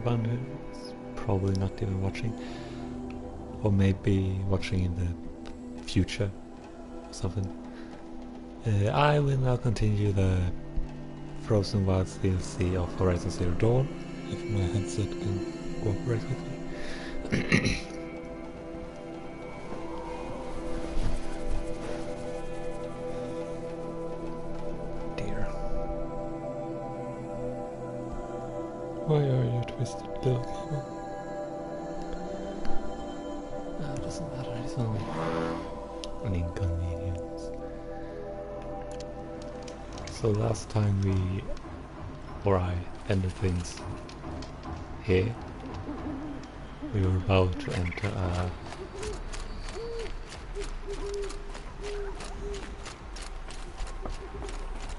everyone who's probably not even watching, or maybe watching in the future or something. I will now continue the Frozen Wilds DLC of Horizon Zero Dawn, if my headset can cooperate with me. Dear. Why are you twisted, little cable? It doesn't matter, it's only an inconvenience. So last time I ended things here. We were about to enter a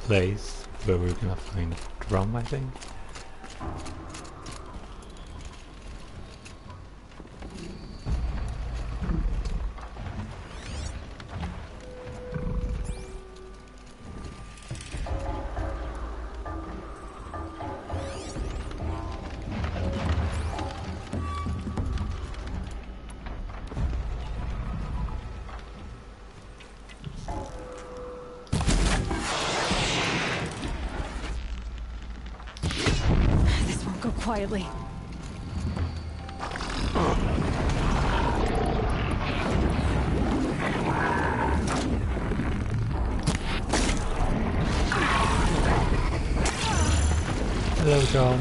place where we're gonna find a drum, I think. Quietly. Hello, John.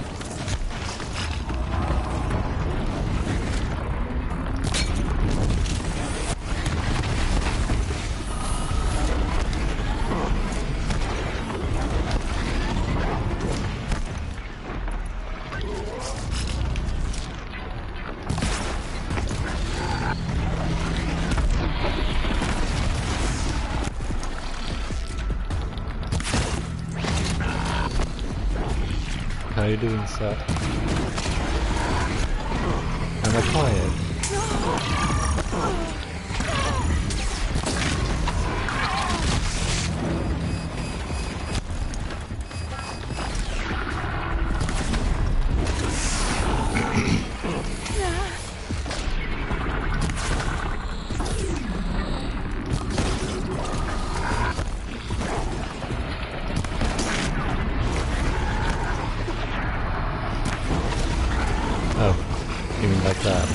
How are you doing, sir? Am I quiet? Oh, you mean like that?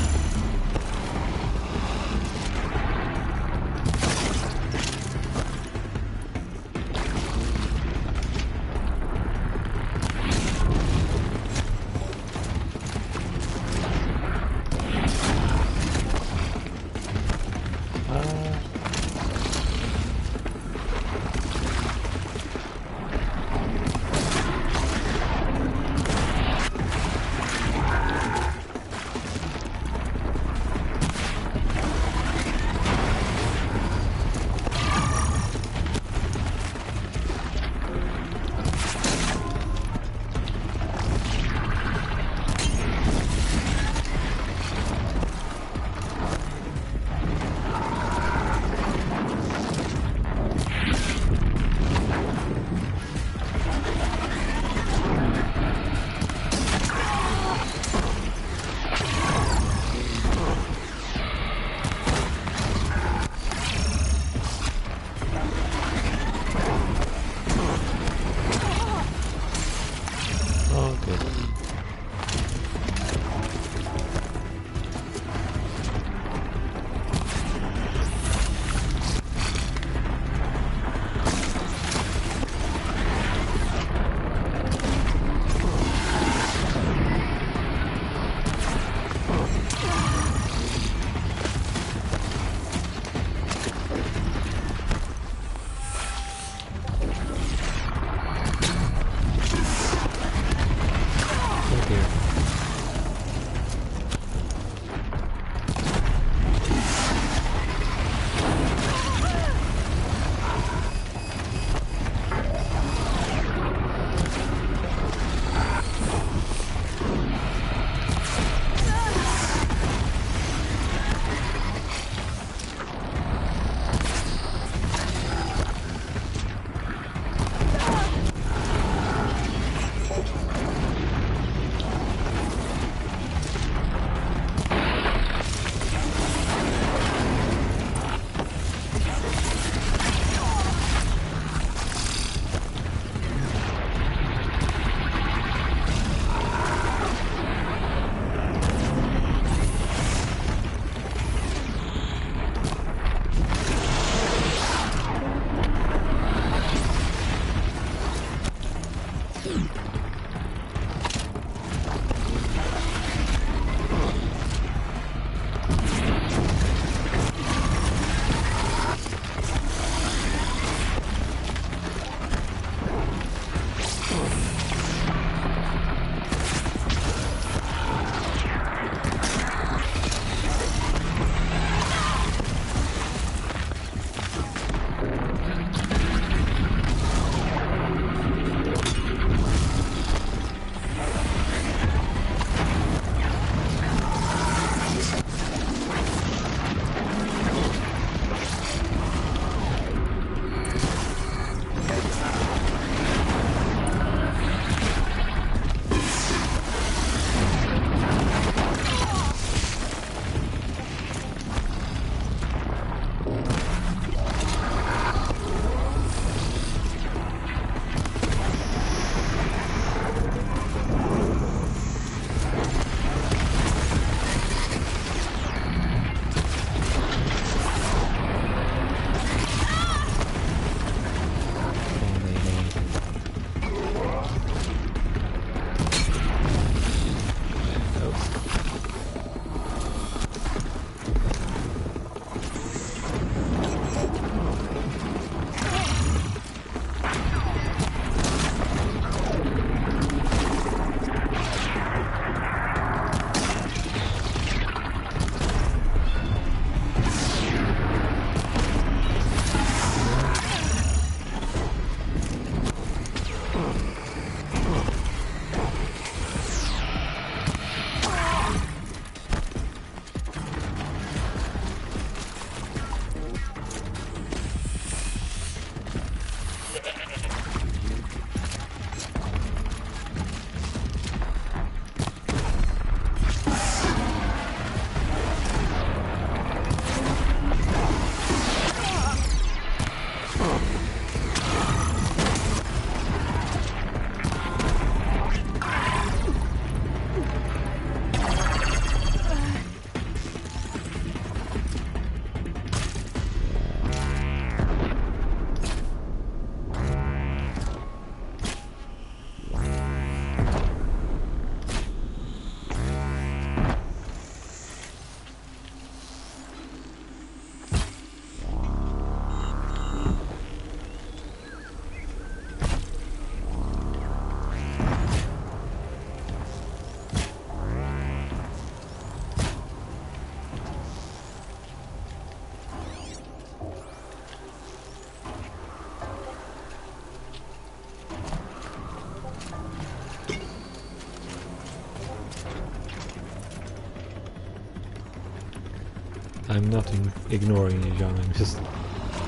I'm not ignoring you, John. I'm just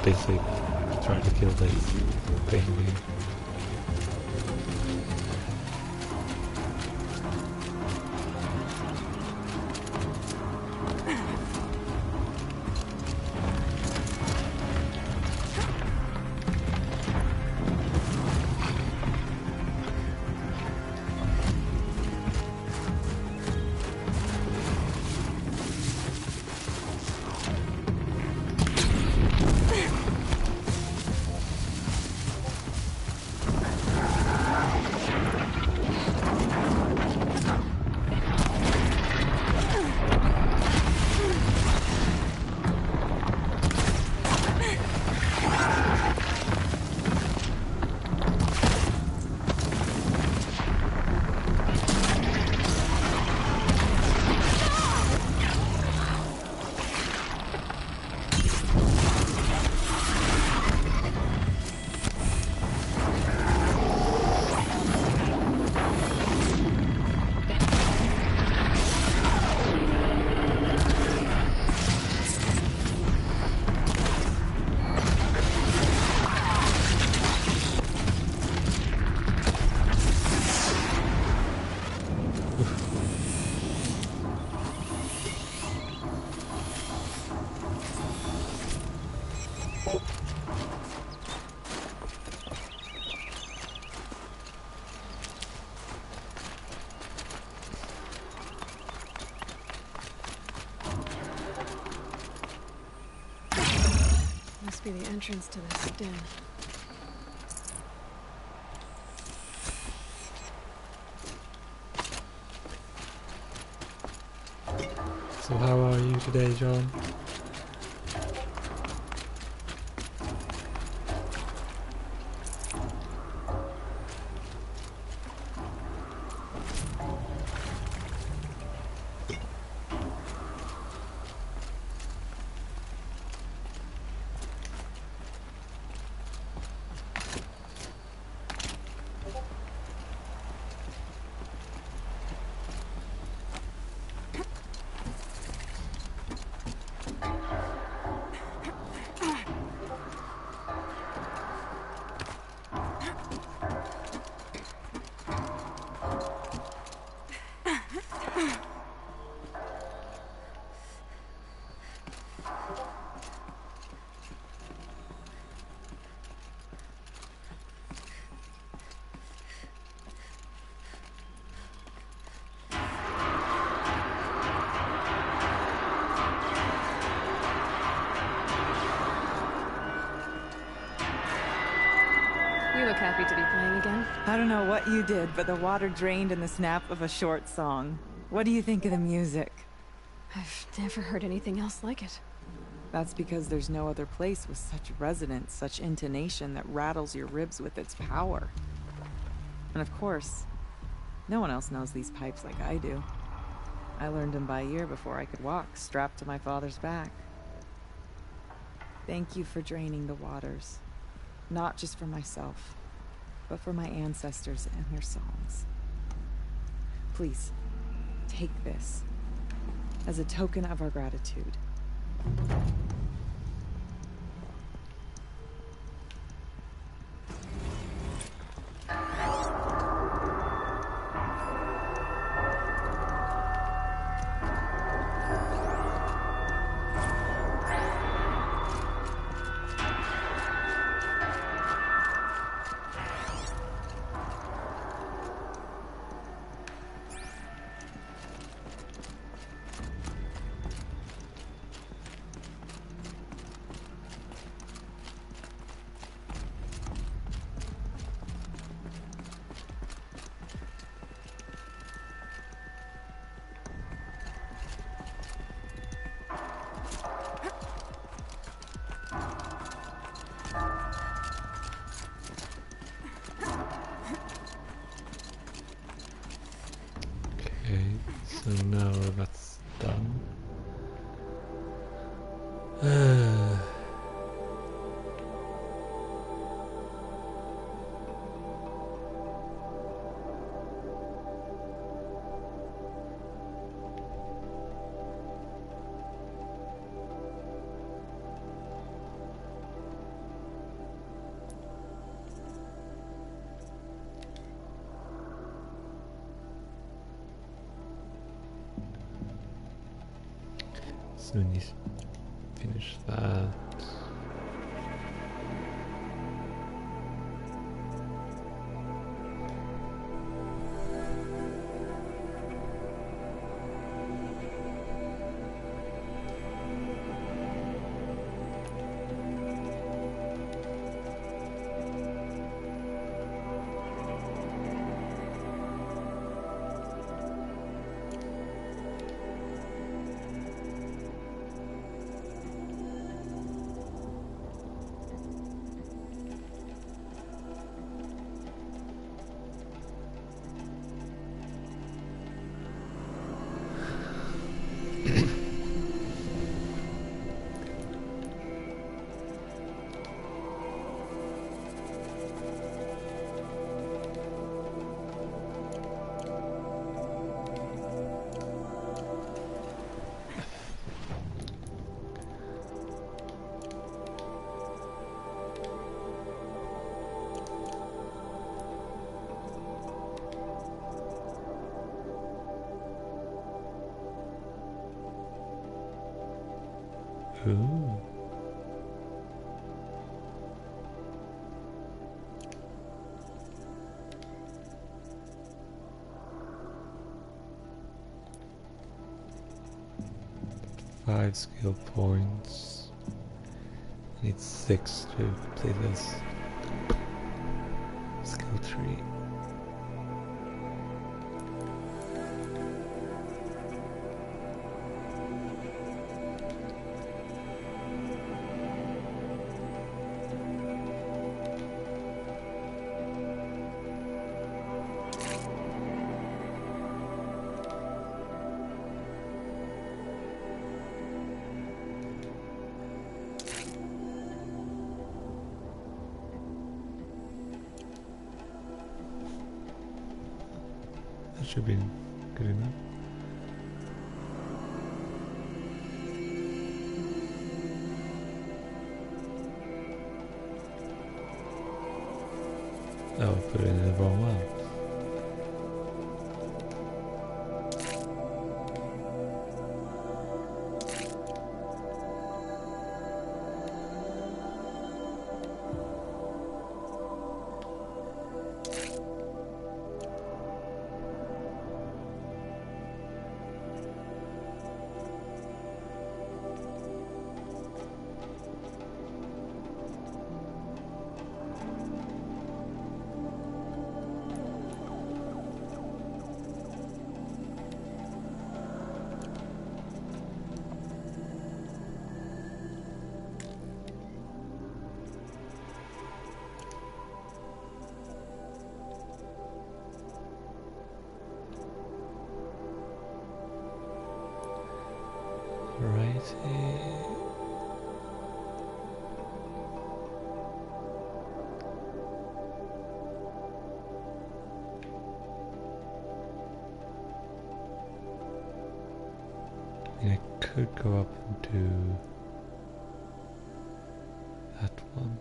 basically trying to kill this thing here. Must be the entrance to this den. So how are you today, John? You look happy to be playing again. I don't know what you did, but the water drained in the snap of a short song. What do you think of the music? I've never heard anything else like it. That's because there's no other place with such resonance, such intonation that rattles your ribs with its power. And of course, no one else knows these pipes like I do. I learned them by ear before I could walk, strapped to my father's back. Thank you for draining the waters. Not just for myself, but for my ancestors and their songs. Please, take this as a token of our gratitude. Okay, so now that's done. So we need to finish that. Ooh. Five skill points. I need 6 to complete this skill tree. That should be good enough. Oh, I put it in the wrong one. Righty. I could go up and do that one.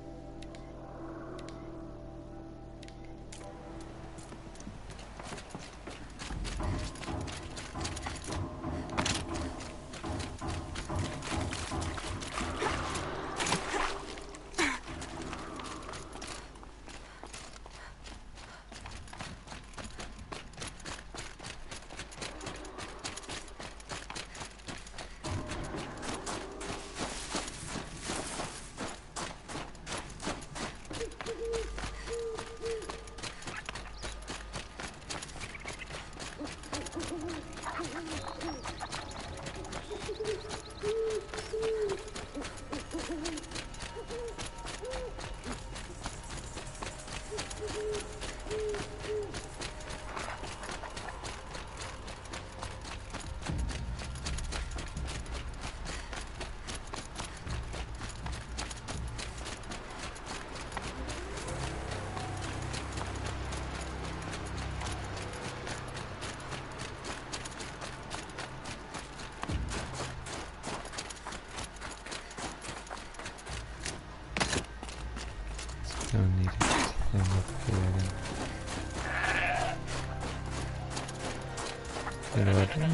Don't need it. I'm up here again. You know what? Yeah.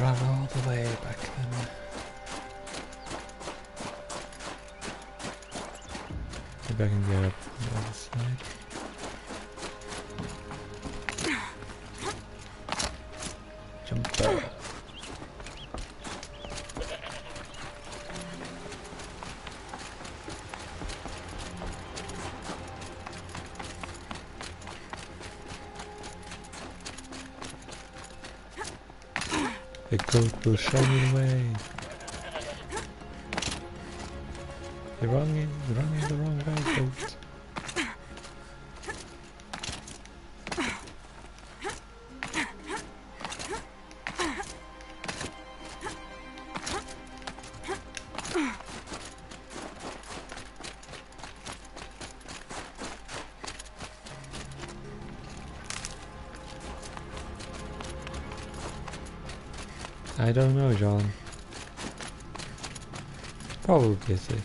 run all the way back then. Maybe I can get up on the other side. Jump up. The goat will show me the way. You're running the wrong way, goat. I don't know, John. Probably busy.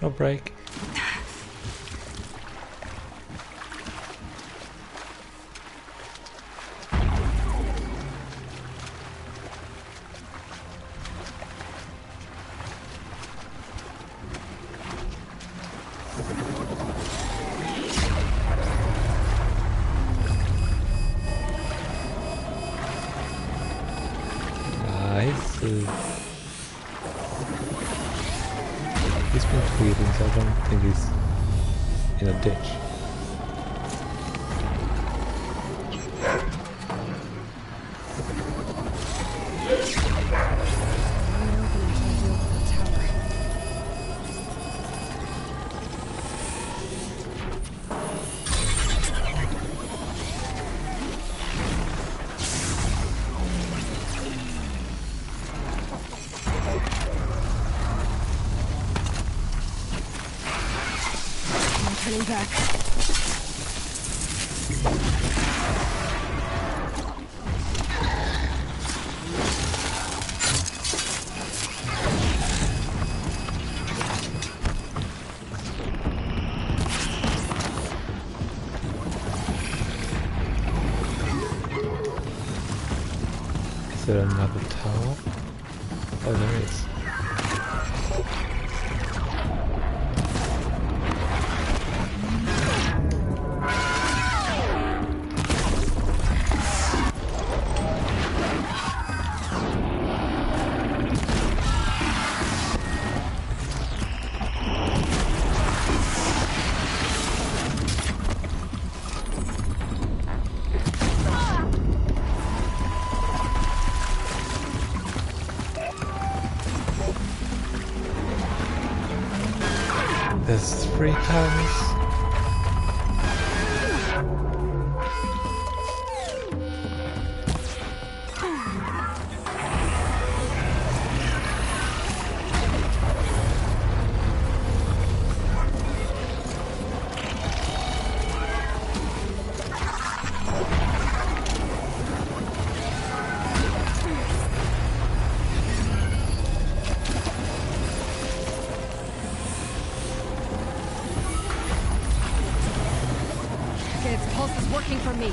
No break. He's been tweeting, so I don't think he's in a ditch. Turning back. Is there another tower? Oh, there is. There's 3 towers. Its pulse is working for me.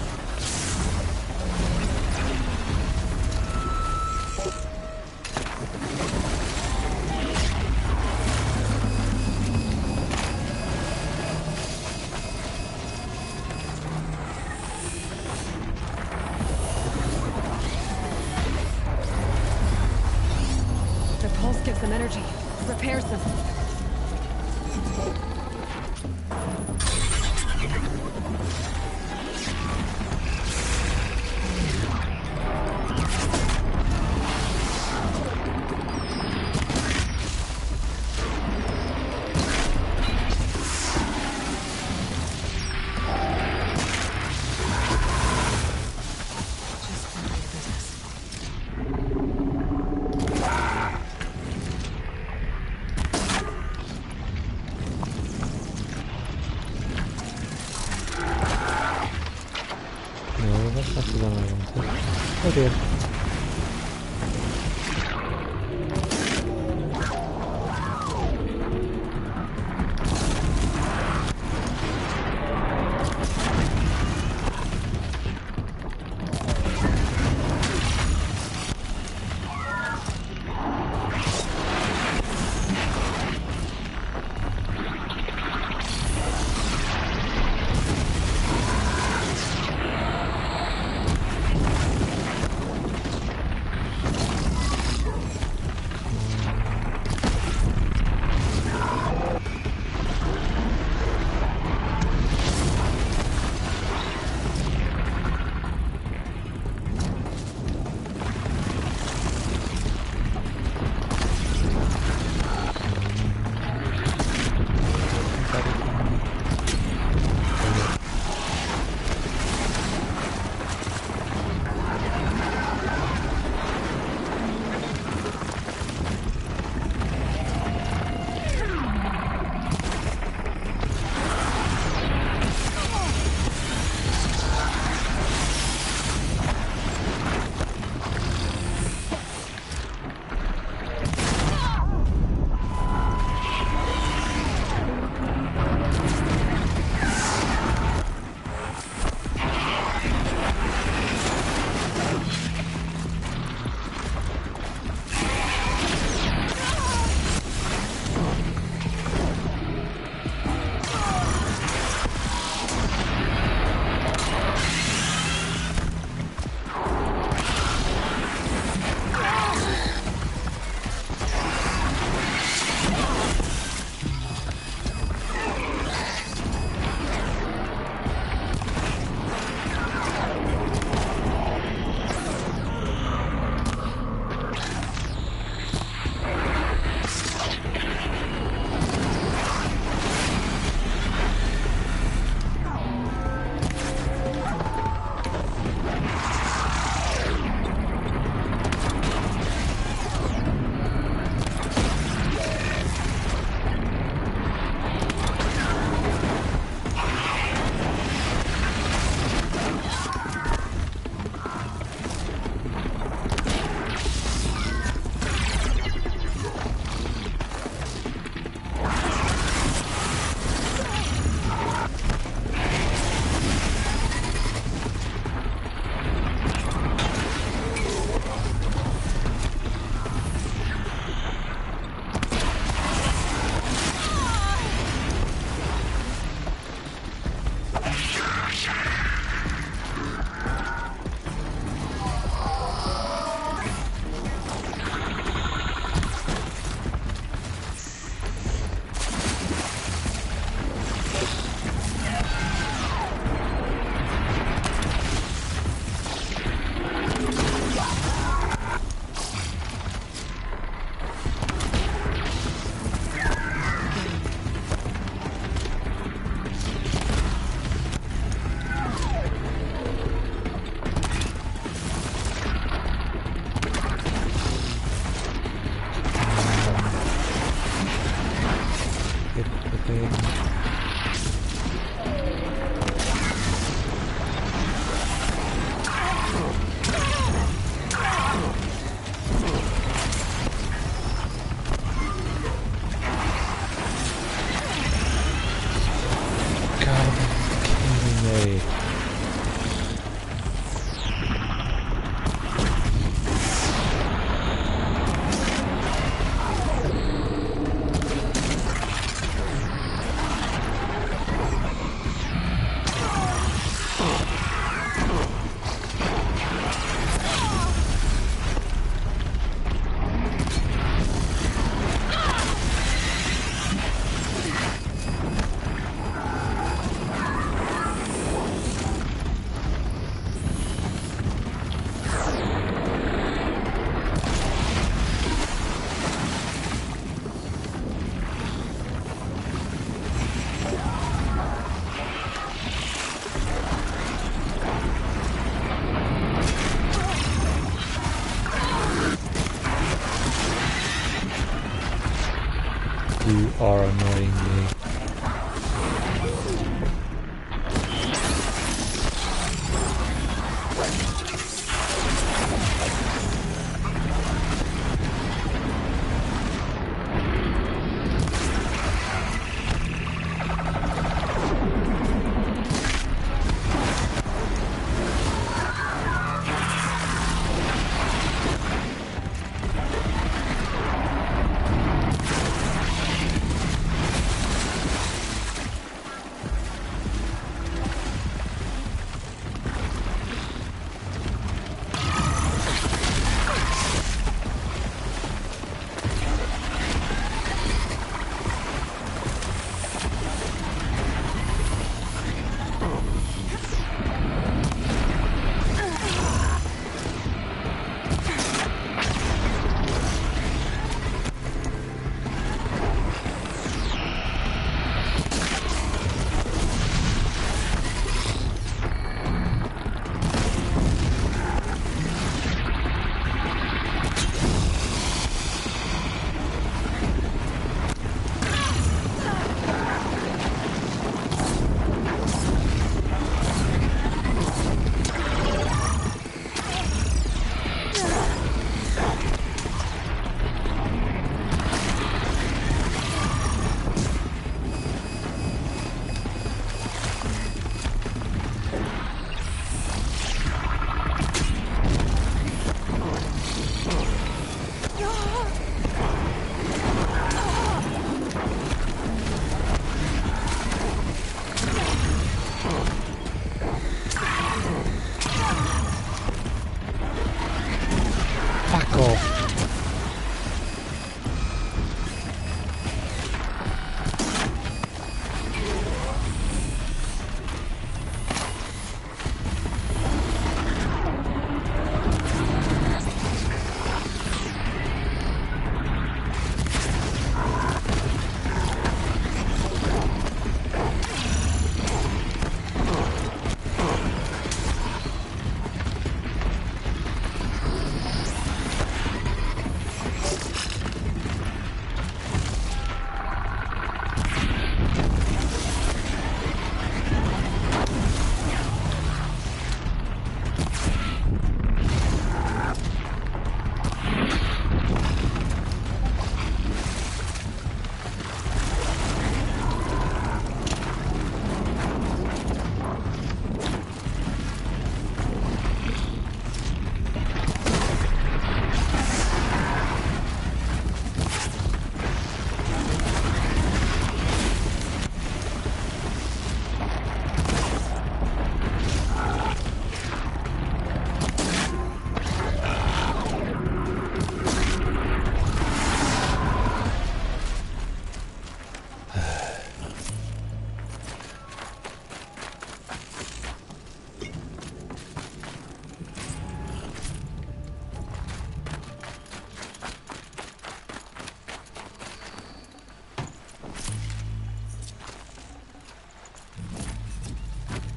The pulse gives them energy, repairs them. dear. You are annoying me.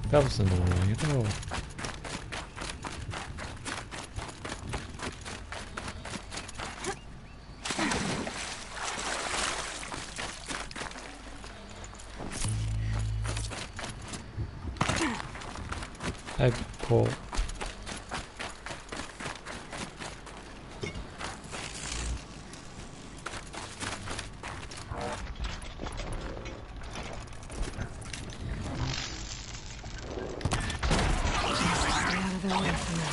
That was annoying at all. Hi, Paul. Stay out of their way for now.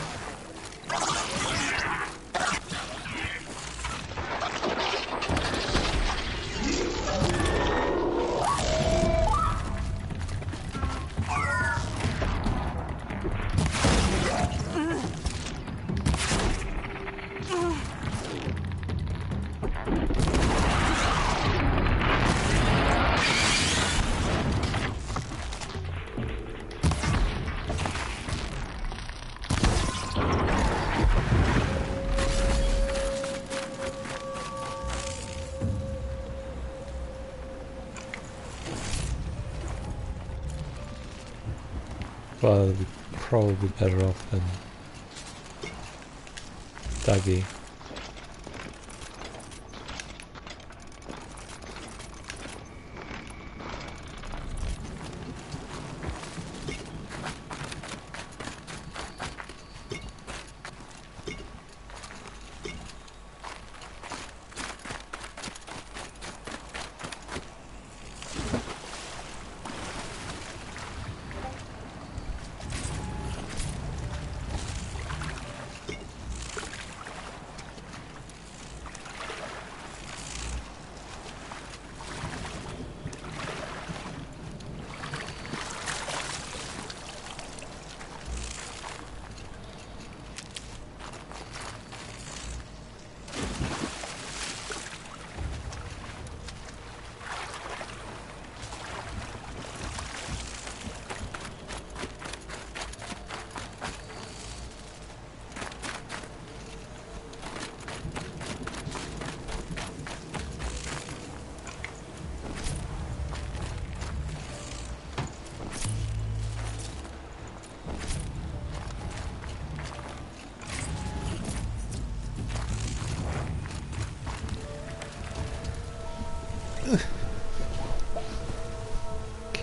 Well, it'll be probably better off than Dougie.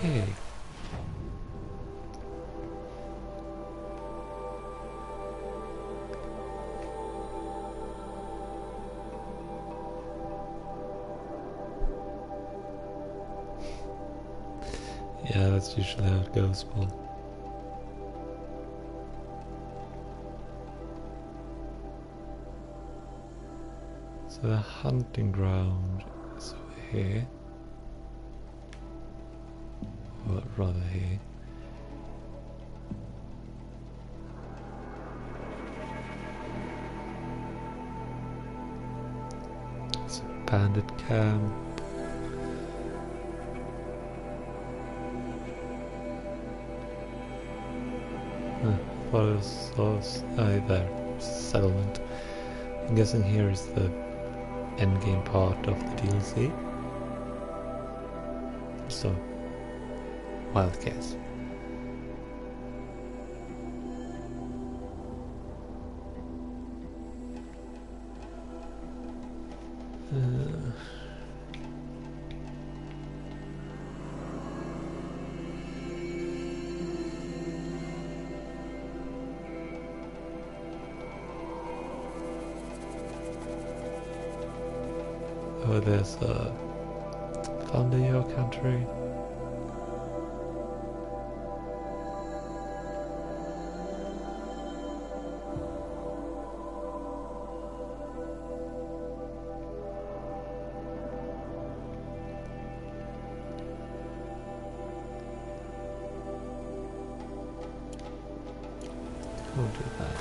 Okay. Yeah, that's usually how it goes, Paul. So the hunting ground is over here. Or rather here. It's a bandit camp. There, settlement. I'm guessing here is the endgame part of the DLC. So, wild guess. Oh, there's a Thunderjaw country. We'll do that.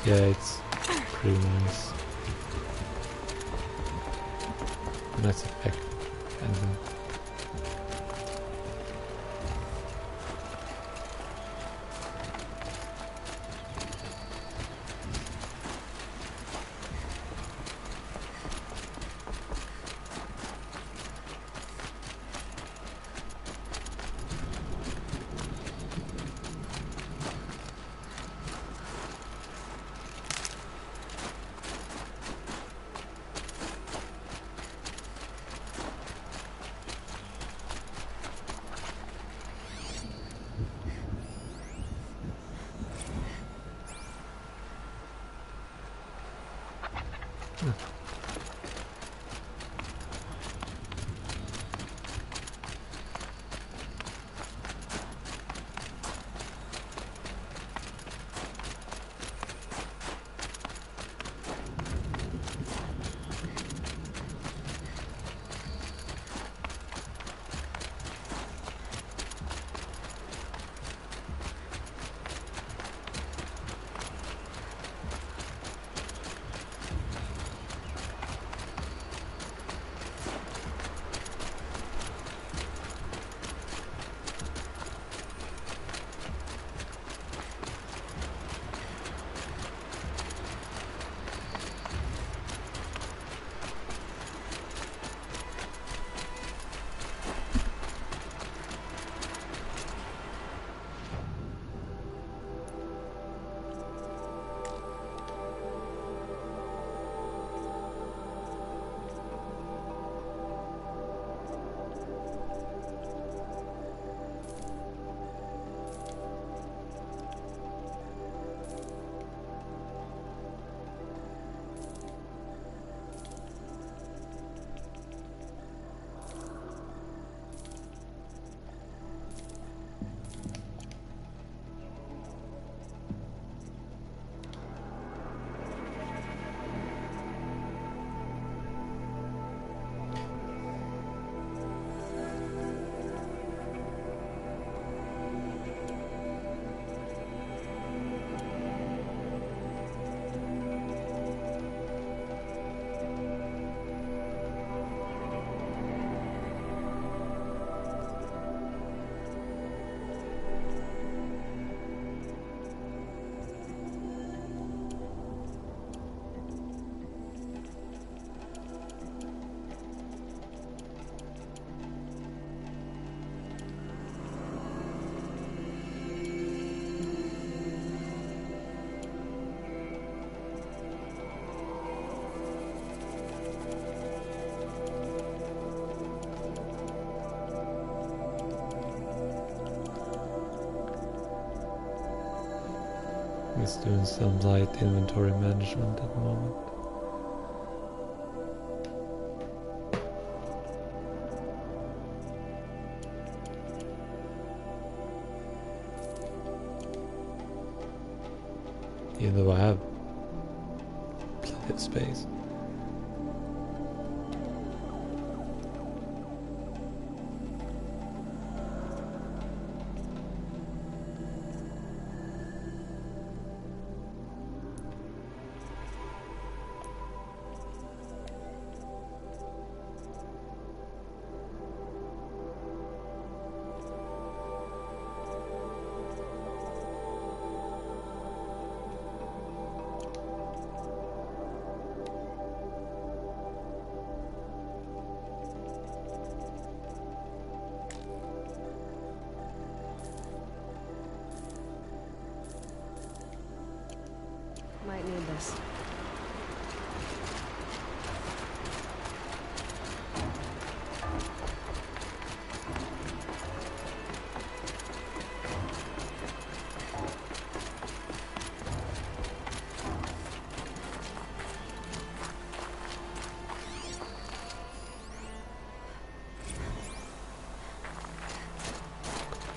Yeah, it's pretty nice. Nice effect, kind of. is doing some light inventory management at the moment. Even though I have plenty of space. Might need this.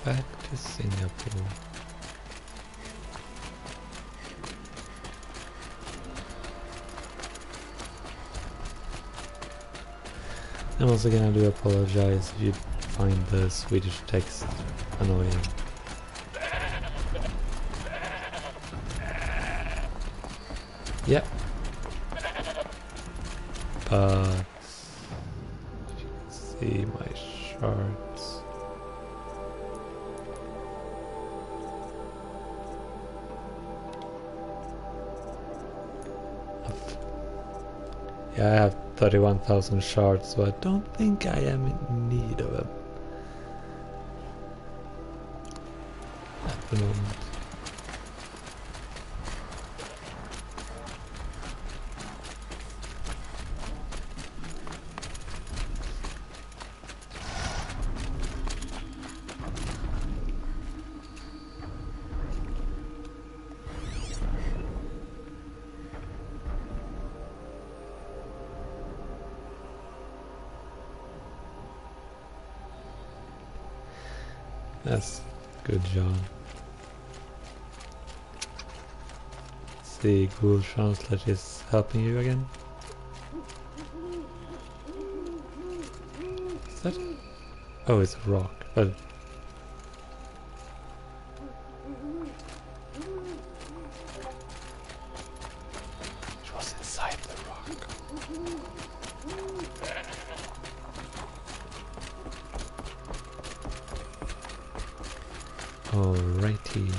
Back to Singapore. And once again, I do apologize if you find the Swedish text annoying. Yep. But you can see my shards. Yeah, I have 31,000 shards, so I don't think I am in need of them at the moment. That's good, John. See, Google Translate is helping you again. Is that? Oh, it's a rock, but it was inside the rock. Alrighty.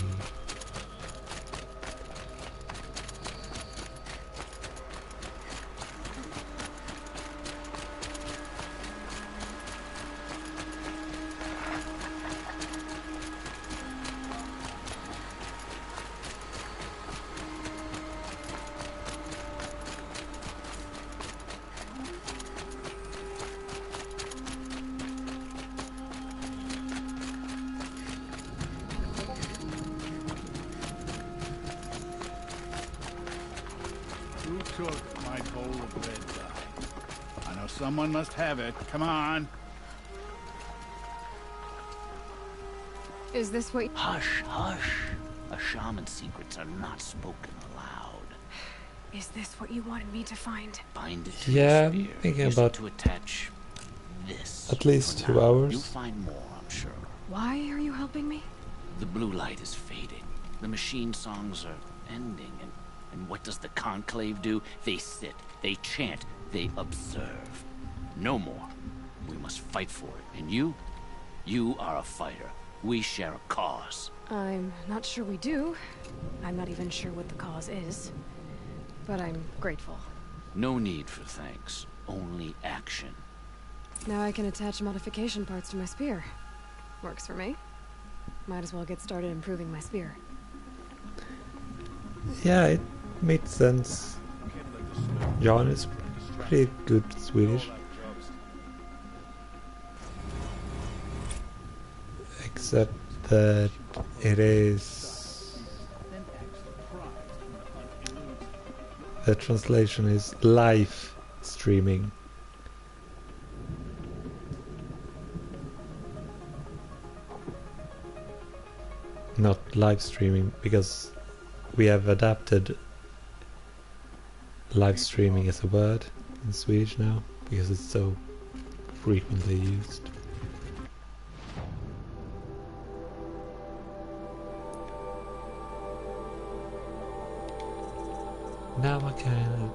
Who took my bowl of red dye? I know someone must have it. Come on. Is this what? Hush, hush. A shaman's secrets are not spoken aloud. Is this what you wanted me to find? Bind it to Yeah, the I'm spear. thinking Use about it to attach this. at least for 2 now. hours. You'll find more, I'm sure. Why are you helping me? The blue light is fading. The machine songs are ending, and what does the Conclave do? They sit, they chant, they observe. No more. We must fight for it. And you are a fighter. We share a cause. I'm not sure we do. I'm not even sure what the cause is. But I'm grateful. No need for thanks, only action. Now I can attach modification parts to my spear. Works for me. Might as well get started improving my spear. Yeah, it made sense. John is pretty good Swedish. Except that it is the translation is live streaming. Not live streaming, because we have adapted live streaming as a word in Swedish now, because it's so frequently used. Now I can...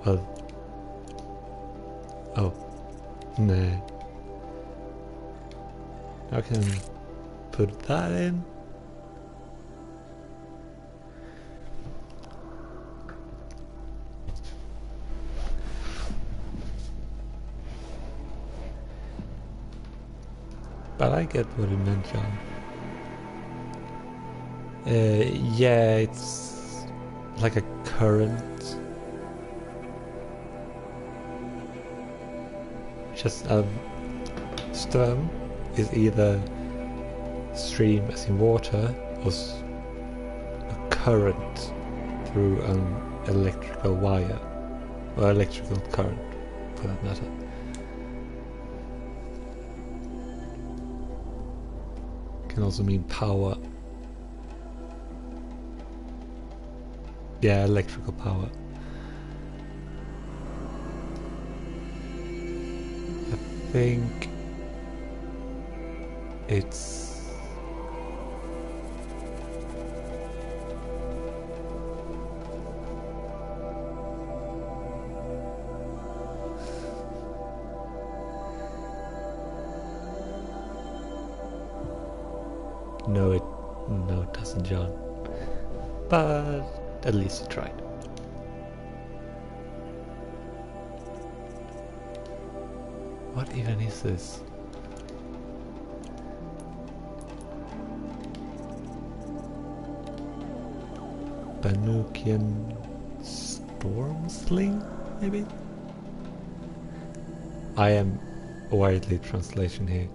Well... Oh. Nah. I can put that in. But I get what you meant, John. Yeah, it's like a current. Just ström is either stream as in water or a current through an electrical wire, or electrical current for that matter. Can also mean power. Yeah, electrical power. I think it's no, it doesn't, John. But at least you tried. What even is this? Banukian storm sling, maybe? I am widely translating here.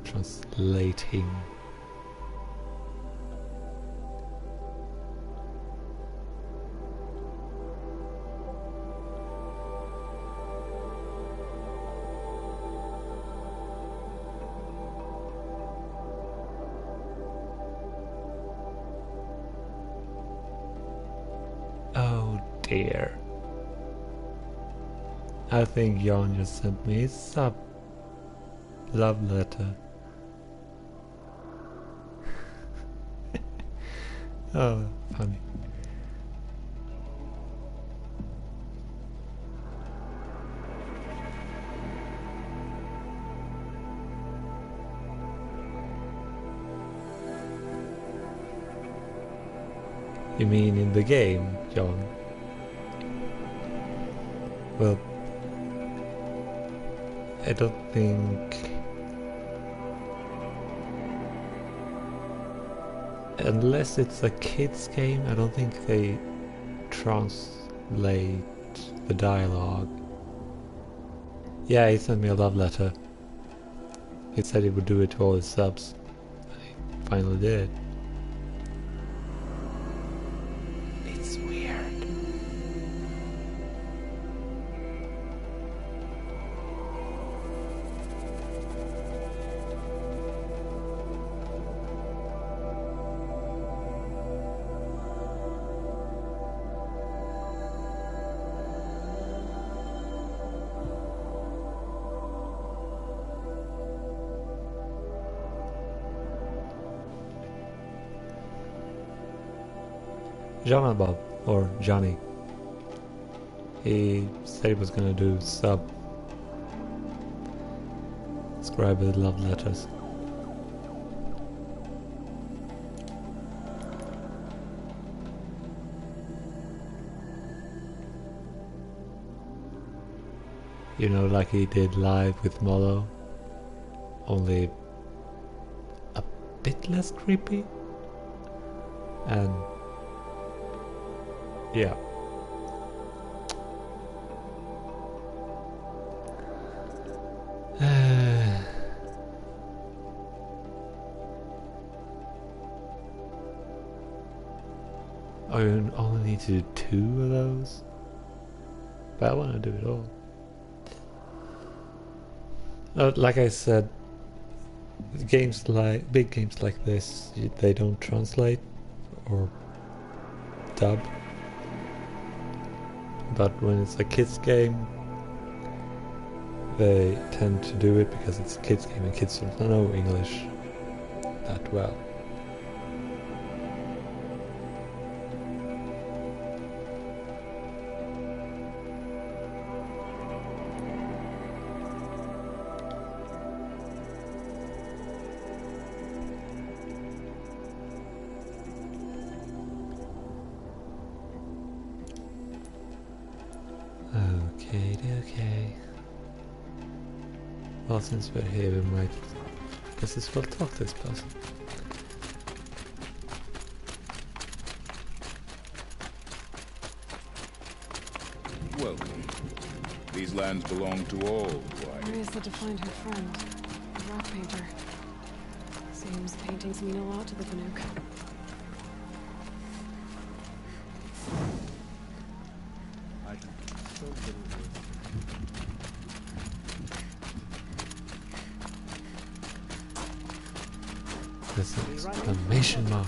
Translating. Dear. I think Jan just sent me a love letter. Oh, funny. You mean in the game, Jan? Well, I don't think... Unless it's a kids game, I don't think they translate the dialogue. Yeah, he sent me a love letter. He said he would do it to all his subs. And he finally did. It's weird. John Bob, or Johnny. He said he was gonna do subscriber love letters. You know, like he did live with Molo, only a bit less creepy. And yeah. I only need to do 2 of those. But I want to do it all. Like I said, big games like this, they don't translate or dub. But when it's a kids game, they tend to do it because it's a kids game and kids don't know English that well. Okay. Well, since we're here, we might guess as well talk to this person. Welcome. These lands belong to all, why? Maria said to find her friend, the rock painter. Seems paintings mean a lot to the Banuk. This is exclamation mark.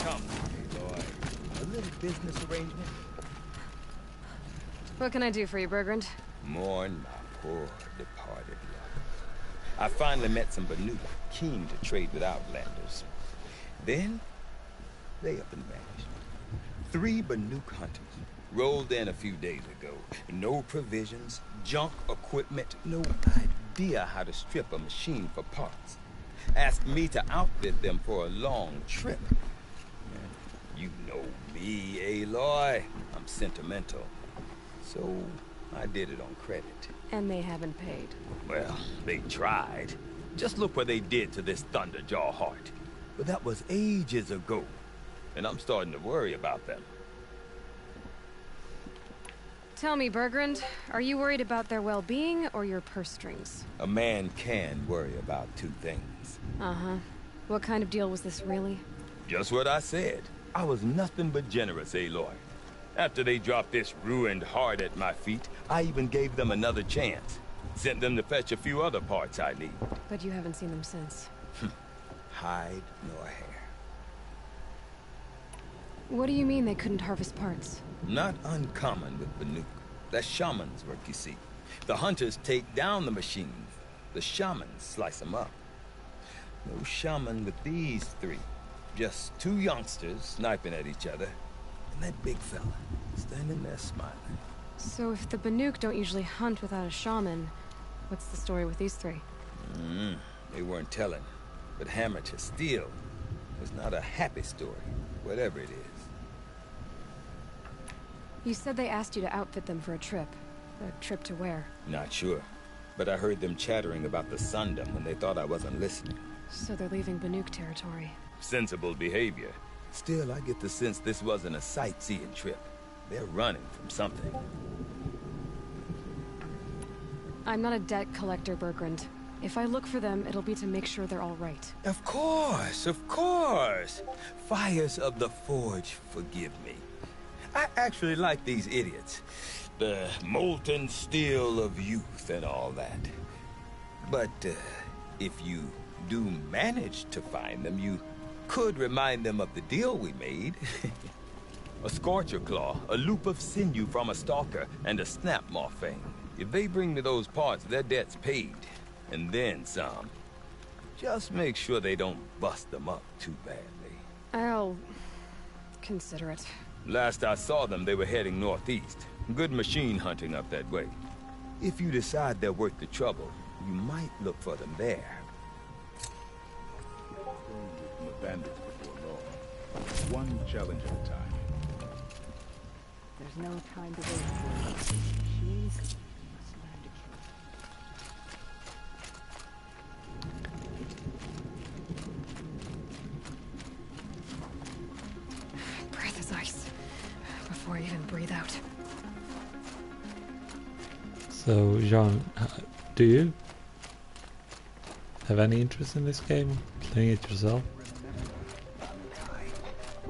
Come, Aloy. A little business arrangement. What can I do for you, Bergrand? Mourn my poor departed love. I finally met some Banuk keen to trade with Outlanders. Then, they up and vanished. 3 Banuk hunters rolled in a few days ago. No provisions, junk equipment, no idea how to strip a machine for parts. Asked me to outfit them for a long trip. You know me, Aloy. I'm sentimental. So, I did it on credit. And they haven't paid. Well, they tried. Just look what they did to this Thunderjaw heart. But that was ages ago. And I'm starting to worry about them. Tell me, Bergrand, are you worried about their well-being or your purse strings? A man can worry about 2 things. Uh-huh. What kind of deal was this, really? Just what I said. I was nothing but generous, Aloy. After they dropped this ruined heart at my feet, I even gave them another chance. Sent them to fetch a few other parts I need. But you haven't seen them since. Hide nor hair. What do you mean they couldn't harvest parts? Not uncommon with Banuk. That's shaman's work, you see. The hunters take down the machines. The shamans slice them up. No shaman with these 3. Just 2 youngsters sniping at each other. And that big fella standing there smiling. So if the Banuk don't usually hunt without a shaman, what's the story with these 3? They weren't telling. But hammer to steel was not a happy story, whatever it is. You said they asked you to outfit them for a trip. A trip to where? Not sure. But I heard them chattering about the Sundom when they thought I wasn't listening. So they're leaving Banuk territory. Sensible behavior. Still, I get the sense this wasn't a sightseeing trip. They're running from something. I'm not a debt collector, Bergrand. If I look for them, it'll be to make sure they're all right. Of course, of course. Fires of the Forge, forgive me. I actually like these idiots. The molten steel of youth and all that. But if you do manage to find them, you could remind them of the deal we made. A Scorcher Claw, a loop of sinew from a stalker, and a Snapmaw Fang. If they bring me those parts, their debt's paid. And then some. Just make sure they don't bust them up too badly. I'll consider it. Last I saw them, they were heading northeast. Good machine hunting up that way. If you decide they're worth the trouble, you might look for them there. From the bandits before long. One challenge at a time. There's no time to waste. Machines must learn to kill. Breath is ice. Before I even breathe out. So, Jean, do you have any interest in this game? Playing it yourself?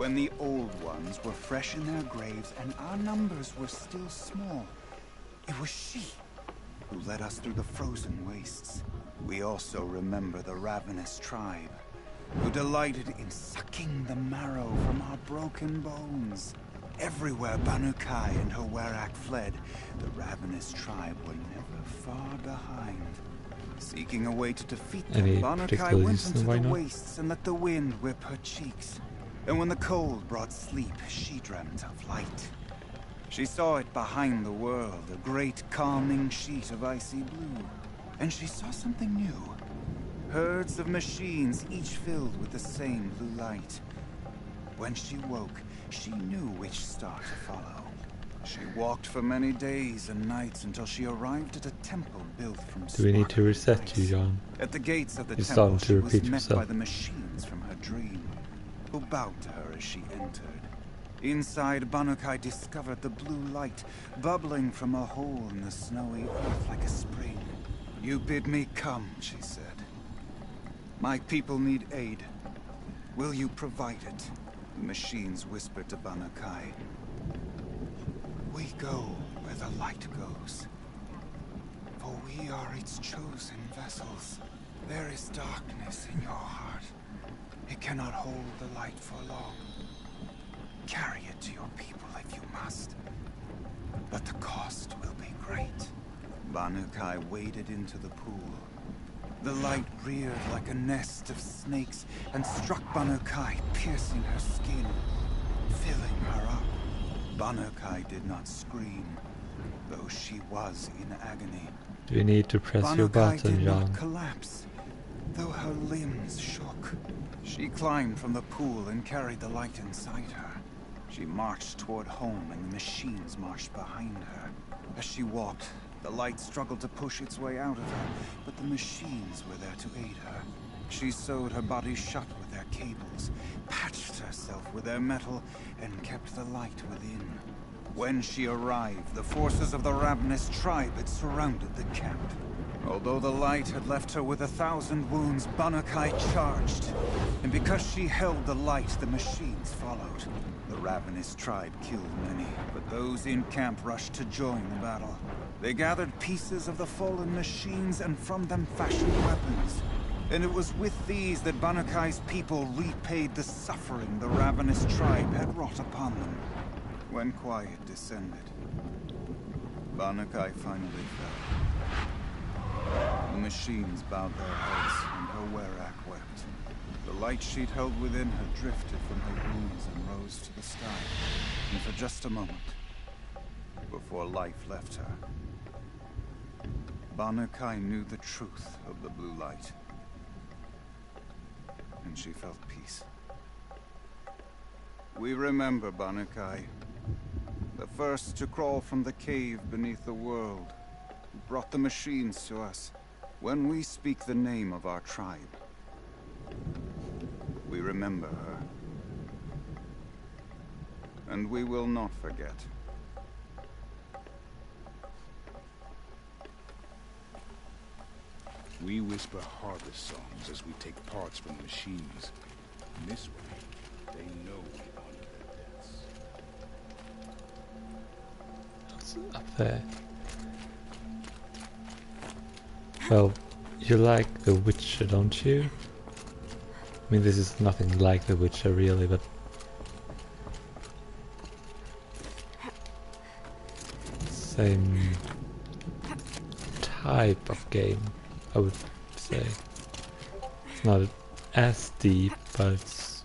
when the old ones were fresh in their graves and our numbers were still small. It was she who led us through the frozen wastes. We also remember the ravenous tribe, who delighted in sucking the marrow from our broken bones. Everywhere Banu Kai and her Werak fled, the ravenous tribe were never far behind. Seeking a way to defeat them, Banu Kai went into the wastes and let the wind whip her cheeks. And when the cold brought sleep, she dreamt of light. She saw it behind the world, a great calming sheet of icy blue. And she saw something new. Herds of machines, each filled with the same blue light. When she woke, she knew which star to follow. She walked for many days and nights until she arrived at a temple built from Do we need to reset ice. you, John? At the gates of the You're temple, starting to she was repeat met yourself. by the machines from her dream, who bowed to her as she entered. Inside, Banu Kai discovered the blue light bubbling from a hole in the snowy earth like a spring. You bid me come, she said. My people need aid. Will you provide it? The machines whispered to Banu Kai. We go where the light goes, for we are its chosen vessels. There is darkness in your heart. It cannot hold the light for long. Carry it to your people if you must, but the cost will be great. Banu Kai waded into the pool. The light reared like a nest of snakes and struck Banu Kai, piercing her skin, filling her up. Banu Kai did not scream, though she was in agony. Do you need to press your Banu Kai button, did John? not collapse, though her limbs shook. She climbed from the pool and carried the light inside her. She marched toward home and the machines marched behind her. As she walked, the light struggled to push its way out of her, but the machines were there to aid her. She sewed her body shut with their cables, patched herself with their metal, and kept the light within. When she arrived, the forces of the ravenous tribe had surrounded the camp. Although the light had left her with 1,000 wounds, Banu Kai charged. And because she held the light, the machines followed. The ravenous tribe killed many, but those in camp rushed to join the battle. They gathered pieces of the fallen machines and from them fashioned weapons. And it was with these that Banu Kai's people repaid the suffering the ravenous tribe had wrought upon them. When quiet descended, Banu Kai finally fell. The machines bowed their heads, and her Werak wept. The light she'd held within her drifted from her wounds and rose to the sky. And for just a moment, before life left her, Banu Kai knew the truth of the blue light. And she felt peace. We remember Banu Kai, the first to crawl from the cave beneath the world, who brought the machines to us. When we speak the name of our tribe, we remember her. And we will not forget. We whisper harvest songs as we take parts from the machines. In this way, they know we honor their deaths. It's up there. Well, you like The Witcher, don't you? I mean, this is nothing like The Witcher, really, but... same type of game, I would say. It's not as deep, but it's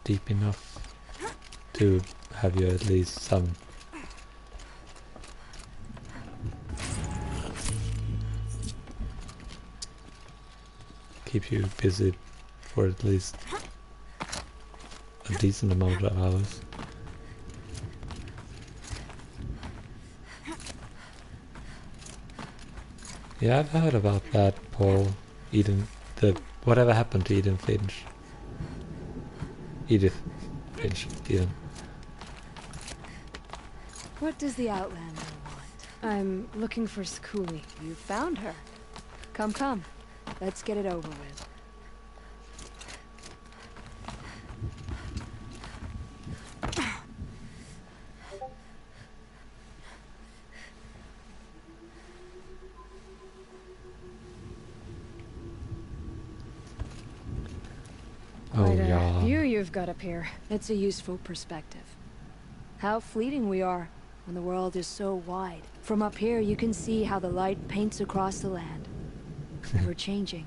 deep enough to have you at least some keep you busy for at least a decent amount of hours. Yeah, I've heard about that, Paul. Whatever happened to Eden Finch? Edith Finch, Eden. What does the Outlander want? I'm looking for Skuli. You found her. Come. Let's get it over with. you've got up here. It's a useful perspective. How fleeting we are when the world is so wide. From up here, you can see how the light paints across the land. We're changing.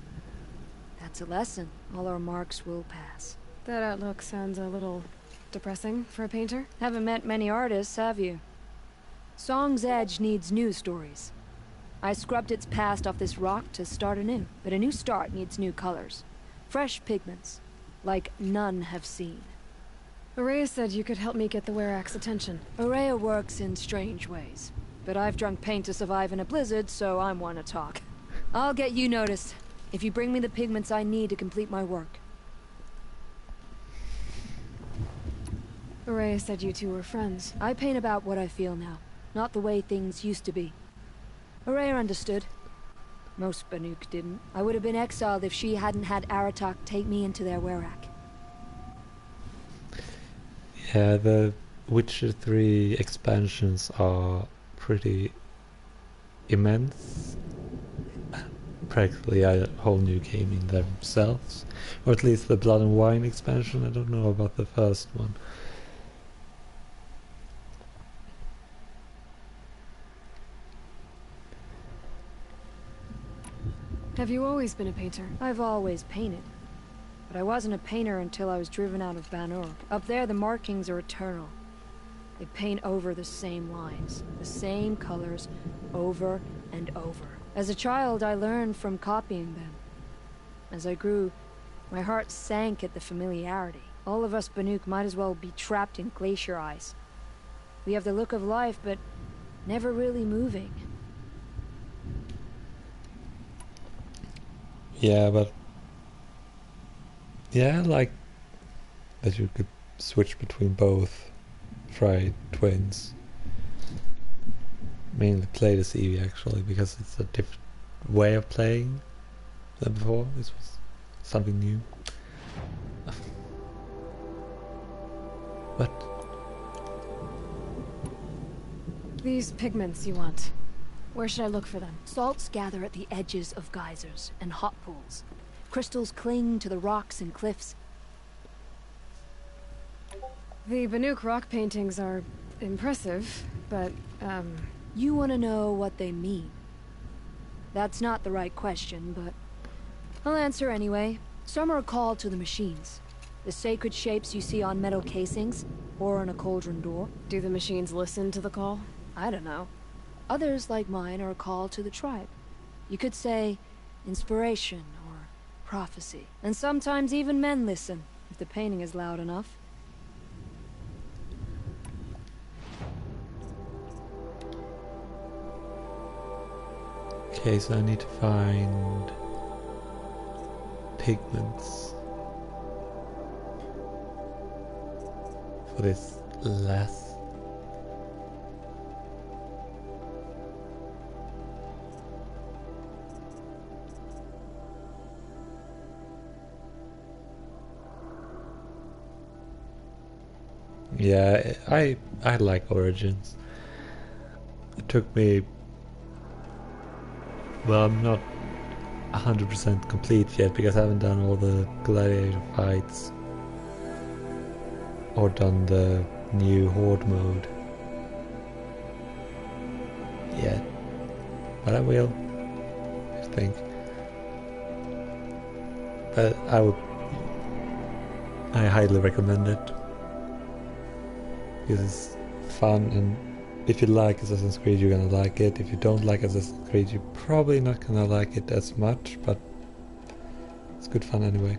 That's a lesson. All our marks will pass. That outlook sounds a little depressing for a painter. Haven't met many artists, have you? Song's Edge needs new stories. I scrubbed its past off this rock to start anew, but a new start needs new colors. Fresh pigments, like none have seen. Araya said you could help me get the Werax attention. Araya works in strange ways, but I've drunk paint to survive in a blizzard, so I'm one to talk. I'll get you noticed, if you bring me the pigments I need to complete my work. Araya said you two were friends. I paint about what I feel now, not the way things used to be. Araya understood. Most Banuk didn't. I would have been exiled if she hadn't had Aratak take me into their Werak. Yeah, the Witcher 3 expansions are pretty immense. Practically a whole new game in themselves. Or at least the Blood and Wine expansion. I don't know about the first one. Have you always been a painter? I've always painted. But I wasn't a painter until I was driven out of Banur. Up there, the markings are eternal. They paint over the same lines, the same colors, over and over. As a child, I learned from copying them. As I grew, my heart sank at the familiarity. All of us Banuk might as well be trapped in glacier ice. We have the look of life, but never really moving. Yeah, but yeah, I like that you could switch between both Fried Twins. Mainly play the CV actually, because it's a different way of playing than before. This was something new. But These pigments you want. Where should I look for them? Salts gather at the edges of geysers and hot pools. Crystals cling to the rocks and cliffs. The Banuk rock paintings are impressive, but, You want to know what they mean. That's not the right question, but I'll answer anyway. Some are called to the machines. The sacred shapes you see on metal casings, or on a cauldron door. Do the machines listen to the call? I don't know. Others, like mine, are a call to the tribe. You could say inspiration or prophecy. And sometimes even men listen, if the painting is loud enough. okay, so I need to find pigments for this last. Yeah, I like Origins. It took me, well, I'm not 100% complete yet because I haven't done all the gladiator fights or done the new horde mode yet, but I will, I think. But I highly recommend it. Because it's fun, and if you like Assassin's Creed you're gonna like it. If you don't like Assassin's Creed you're probably not gonna like it as much, but it's good fun anyway.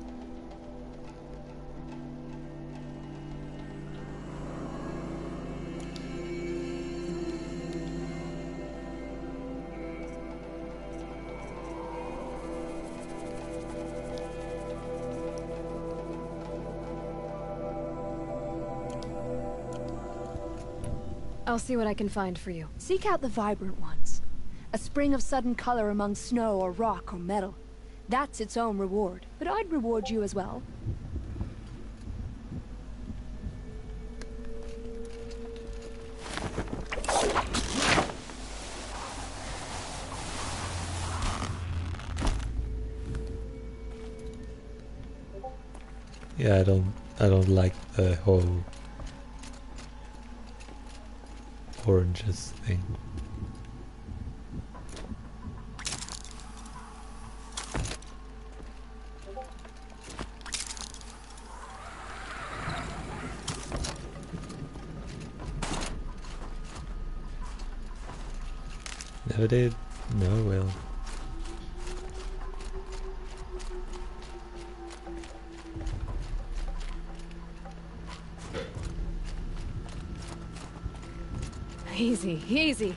I'll see what I can find for you. Seek out the vibrant ones. A spring of sudden color among snow or rock or metal. That's its own reward. But I'd reward you as well. Yeah, I don't I don't like the whole oranges thing. Never did, never will. Easy, easy.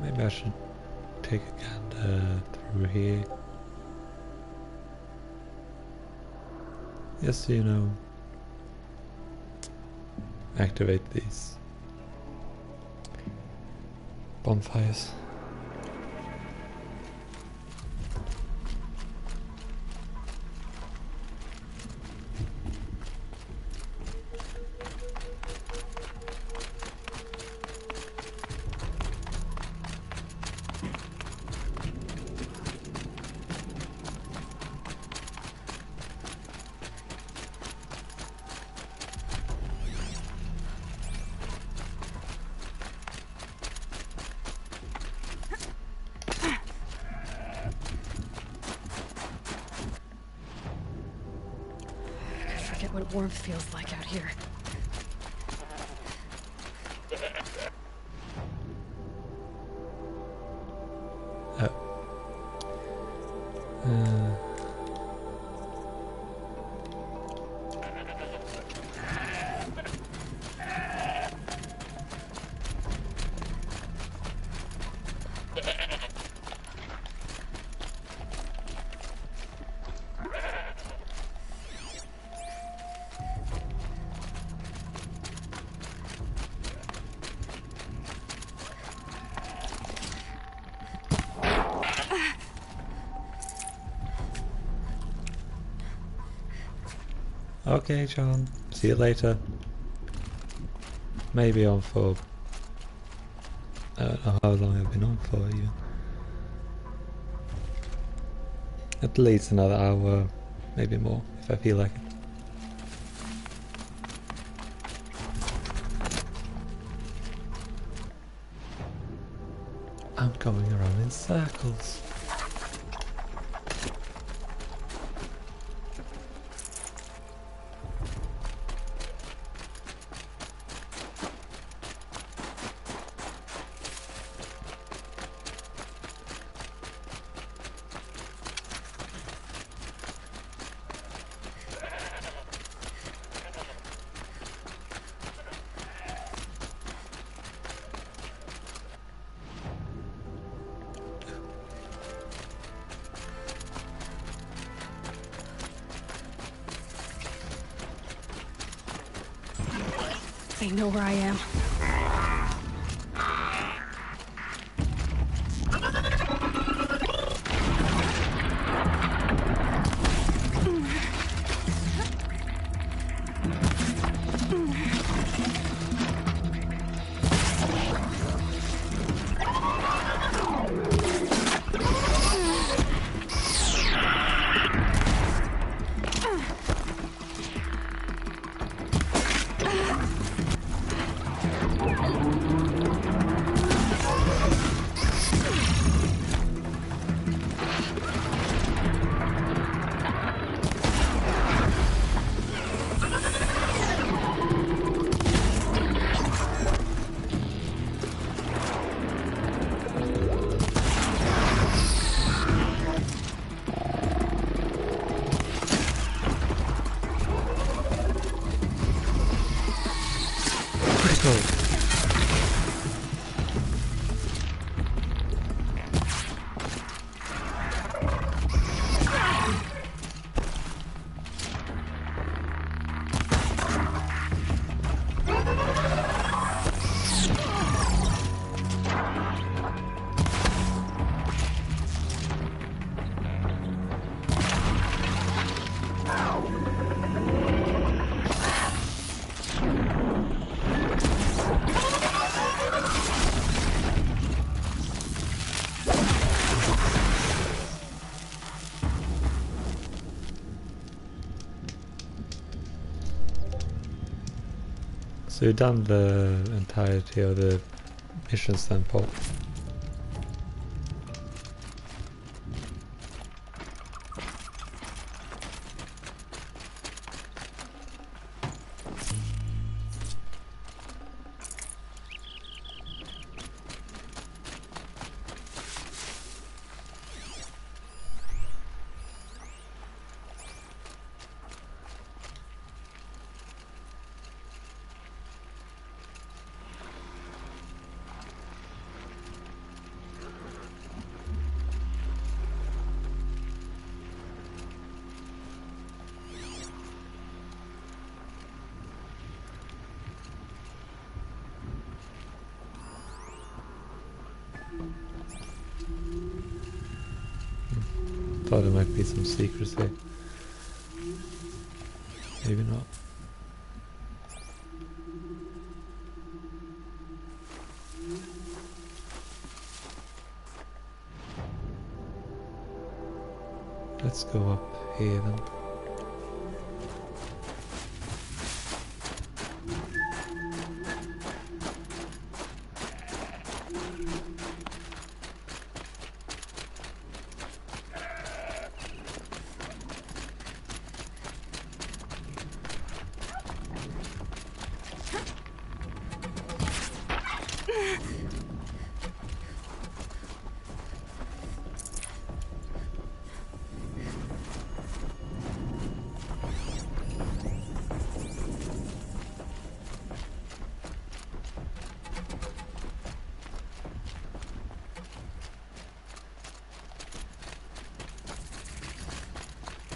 Maybe I should take a gander through here. Yes, you know, activate these bonfires. Forget what warmth feels like out here. Okay, John. See you later. Maybe on for... I don't know how long I've been on for even. At least another hour, maybe more, if I feel like it. I'm going around in circles. They know where I am. So you've done the entirety of the missions then, Paul? Thought there might be some secrets here. Maybe not. Let's go up here then.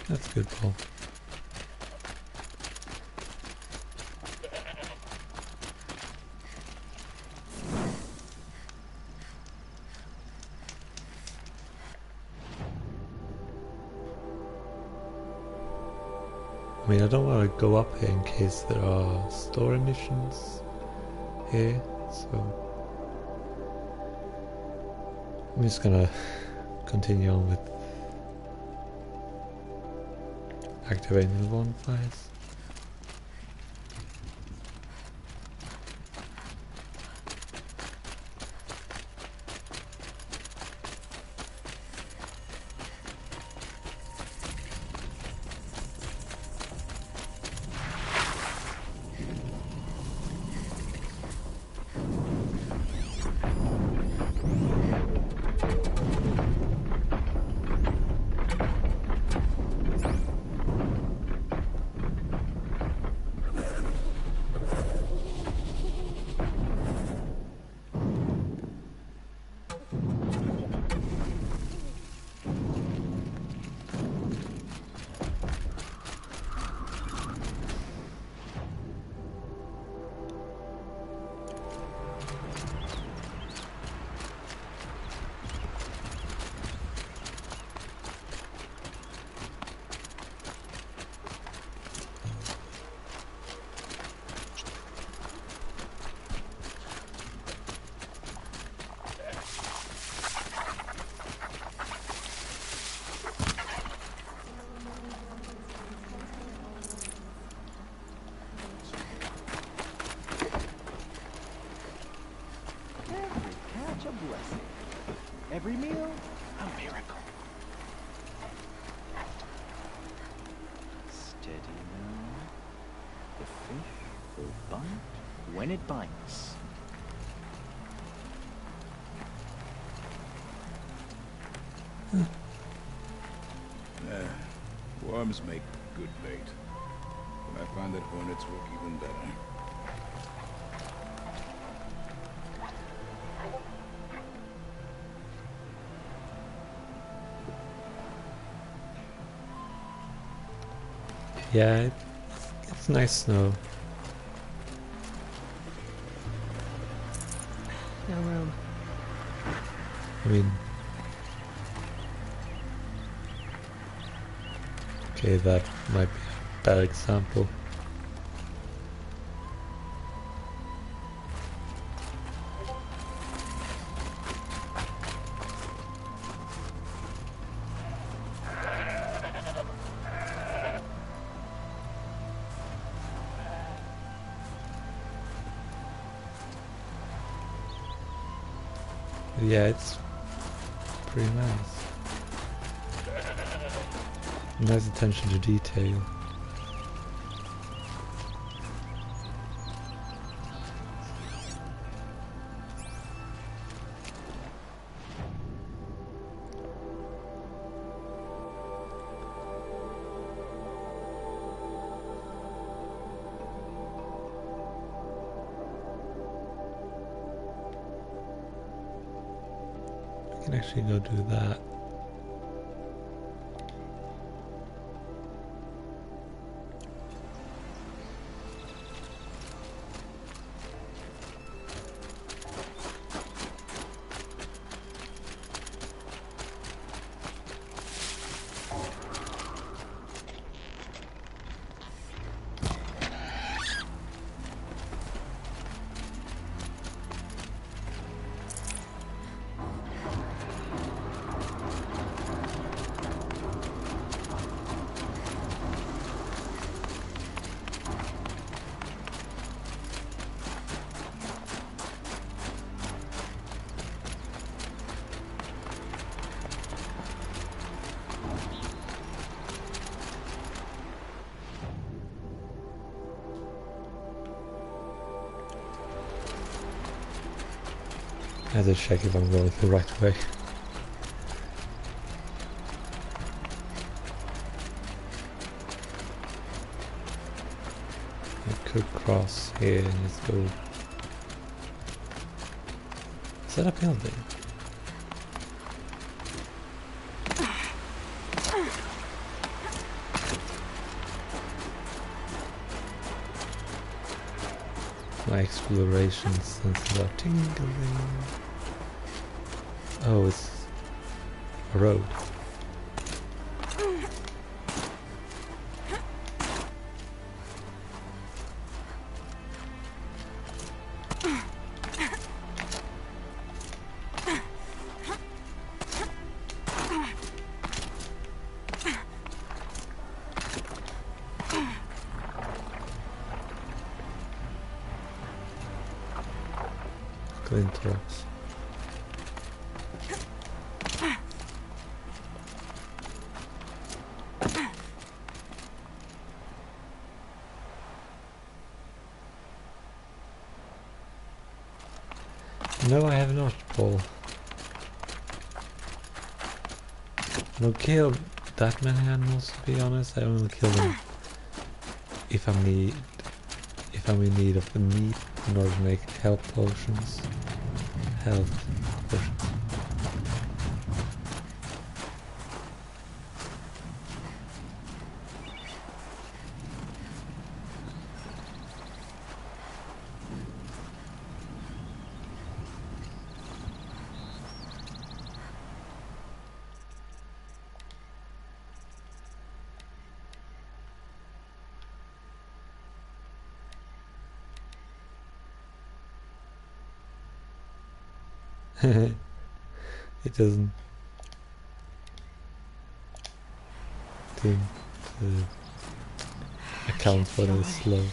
That's good, Paul. I mean, I don't want to go up here in case there are story missions here, so I'm just gonna continue on with activating the bonfires. Every meal, a miracle. Steady now. The fish will bite when it bites. Worms make good bait. But I find that hornets work even better. Yeah, it's nice snow. No room. I mean, okay, that might be a bad example. Yeah, it's pretty nice. Nice attention to detail. I can actually go do that. I have to check if I'm going the right way. I could cross here. Let's go. Is that a building? My exploration senses are tingling. Oh, it's a road. Glint rocks. No, I have not, Paul. I don't kill that many animals, to be honest. I only kill them if I'm in need of the meat in order to make health potions. Health potions. It doesn't seem to account for the slow.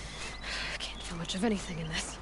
I can't feel much of anything in this.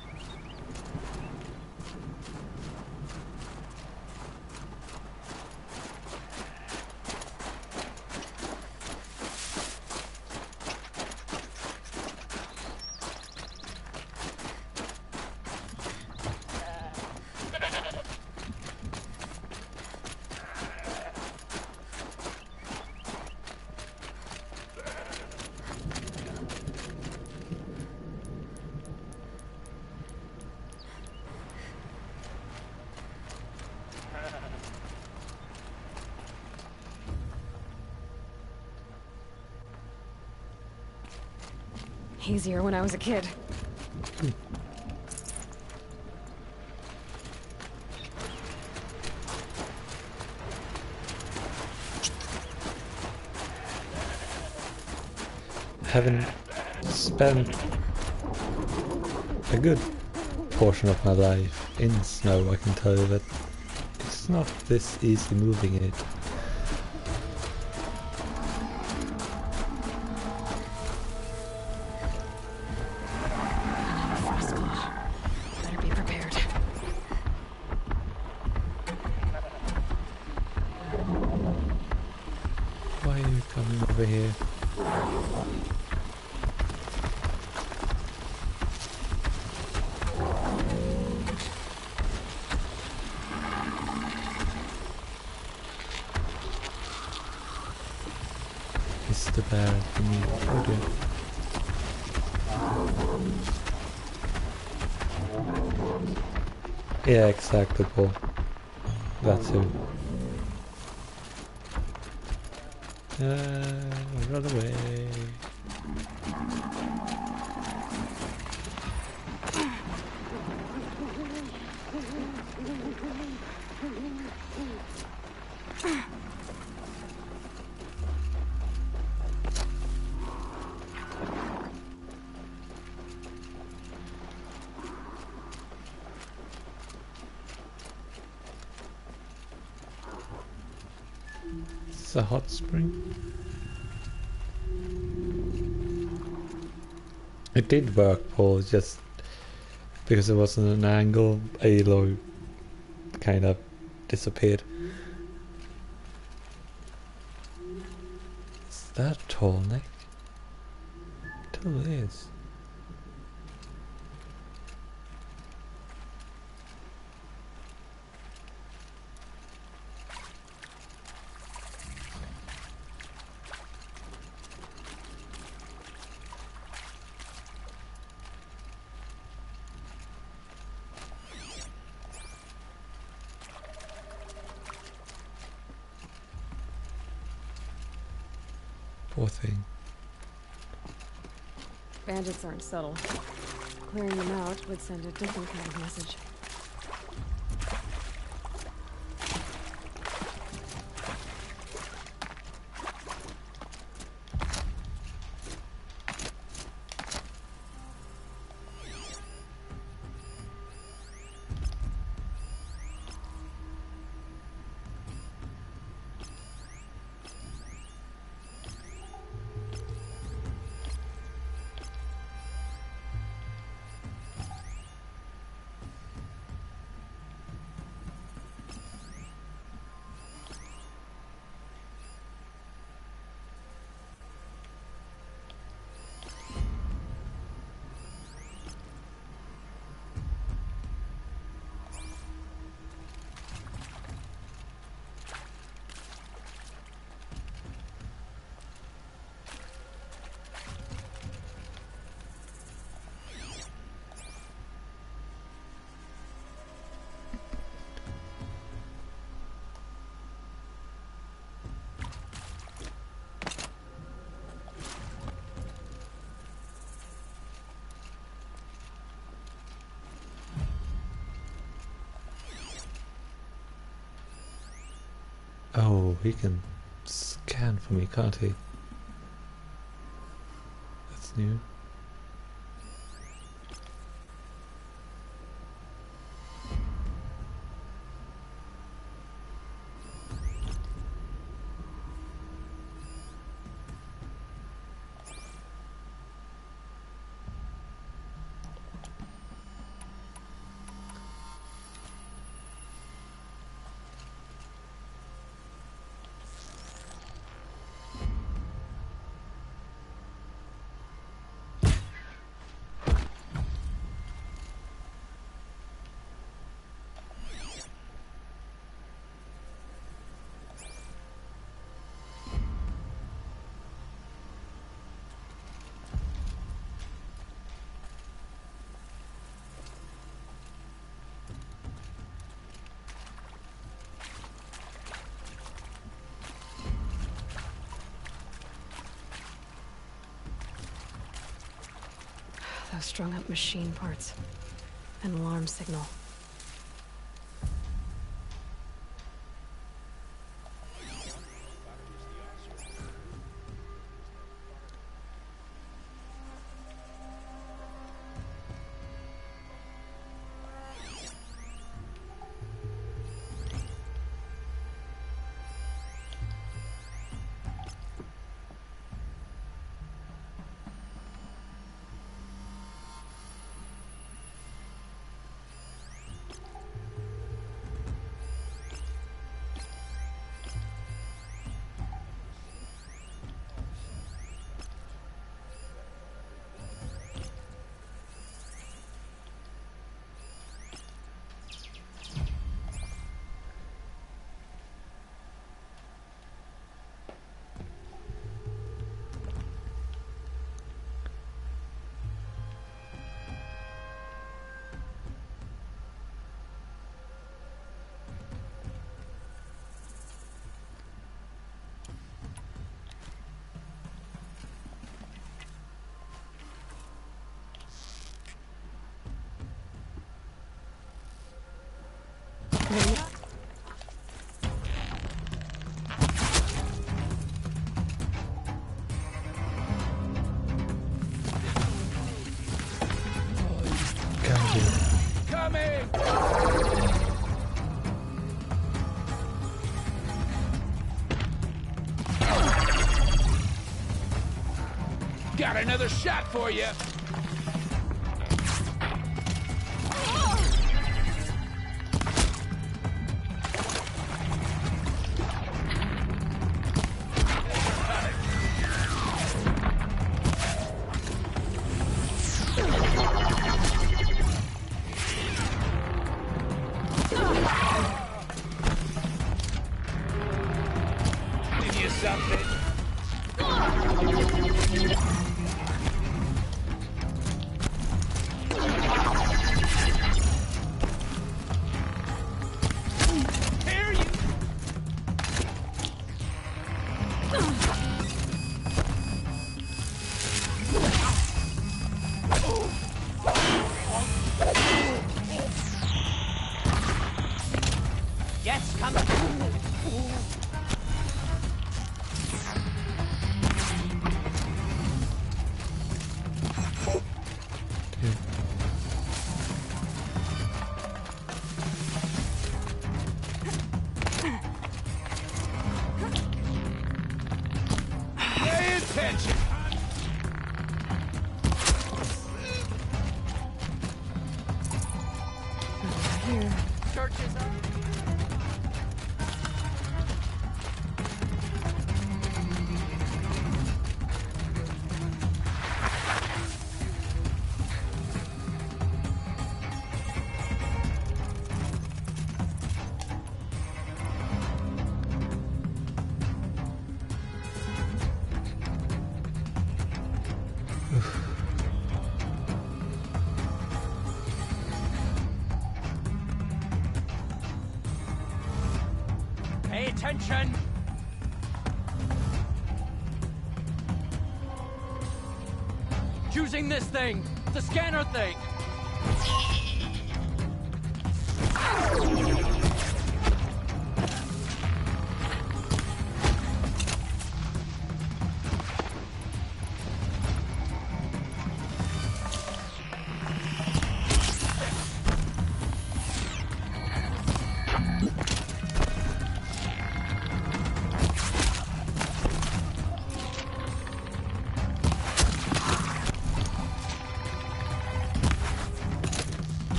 Easier when I was a kid. Haven't spent a good portion of my life in snow. I can tell you that it's not this easy moving it. Better be prepared. there thingy. Oh dear. Yeah, exactly, Paul. That too. Run away. It's a hot spring. It did work, Paul, just because it wasn't an angle, Alo kind of disappeared. Is that a tall neck? It totally is. Poor thing. Bandits aren't subtle. Clearing them out would send a different kind of message. Oh, he can scan for me, can't he? That's new. Those strung up machine parts. An alarm signal. pain. Coming! Got another shot for you. Give you something. Hear you. Yes, come on. Pay attention. Here. Churches up. Pay attention. Choosing this thing, the scanner thing.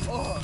Whoa!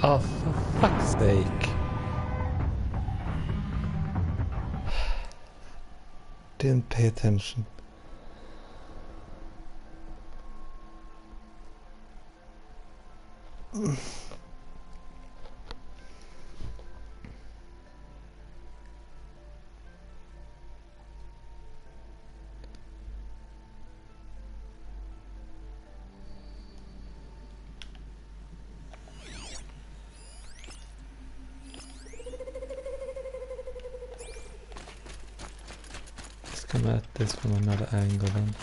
Oh, for fuck's sake. Didn't pay attention. Let's come at this from another angle then.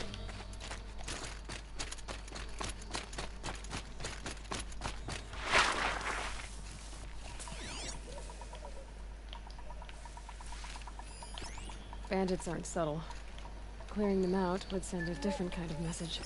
Bandits aren't subtle. Clearing them out would send a different kind of message.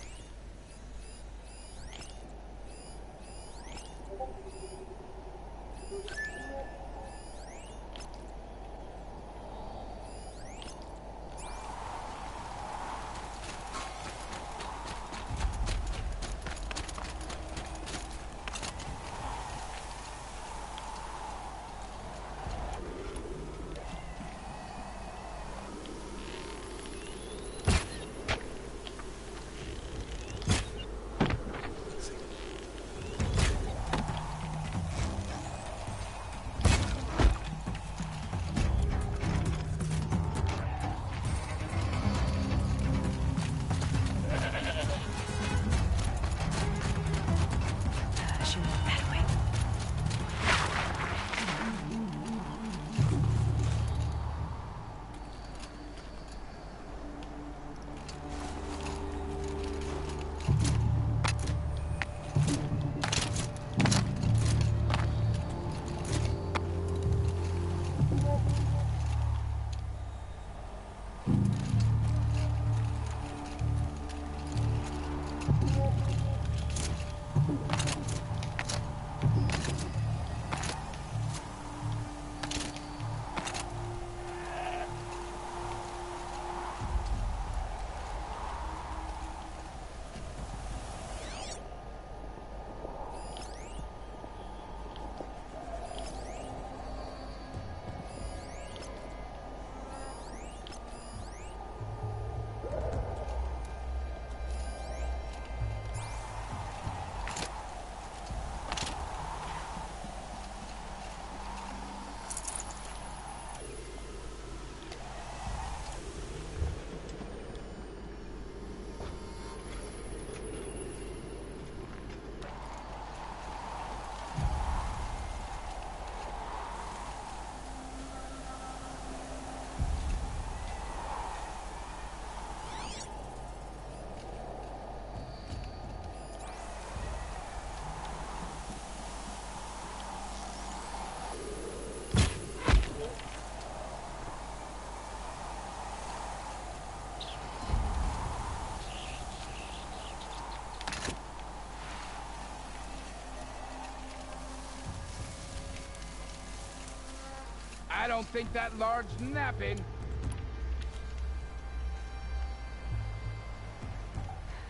don't think that lard's napping.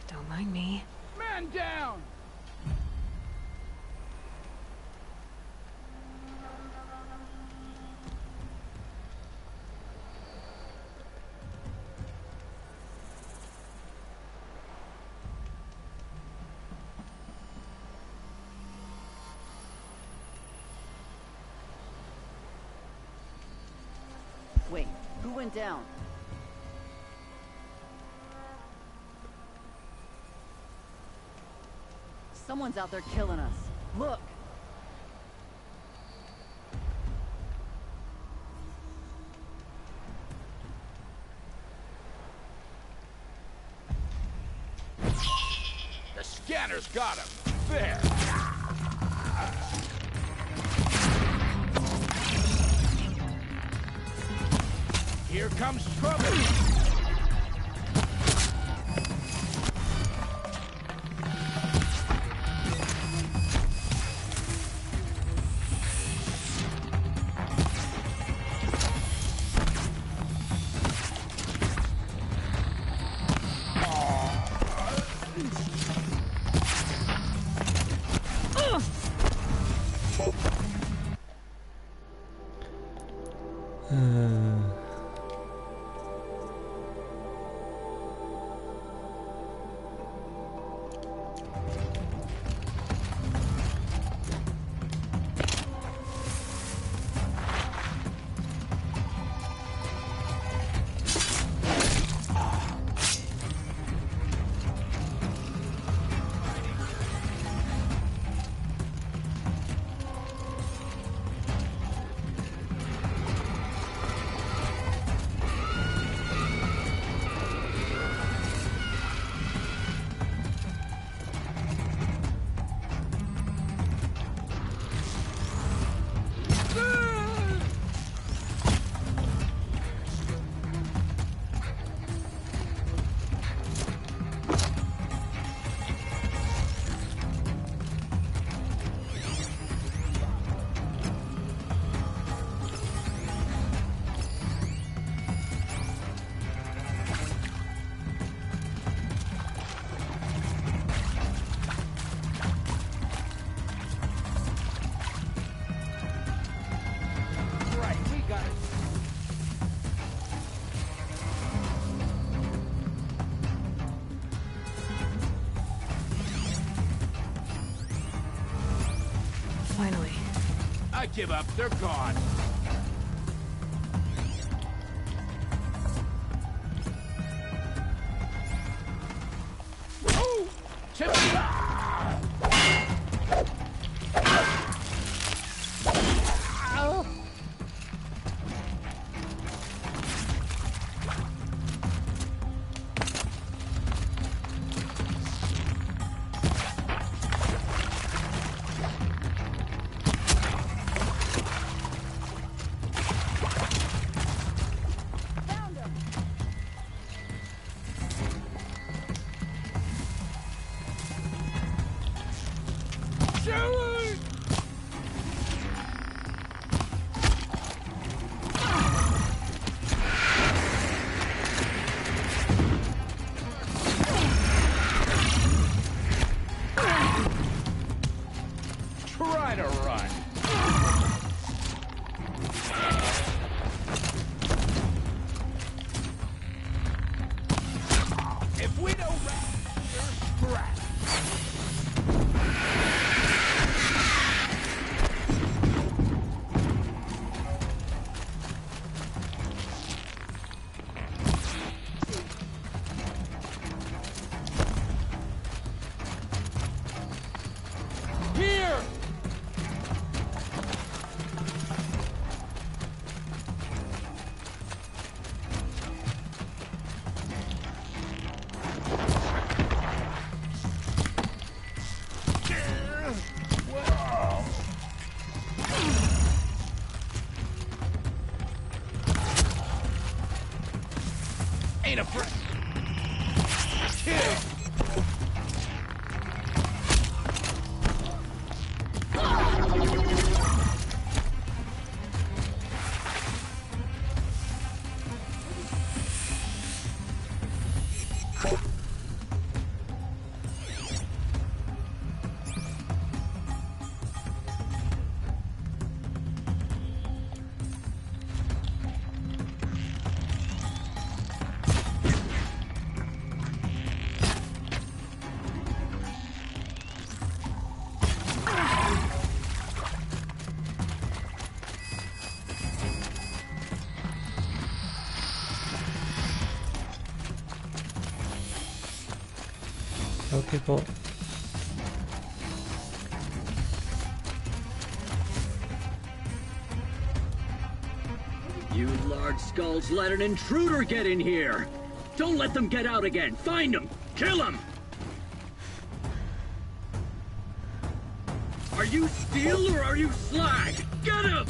Don't mind me. Man down! Wait, who went down? Someone's out there killing us. Look! The scanner's got him. There. Here comes trouble. Finally. I give up. They're gone. Oh! Tip! Try to run. If we don't run, you're scrapped. Here! Ain't afraid. Kill! Okay, cool. You large skulls let an intruder get in here! Don't let them get out again! Find them! Kill them! Are you steel or are you slag? Get him!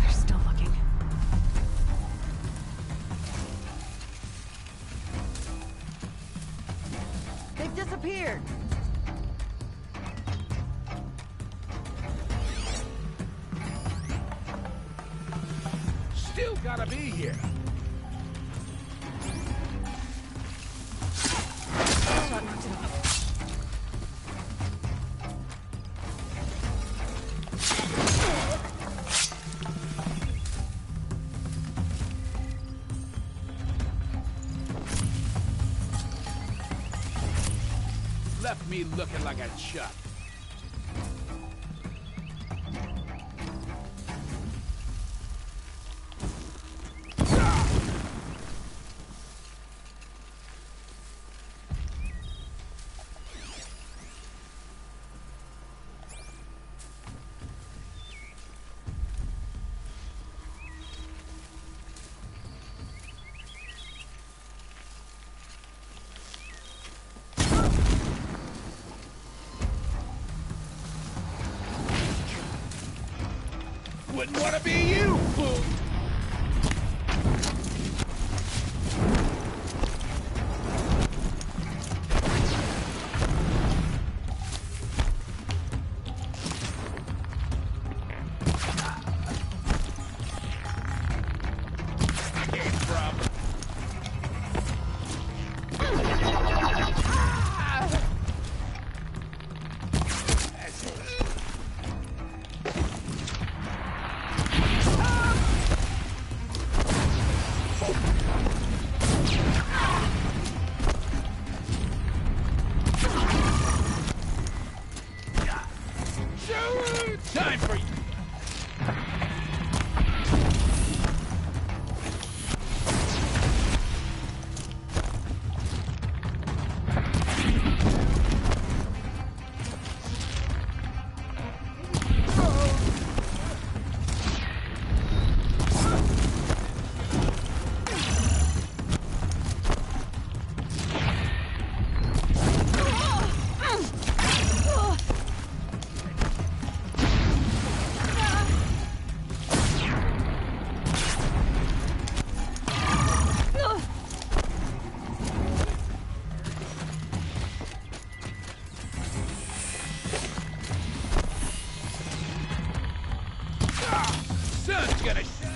They're still looking. They've disappeared. Still gotta be here. Shot knocked it off. Left me looking like a chuck. Wouldn't want to be you, fool! Came from. Time for you. Sun's gonna shine.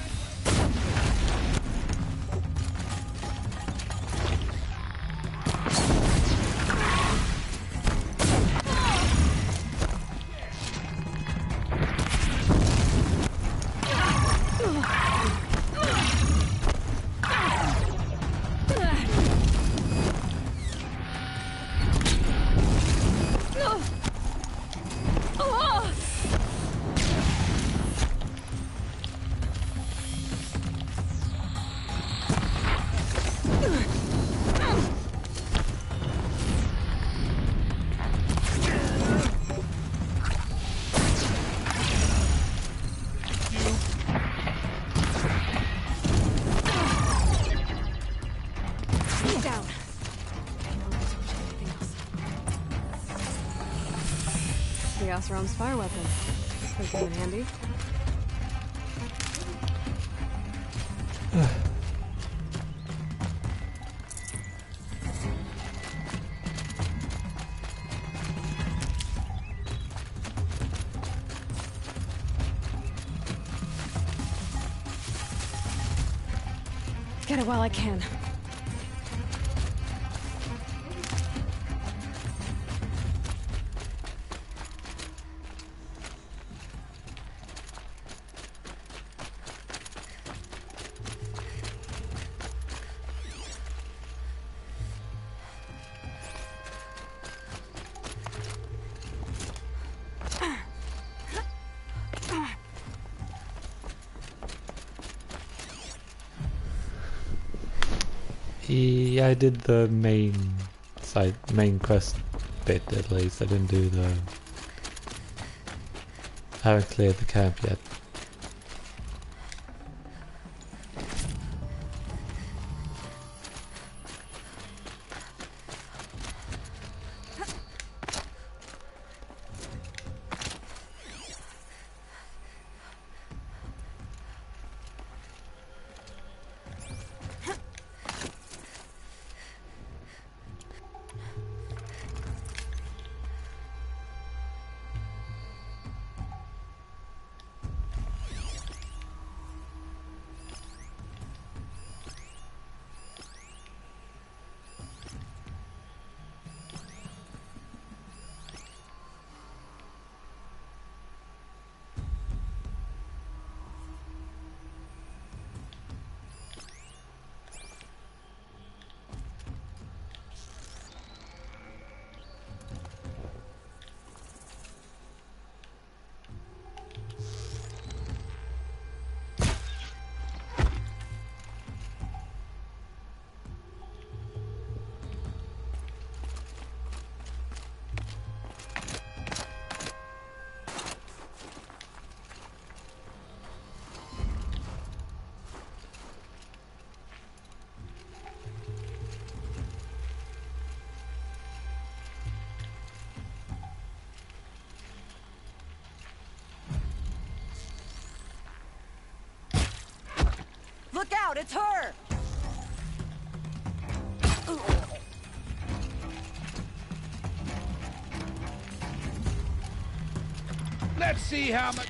Down. Okay, no one can touch anything else. The Oseram's fire weapon. Could come in handy. Get it while I can. Yeah, I did the main quest bit at least. I didn't do the... I haven't cleared the camp yet. Look out, it's her! Let's see how much...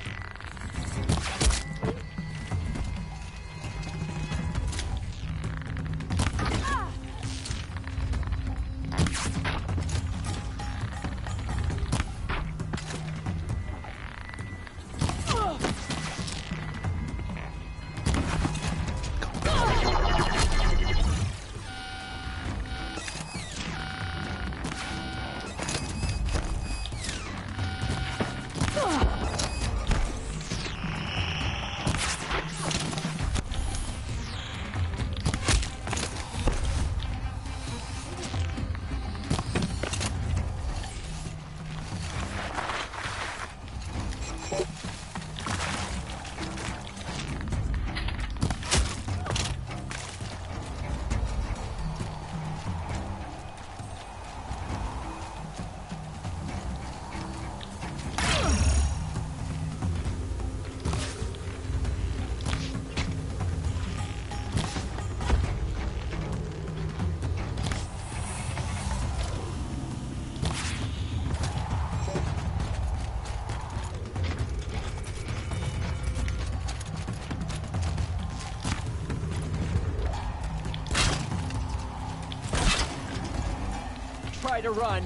Try to run.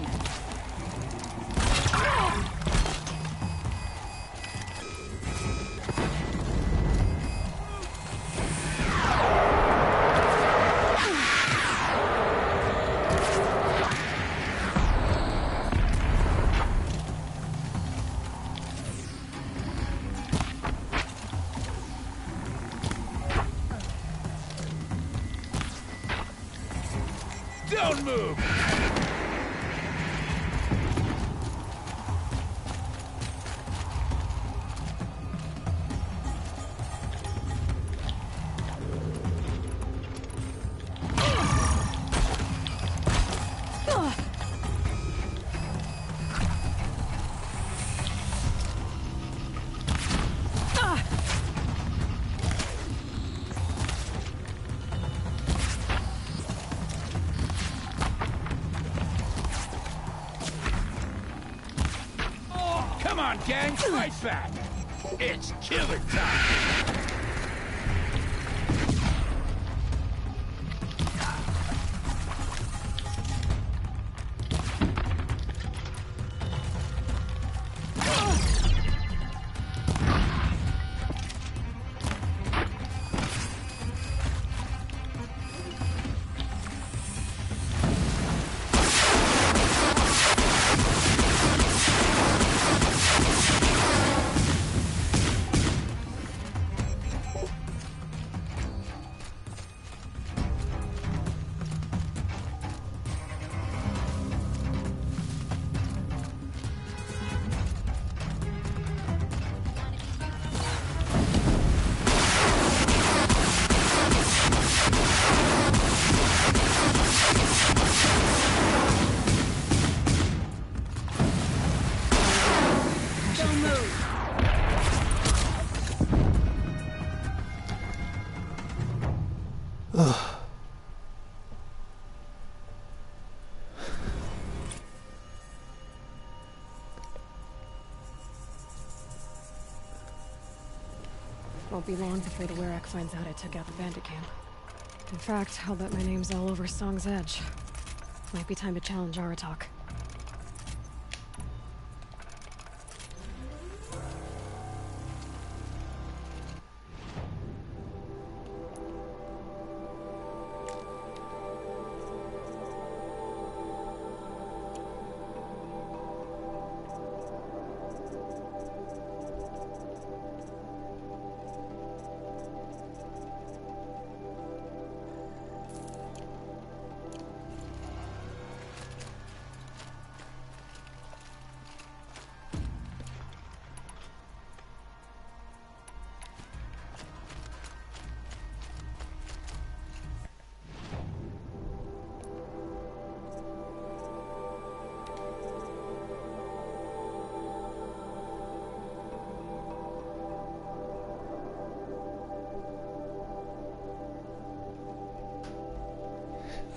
Don't move! Come on, gang, fight back! It's killer time! Won't be long before the Werak finds out I took out the bandit camp. In fact, I'll bet my name's all over Song's Edge. Might be time to challenge Aratak.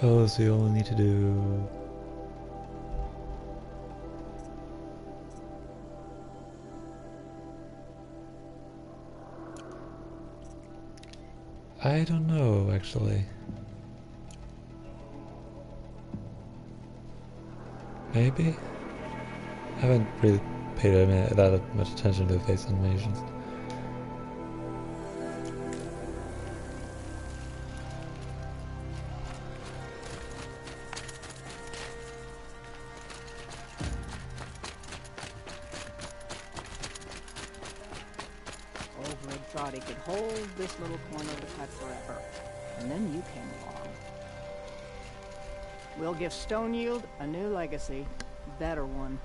Oh, so you only need to do... I don't know, actually. Maybe? I haven't really paid that much attention to face animations. Thought he could hold this little corner of the cut forever. And then you came along. We'll give Stone Yield a new legacy. Better one.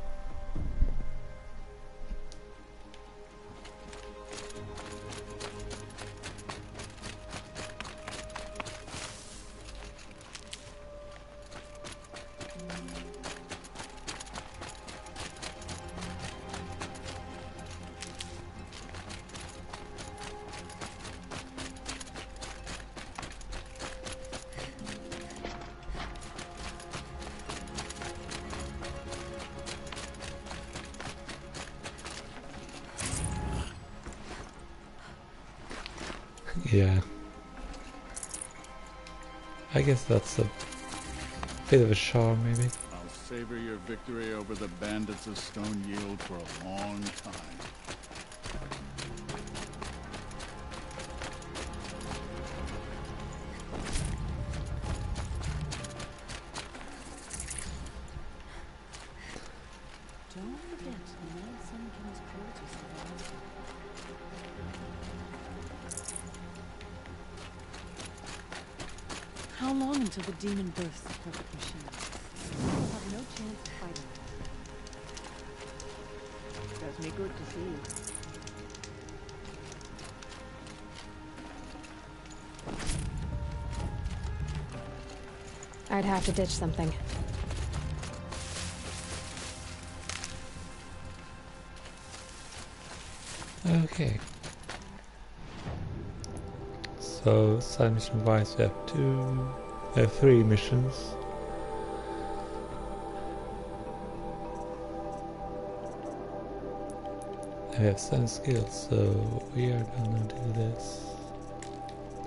Yeah. I guess that's a bit of a charm, maybe. I'll savor your victory over the bandits of Stone Yield for a long time. Don't forget, Nelson comes purchase. How long until the demon births the perfect machine? We'll have no chance of fighting it. Does me good to see you. I'd have to ditch something. Okay. So, side mission wise, we have 3 missions. And we have 7 skills, so we are gonna do this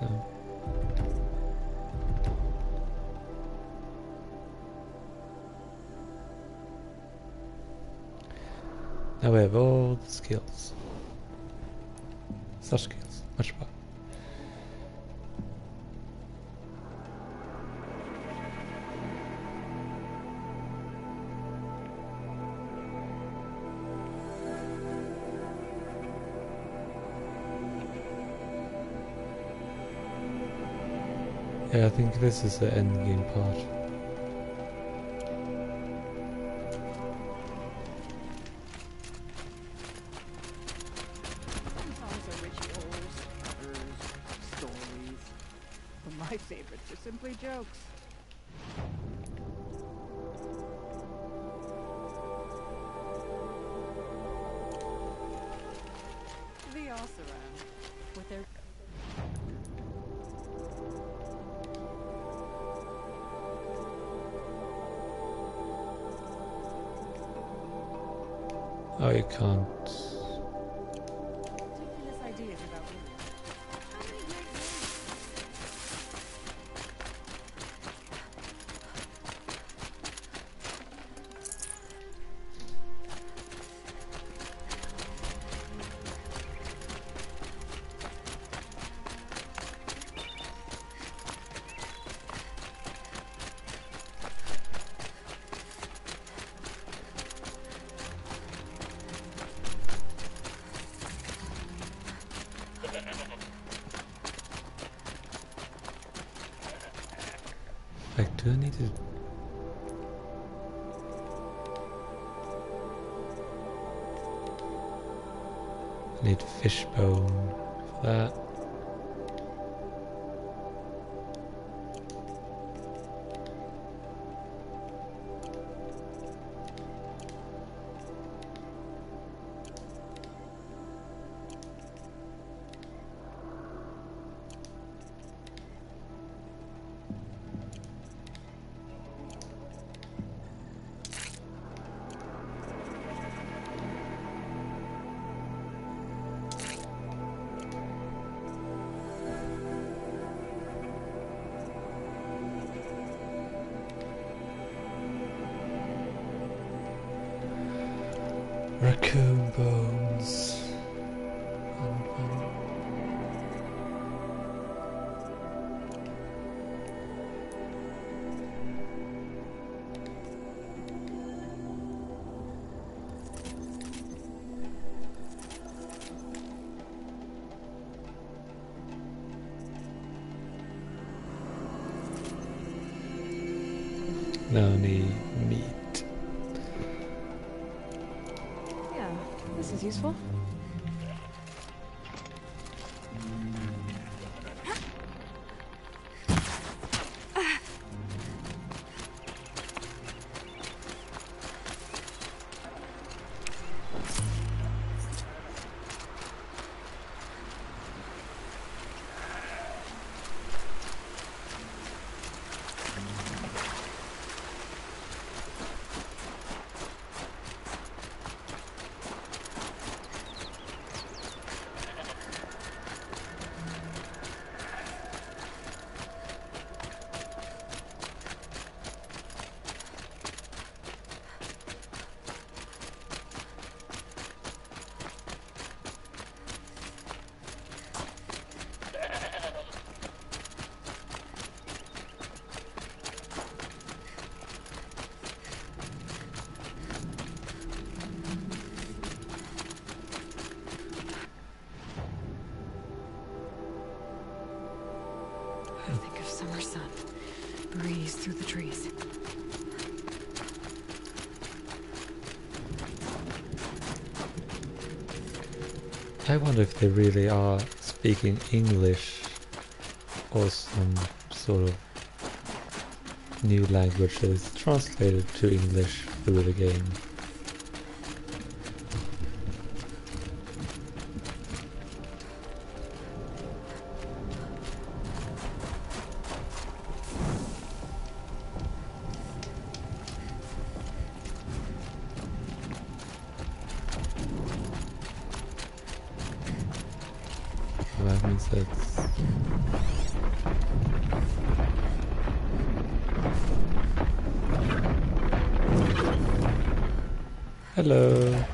now. Now we have all the skills. Such skills, much better. Yeah, I think this is the end game part. Songs are rituals, covers, stories. But my favorites are simply jokes. The Oseram, with their Oh, you can't. Like, do I need to... I need fishbone for that. Raccoon bones. No need meat. Yeah, this is useful. Think of summer sun, breeze through the trees. I wonder if they really are speaking English or some sort of new language that is translated to English through the game. That means that's... Hello.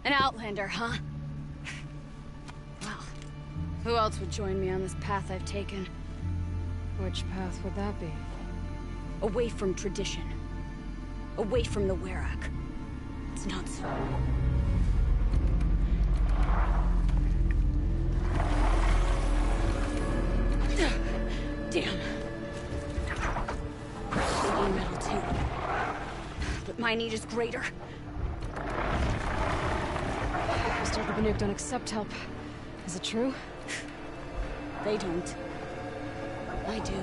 An outlander, huh? Well, who else would join me on this path I've taken? Which path would that be? Away from tradition. Away from the Werak. It's nuts. Damn. They need metal too. But my need is greater. Mr. the Banuk don't accept help. Is it true? They don't. I do.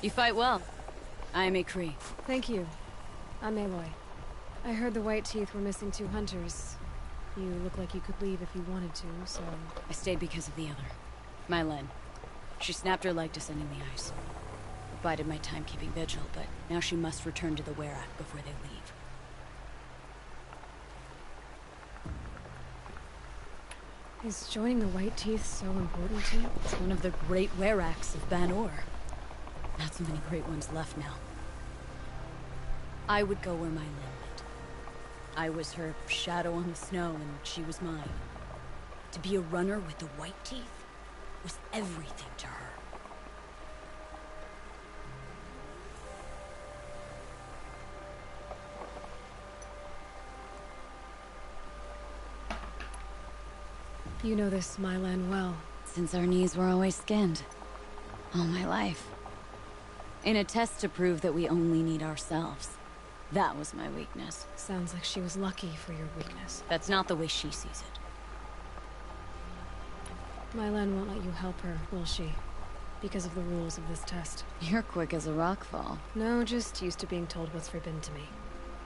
You fight well. I am Ikri. Thank you. I'm Aloy. I heard the White Teeth were missing 2 hunters. You look like you could leave if you wanted to, so... I stayed because of the other. Mylen. She snapped her leg descending the ice. Bided my time keeping vigil, but now she must return to the Werak before they leave. Is joining the White Teeth so important to you? It's one of the great Weraks of Ban-Or. Not so many great ones left now. I would go where Mylen went. I was her shadow on the snow, and she was mine. To be a runner with the White Teeth was everything to her. You know this Mylan well. Since our knees were always skinned. All my life. In a test to prove that we only need ourselves. That was my weakness. Sounds like she was lucky for your weakness. That's not the way she sees it. Mylan won't let you help her, will she? Because of the rules of this test. You're quick as a rockfall. No, just used to being told what's forbidden to me.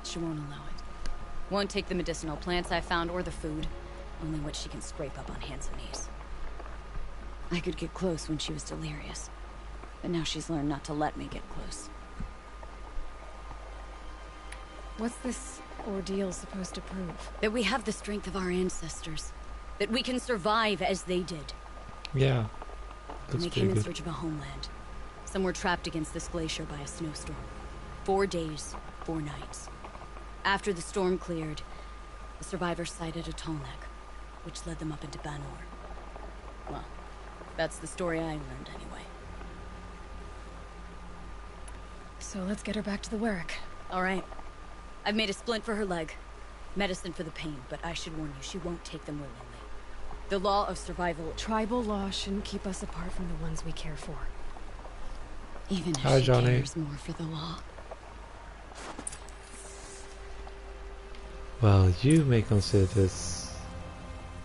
She won't allow it. Won't take the medicinal plants I found or the food. Only what she can scrape up on hands and knees. I could get close when she was delirious. But now she's learned not to let me get close. What's this ordeal supposed to prove? That we have the strength of our ancestors. That we can survive as they did. Yeah. And they came in search of a homeland. Some were trapped against this glacier by a snowstorm. 4 days, 4 nights. After the storm cleared, the survivors sighted a tall neck, which led them up into Ban-Or. Well, That's the story I learned anyway. So let's get her back to the Werrick. All right. I've made a splint for her leg. Medicine for the pain, but I should warn you, she won't take them willingly. The law of survival... Tribal law shouldn't keep us apart from the ones we care for. Even if Hi, she Johnny. cares more for the law. Well, you may consider this...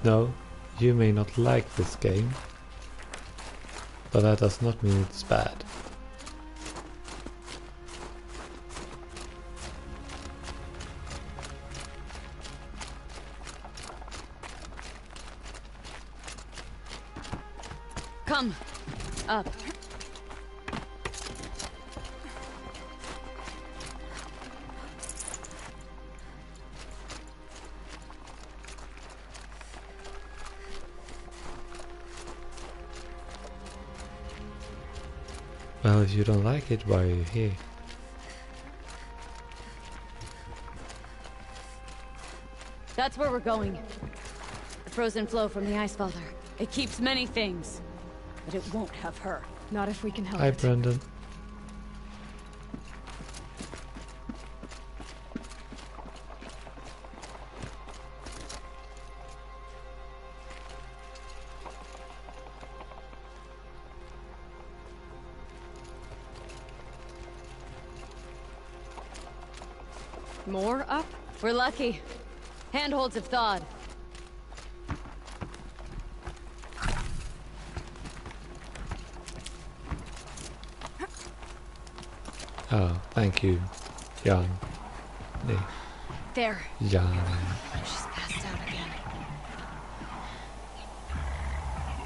No, you may not like this game, but that does not mean it's bad. Come. Up. Well, if you don't like it, why are you here? That's where we're going. The frozen flow from the Ice Father. It keeps many things, but it won't have her. Not if we can help Hi, it. Brendan. More up? We're lucky. Handholds have thawed. Oh, thank you, Jan. Nee, There. Jan. She's passed out again.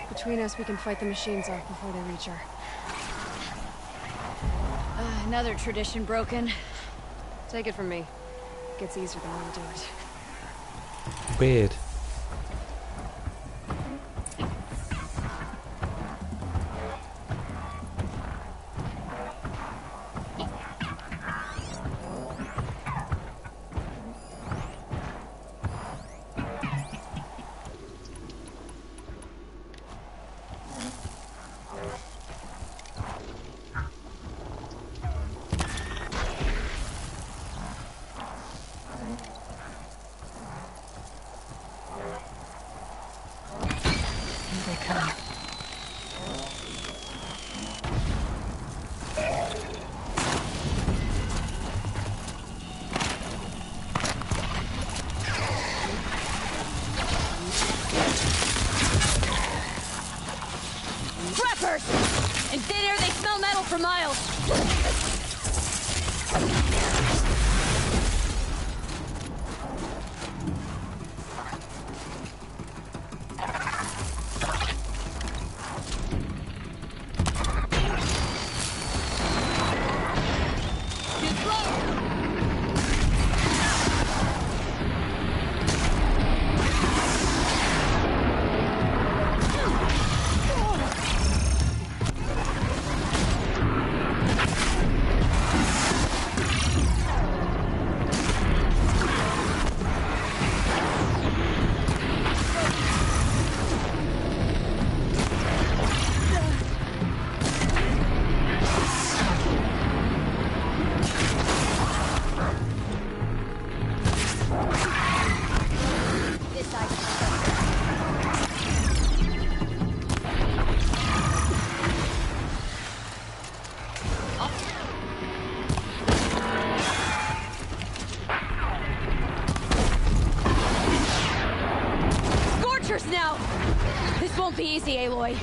Between us, we can fight the machines off before they reach her. Another tradition broken. Take it from me. It gets easier the more you do it. Weird. Preppers! In thin air, they smell metal for miles. Now! This won't be easy, Aloy.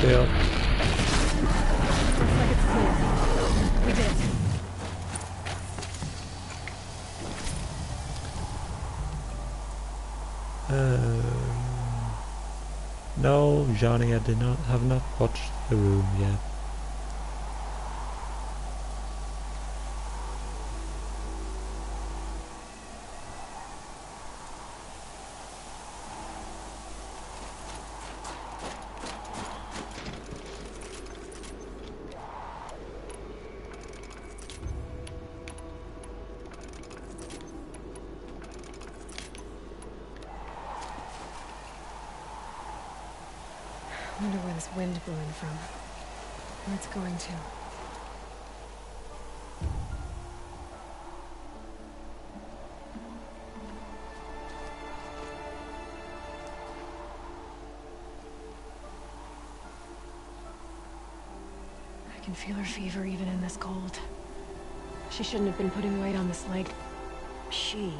failed. Looks like it's clear. We did it. No, Johnny, I have not watched The Room yet. I wonder where this wind blew in from. Where it's going to. I can feel her fever even in this cold. She shouldn't have been putting weight on this leg. She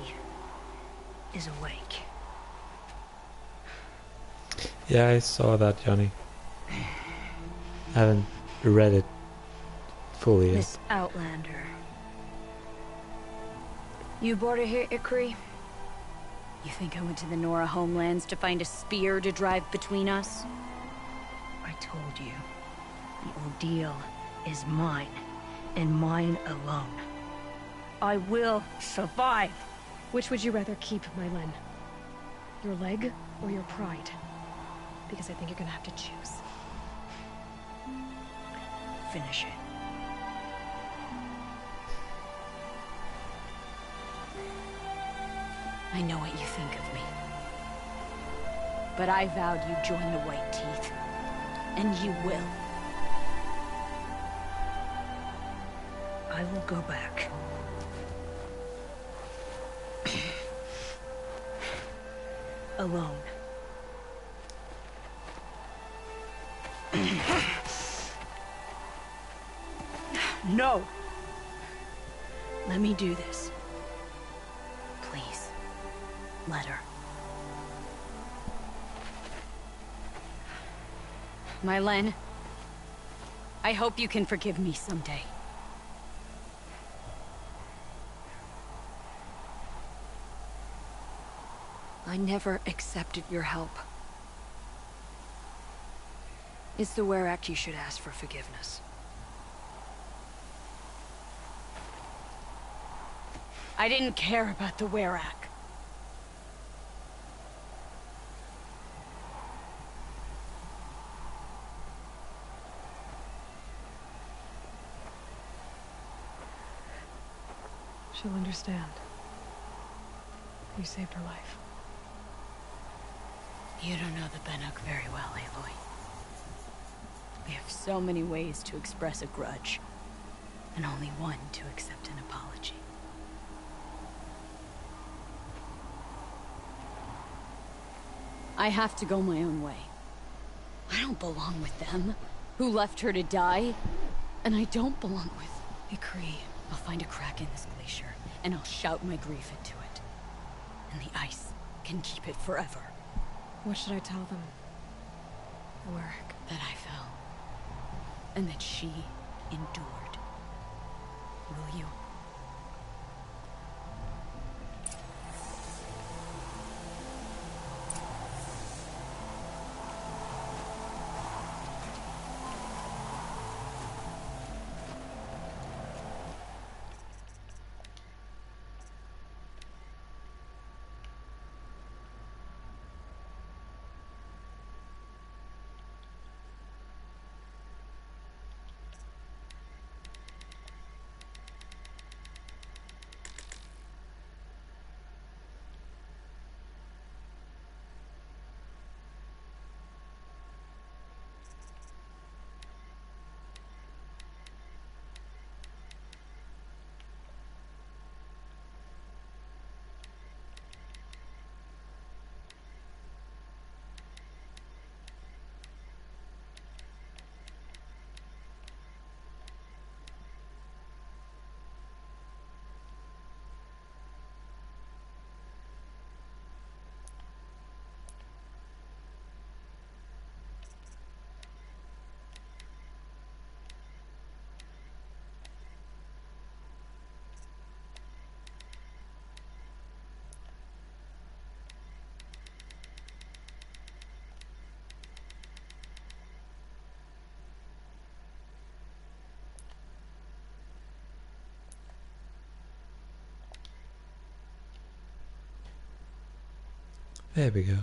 is awake. Yeah, I saw that, Johnny. I haven't read it fully yet. Miss Outlander. You brought her here, Ikri? You think I went to the Nora homelands to find a spear to drive between us? I told you. The ordeal is mine, and mine alone. I will survive. Which would you rather keep, Mylen? Your leg or your pride? Because I think you're gonna have to choose. Finish it. I know what you think of me. But I vowed you'd join the White Teeth. And you will. I will go back. Alone. No! Let me do this. Please, let her. Mylen, I hope you can forgive me someday. I never accepted your help. It's the Werak you should ask for forgiveness. I didn't care about the Werak. She'll understand. You saved her life. You don't know the Banuk very well, Aloy. We have so many ways to express a grudge, and only one to accept an apology. I have to go my own way. I don't belong with them, who left her to die, and I don't belong with Ikri. I'll find a crack in this glacier, and I'll shout my grief into it. And the ice can keep it forever. What should I tell them? Werak. That I fell. And that she endured. Will you? There we go.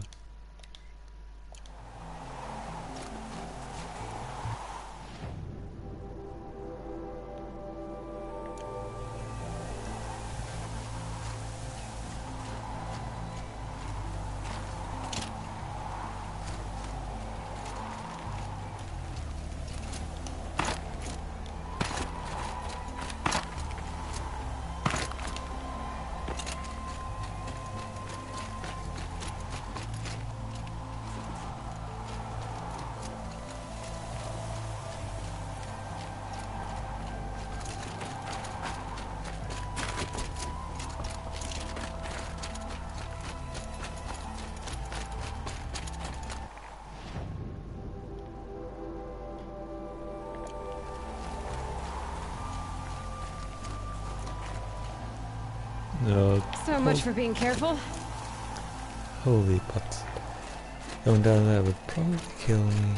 No. So much for being careful. Holy putz. Going down that would probably kill me.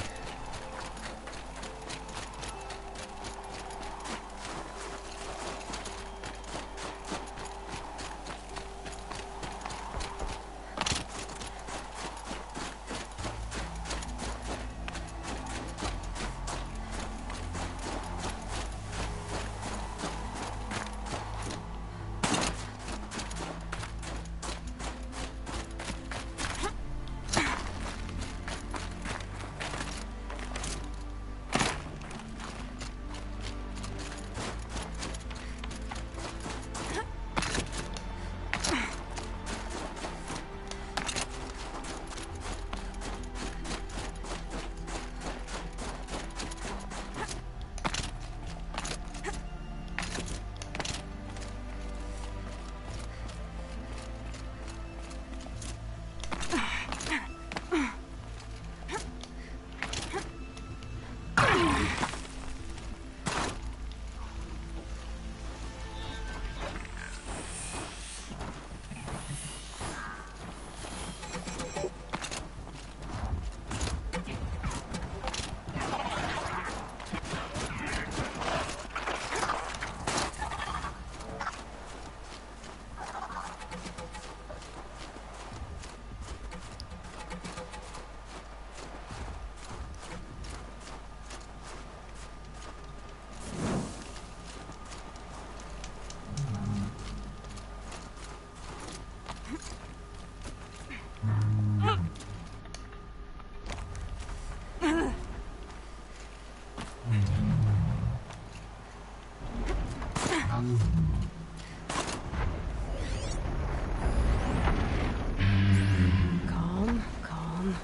Calm, calm.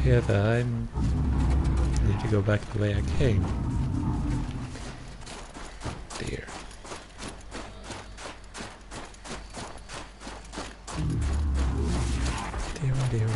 Yeah, that I need to go back the way I came. Dear. Dear.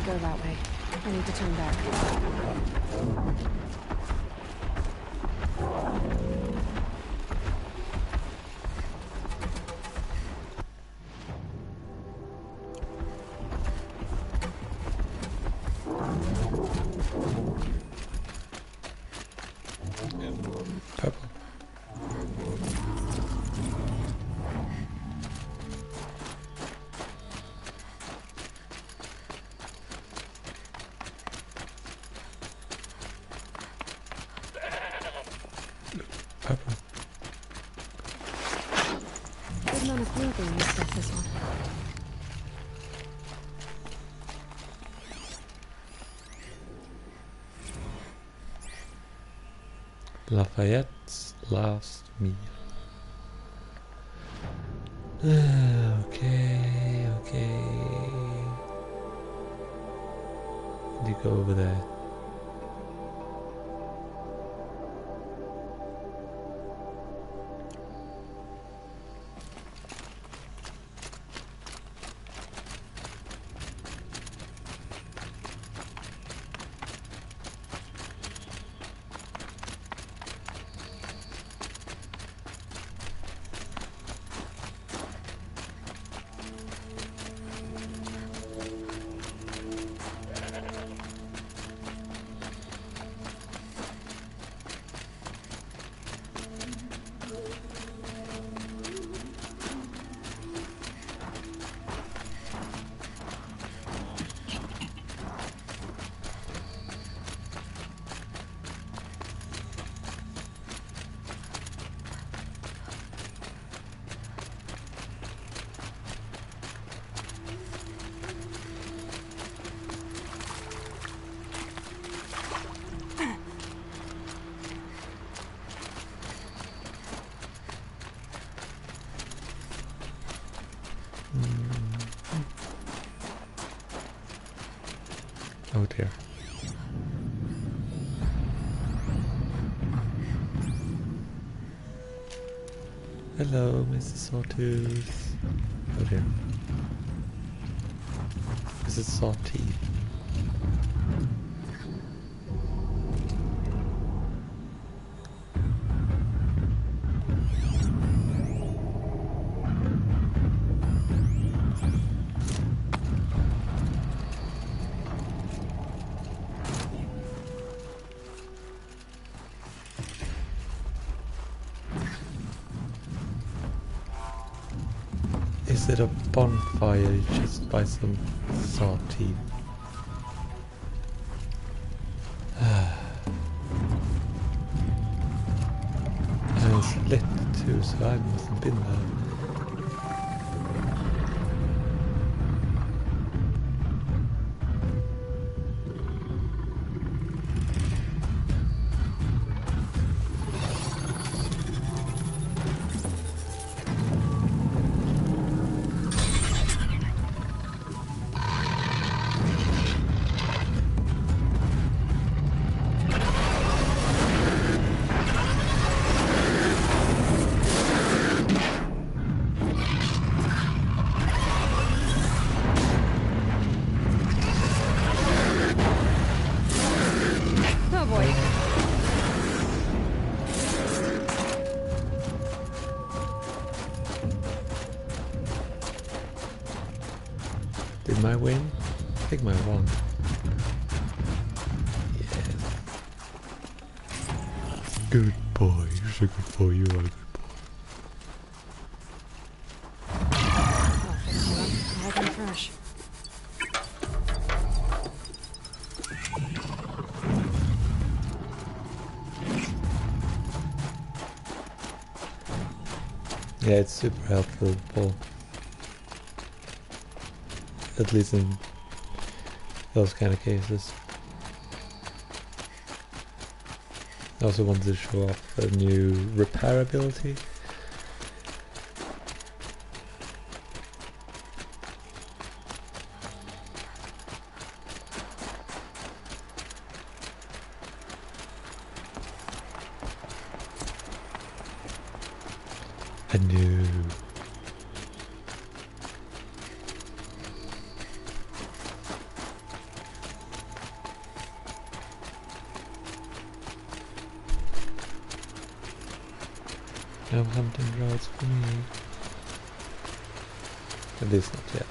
go that way. I need to turn back. Purple. Purple. Good amount of clothing and stuff this one. Lafayette's last meal. Okay. You go over there. Oh dear. Hello, Mrs. Sawtooth. Oh dear. Is it Sawteeth? Is it a bonfire just by some Sawteeth? And it's lit too, so I mustn't been there. Did I win? I think I won. Yes. Good boy. You're so good boy. You are a good boy. I'll fix you up. I'll have them fresh. Yeah, it's super helpful, Paul. At least in those kind of cases. I also wanted to show off a new repair ability. A new No hunting grounds for me. At least not yet.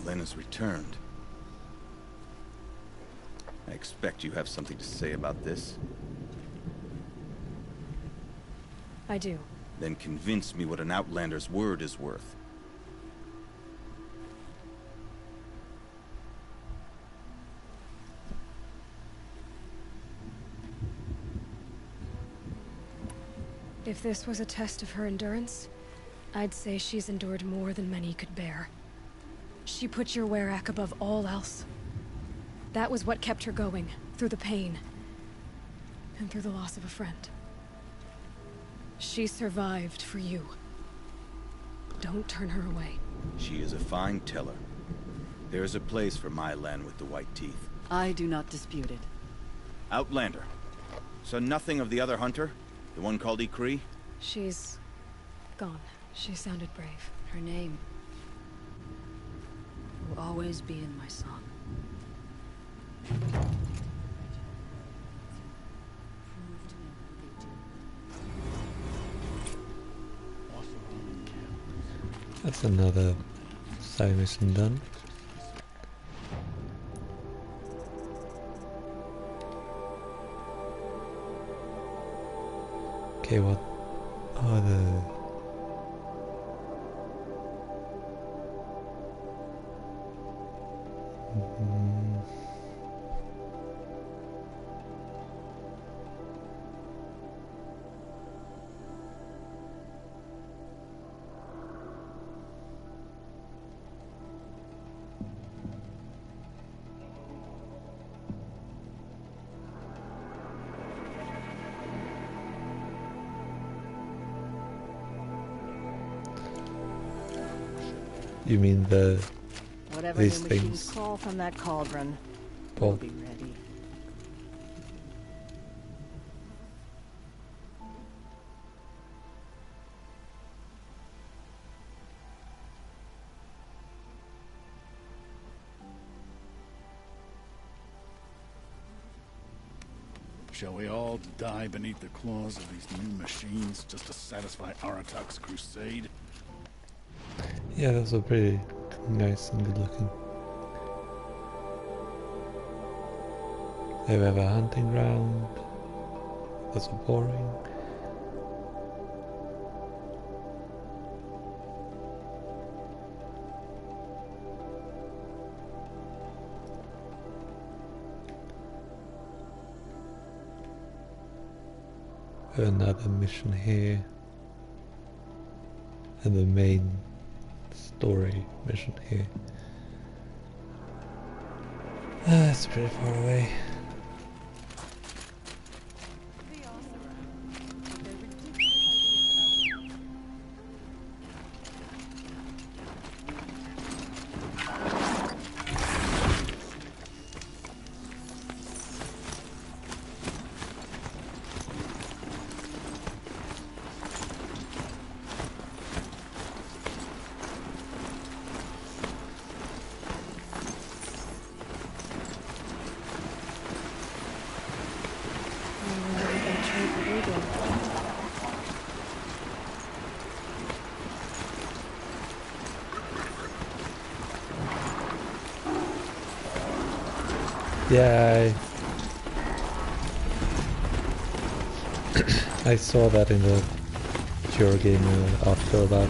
Lena's returned. I expect you have something to say about this. I do. Then convince me what an Outlander's word is worth. If this was a test of her endurance, I'd say she's endured more than many could bear. She put your Werak above all else. That was what kept her going, through the pain. And through the loss of a friend. She survived for you. Don't turn her away. She is a fine teller. There is a place for Mylan with the white teeth. I do not dispute it. Outlander. So nothing of the other hunter? The one called Ikri? She's gone. She sounded brave. Her name will always be in my song. That's another side mission done. Okay, what are the... You mean Whatever these new things? machines crawl from that cauldron, Paul. we'll be ready. Shall we all die beneath the claws of these new machines just to satisfy Aratak's crusade? Yeah, those are pretty nice and good looking. They have a hunting ground. That's so boring. We have another mission here. And the main story mission here. It's pretty far away. Yeah, I saw that in the Eurogamer article about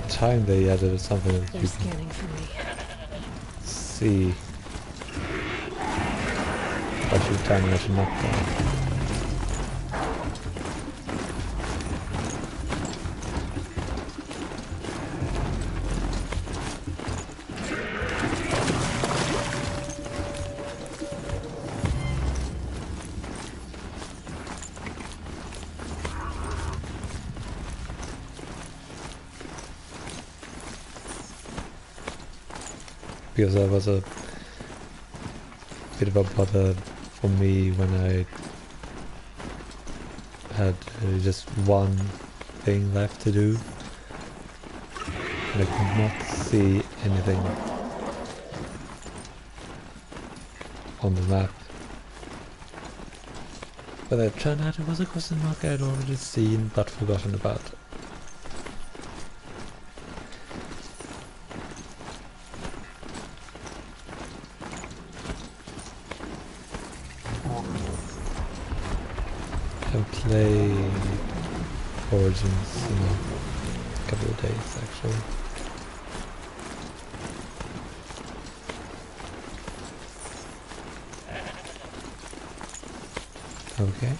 time they added something that you scanning for me. See what should time I should not go. Because there was a bit of a bother for me when I had just one thing left to do. And I could not see anything on the map. But it turned out it was a question mark I had already seen but forgotten about. I've played Origins in a couple of days actually. Okay.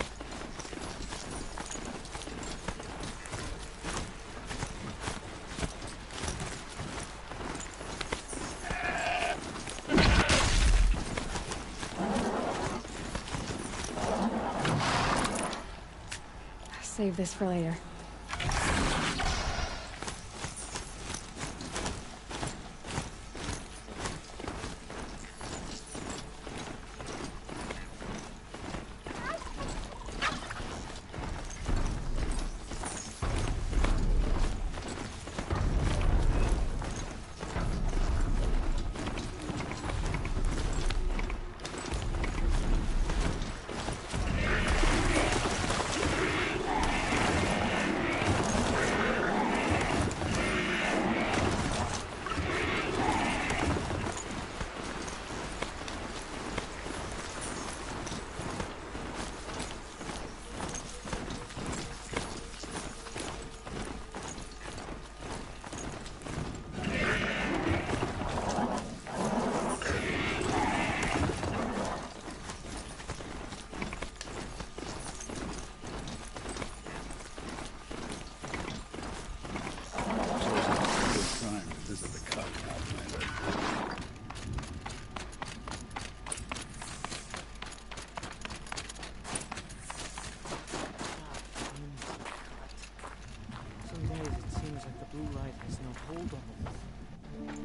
Save this for later.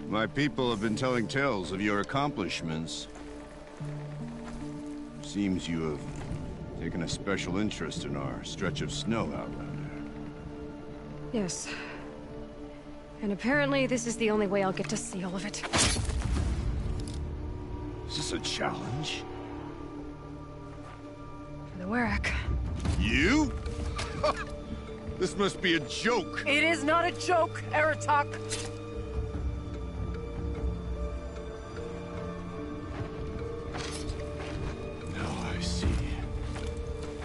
My people have been telling tales of your accomplishments. Seems you have taken a special interest in our stretch of snow, Outlander. Yes. And apparently this is the only way I'll get to see all of it. Is this a challenge? For the Werak. You? This must be a joke. It is not a joke, Aratak.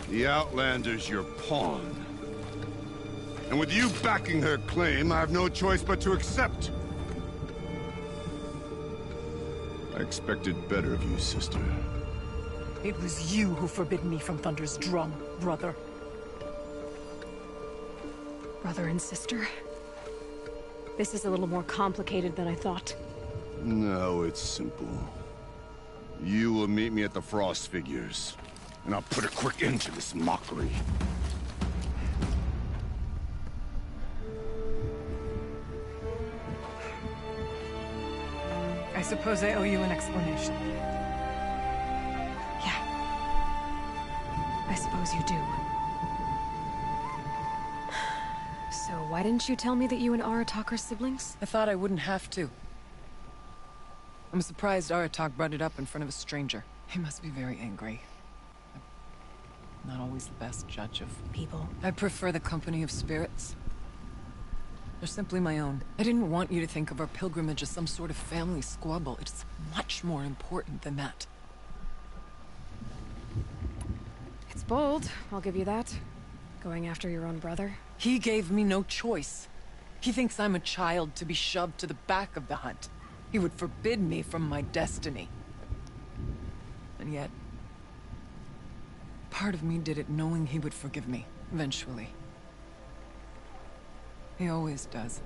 The Outlander's your pawn. And with you backing her claim, I have no choice but to accept. I expected better of you, sister. It was you who forbid me from Thunder's drum, brother. Brother and sister? This is a little more complicated than I thought. No, it's simple. You will meet me at the Frost Figures. And I'll put a quick end to this mockery. I suppose I owe you an explanation. Yeah. I suppose you do. So why didn't you tell me that you and Aratak are siblings? I thought I wouldn't have to. I'm surprised Aratak brought it up in front of a stranger. He must be very angry. Not always the best judge of people. I prefer the company of spirits. They're simply my own. I didn't want you to think of our pilgrimage as some sort of family squabble. It's much more important than that. It's bold, I'll give you that. Going after your own brother. He gave me no choice. He thinks I'm a child to be shoved to the back of the hunt. He would forbid me from my destiny. And yet, part of me did it knowing he would forgive me, eventually. He always does.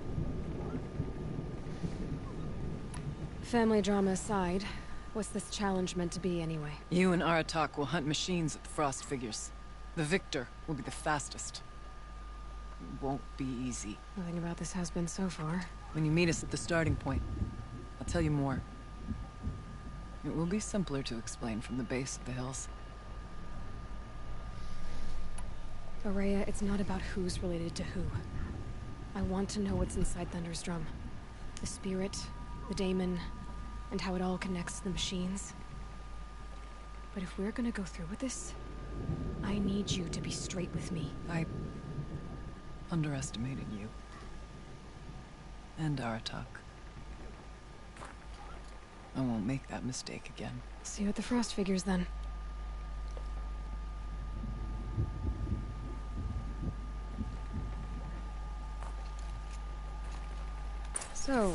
Family drama aside, what's this challenge meant to be anyway? You and Aratak will hunt machines at the Frost Figures. The victor will be the fastest. It won't be easy. Nothing about this has been so far. When you meet us at the starting point, I'll tell you more. It will be simpler to explain from the base of the hills. Ourea, it's not about who's related to who. I want to know what's inside Thunder's drum. The spirit, the daemon, and how it all connects to the machines. But if we're gonna go through with this, I need you to be straight with me. I underestimated you. And Aratak. I won't make that mistake again. See you at the Frost Figures, then. So,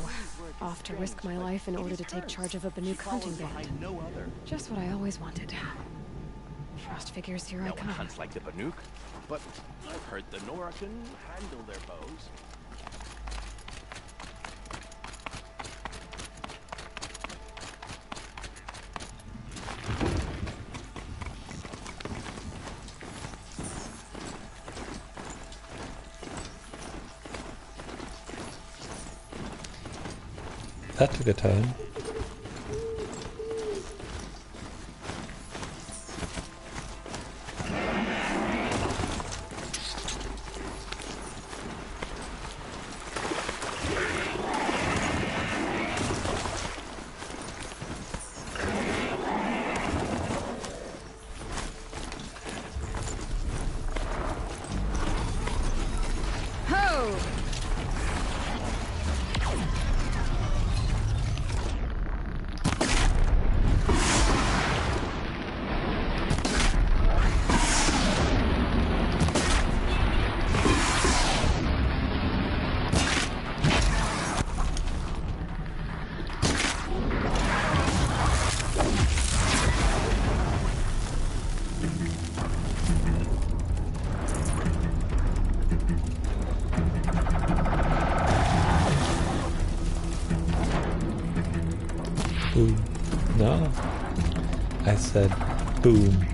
off to risk my life in order to take charge of a Banuk hunting band. Just what I always wanted. Frost Figures, here I come. No one hunts like the Banuk, but I've heard the Nora can handle their bows. That took a turn. Boom. No. I said boom.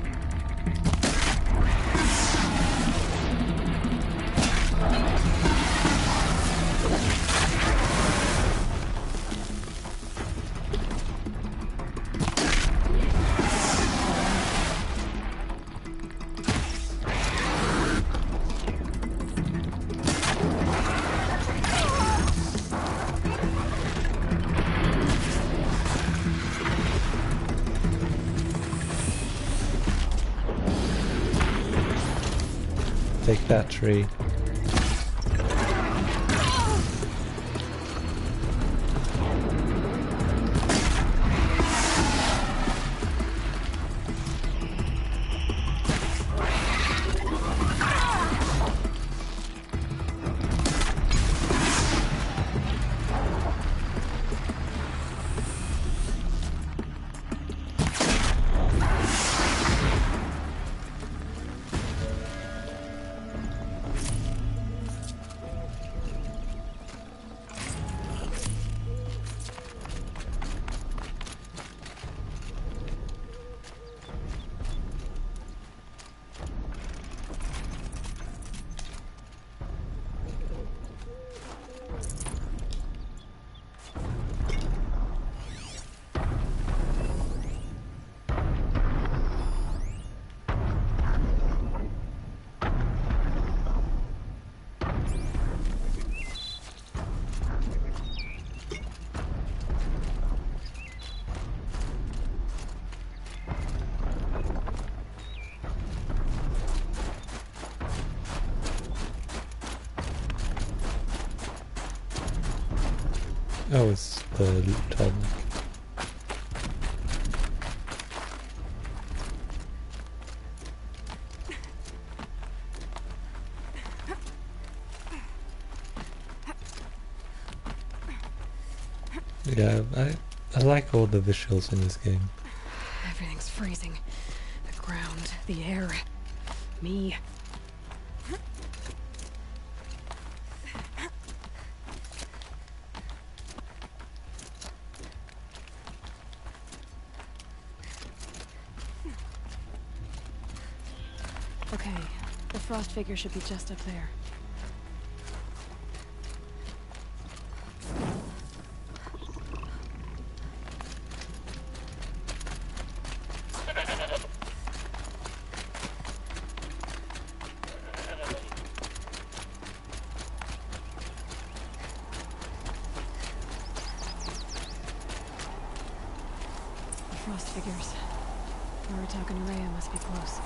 Take that tree. Oh, it's the tunnel. Yeah, I like all the visuals in this game. Everything's freezing. The ground, the air, me. Okay, the Frost Figure should be just up there. frost figures. Aratak and Urea must be close.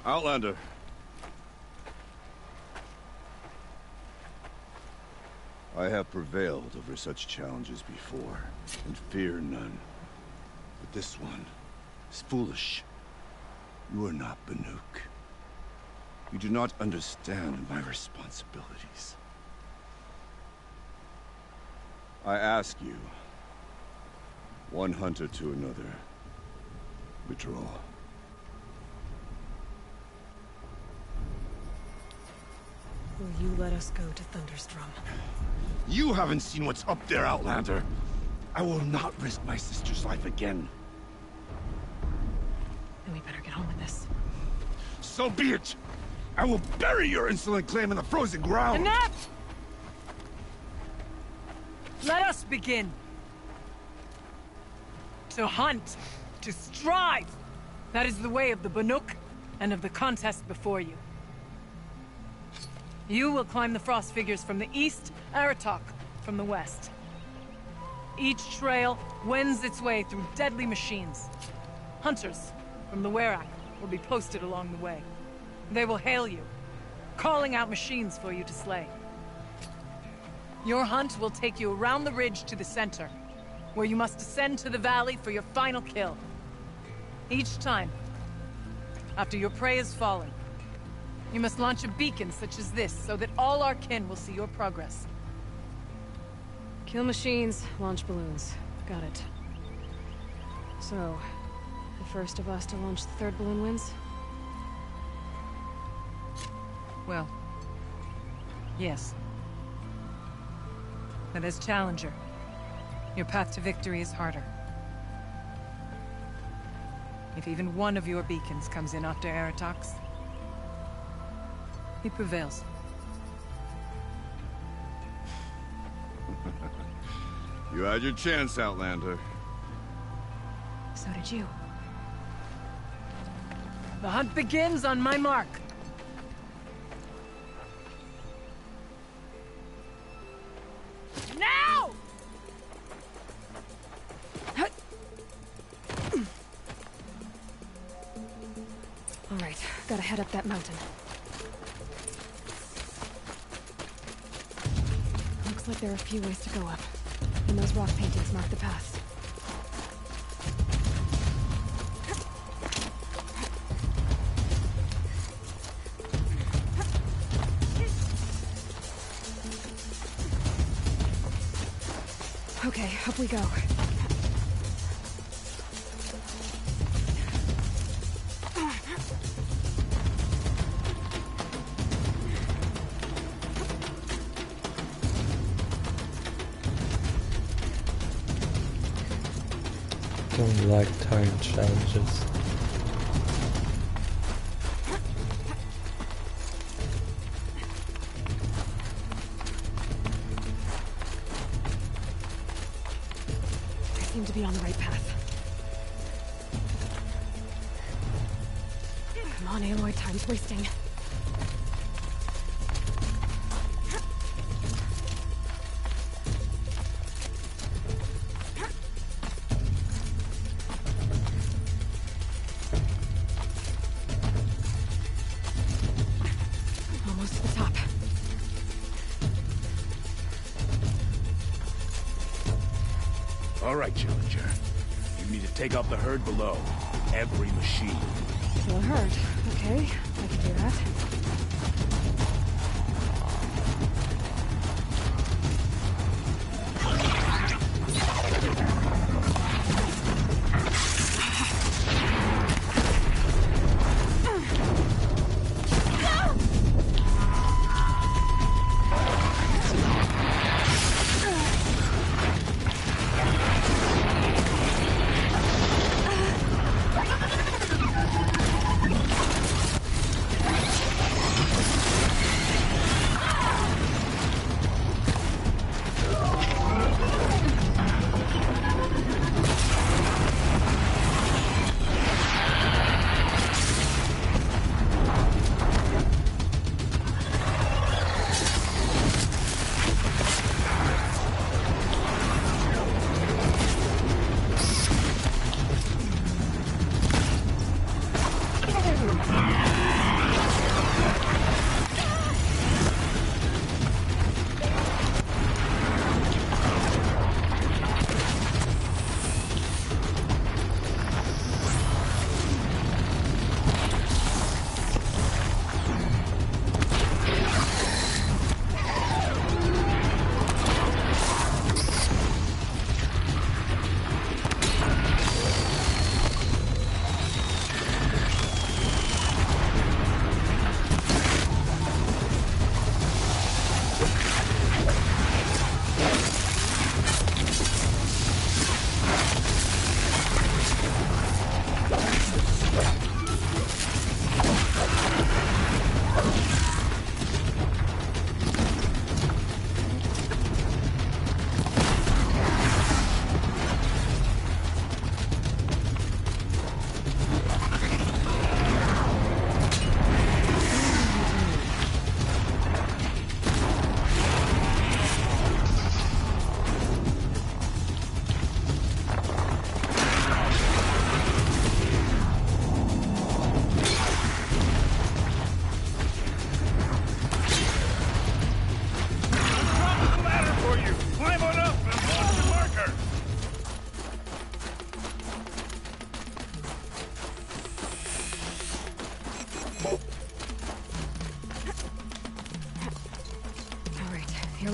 Outlander. I have prevailed over such challenges before, and fear none. But this one is foolish. You are not Banuk. You do not understand my responsibilities. I ask you, one hunter to another, withdraw. Will you let us go to Thunderstrom? You haven't seen what's up there, Outlander. I will not risk my sister's life again. Then we better get on with this. So be it! I will bury your insolent claim in the frozen ground! Enough! Let us begin. To hunt. To strive. That is the way of the Banuk and of the contest before you. You will climb the frost figures from the east, Aratak from the west. Each trail wends its way through deadly machines. Hunters from the Werak will be posted along the way. They will hail you, calling out machines for you to slay. Your hunt will take you around the ridge to the center, where you must descend to the valley for your final kill. Each time, after your prey is fallen, you must launch a beacon such as this, so that all our kin will see your progress. Kill machines, launch balloons. Got it. So, the first of us to launch the third balloon wins? Well, yes. But as Challenger, your path to victory is harder. If even one of your beacons comes in after Aratak's, he prevails. You had your chance, Outlander. So did you. The hunt begins on my mark. Now! All right, gotta head up that mountain. Looks like there are a few ways to go up, and those rock paintings mark the paths. Okay, up we go. Don't like timed challenges. I seem to be on the right path. Come on, Aloy, time's wasting. Almost to the top. All right, Challenger. You need to take out the herd below. Every machine. Kill a herd. Okay, I can do that.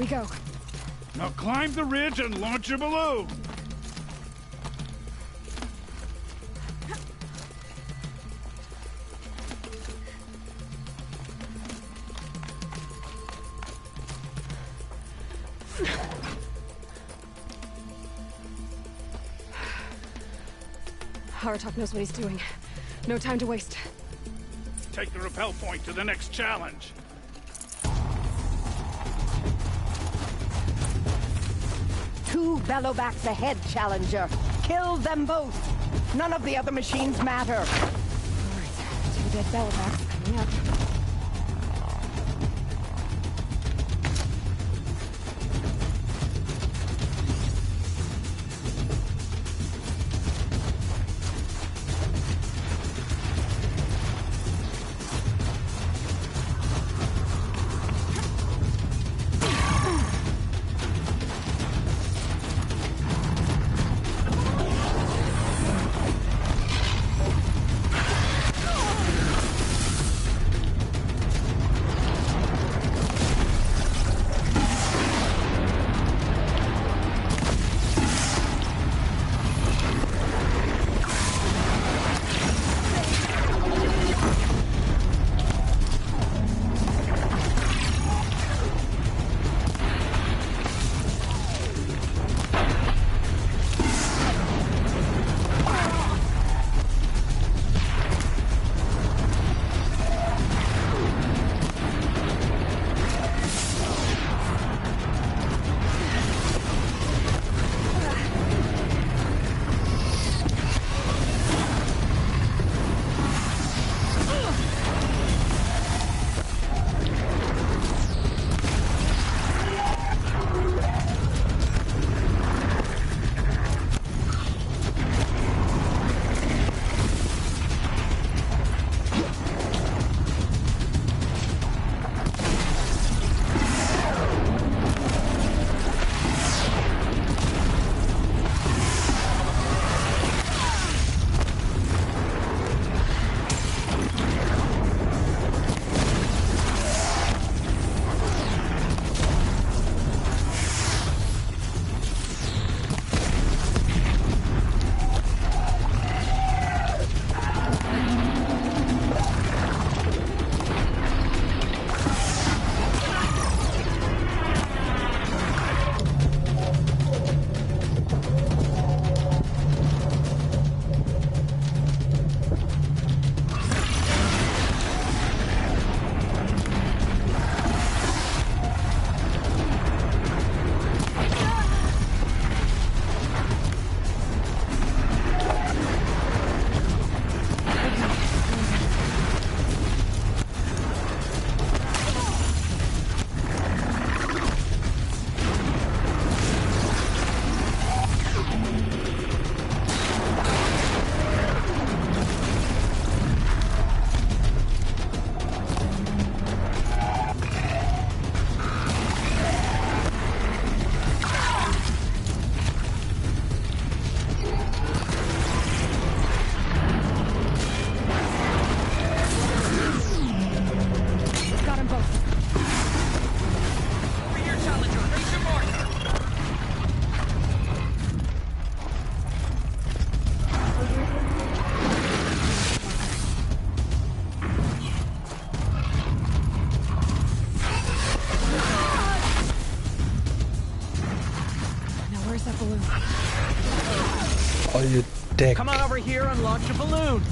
we go. Now climb the ridge and launch your balloon! Aratak knows what he's doing. No time to waste. Take the rappel point to the next challenge. Two Bellowbacks ahead, Challenger. Kill them both. None of the other machines matter. All right, 2 dead Bellowbacks coming up. Oh, you dick. Come on over here and launch a balloon.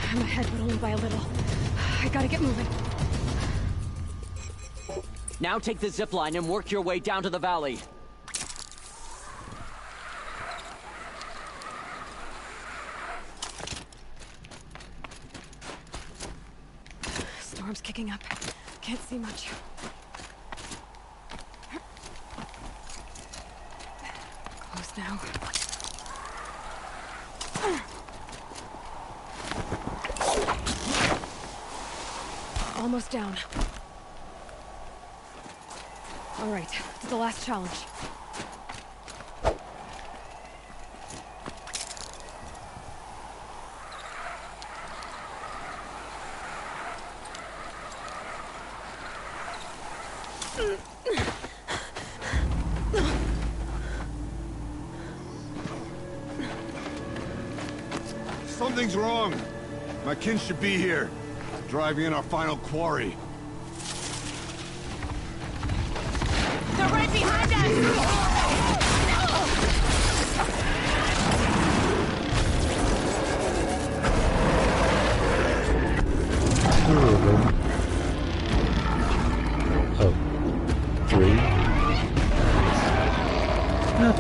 I'm ahead, but only by a little. I gotta get moving. Now take the zip line and work your way down to the valley. Storm's kicking up. Can't see much. Close now. Almost down. All right, to the last challenge. Something's wrong. My kin should be here, driving in our final quarry. They're right behind us! Oh. 3? No.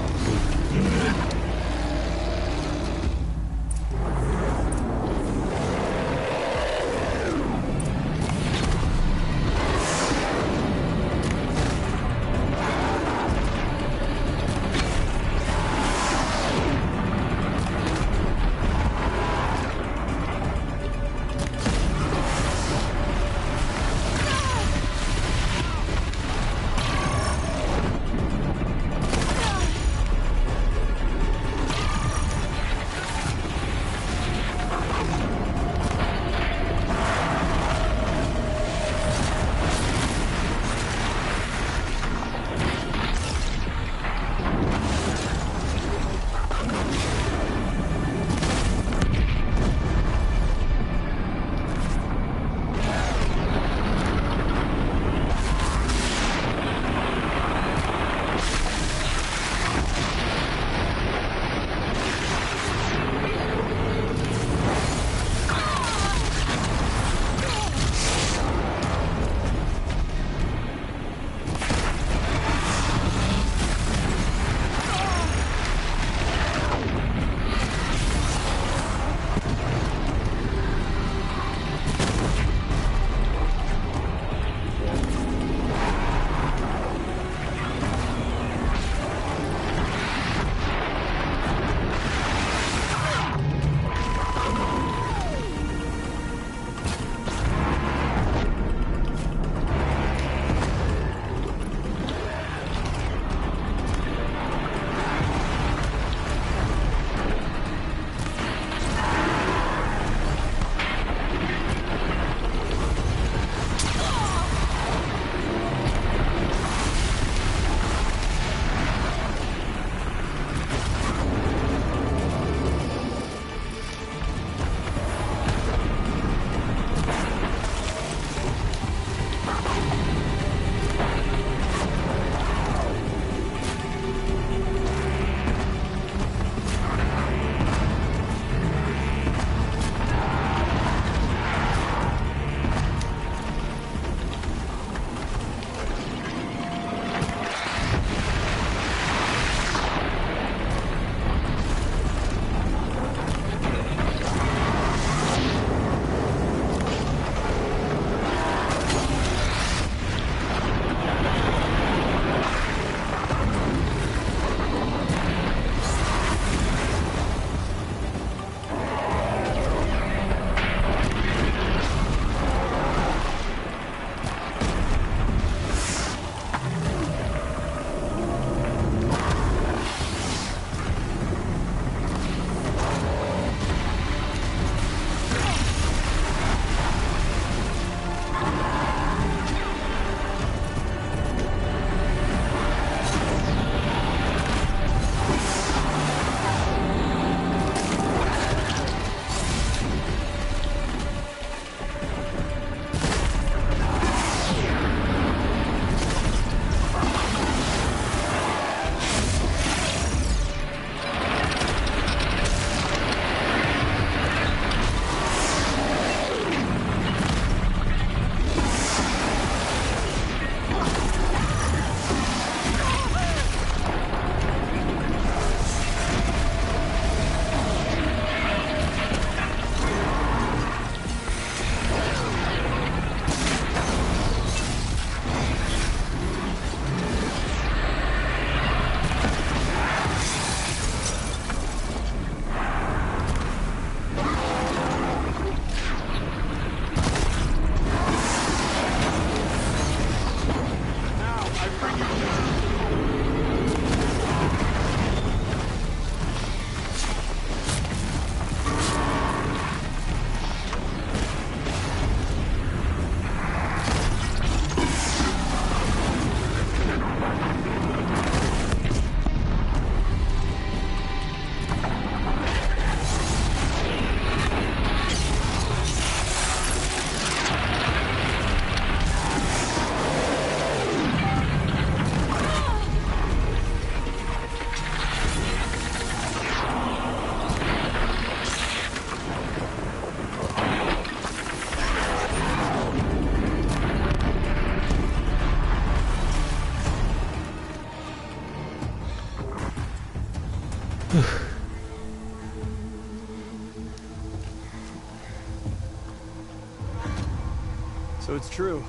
So it's true.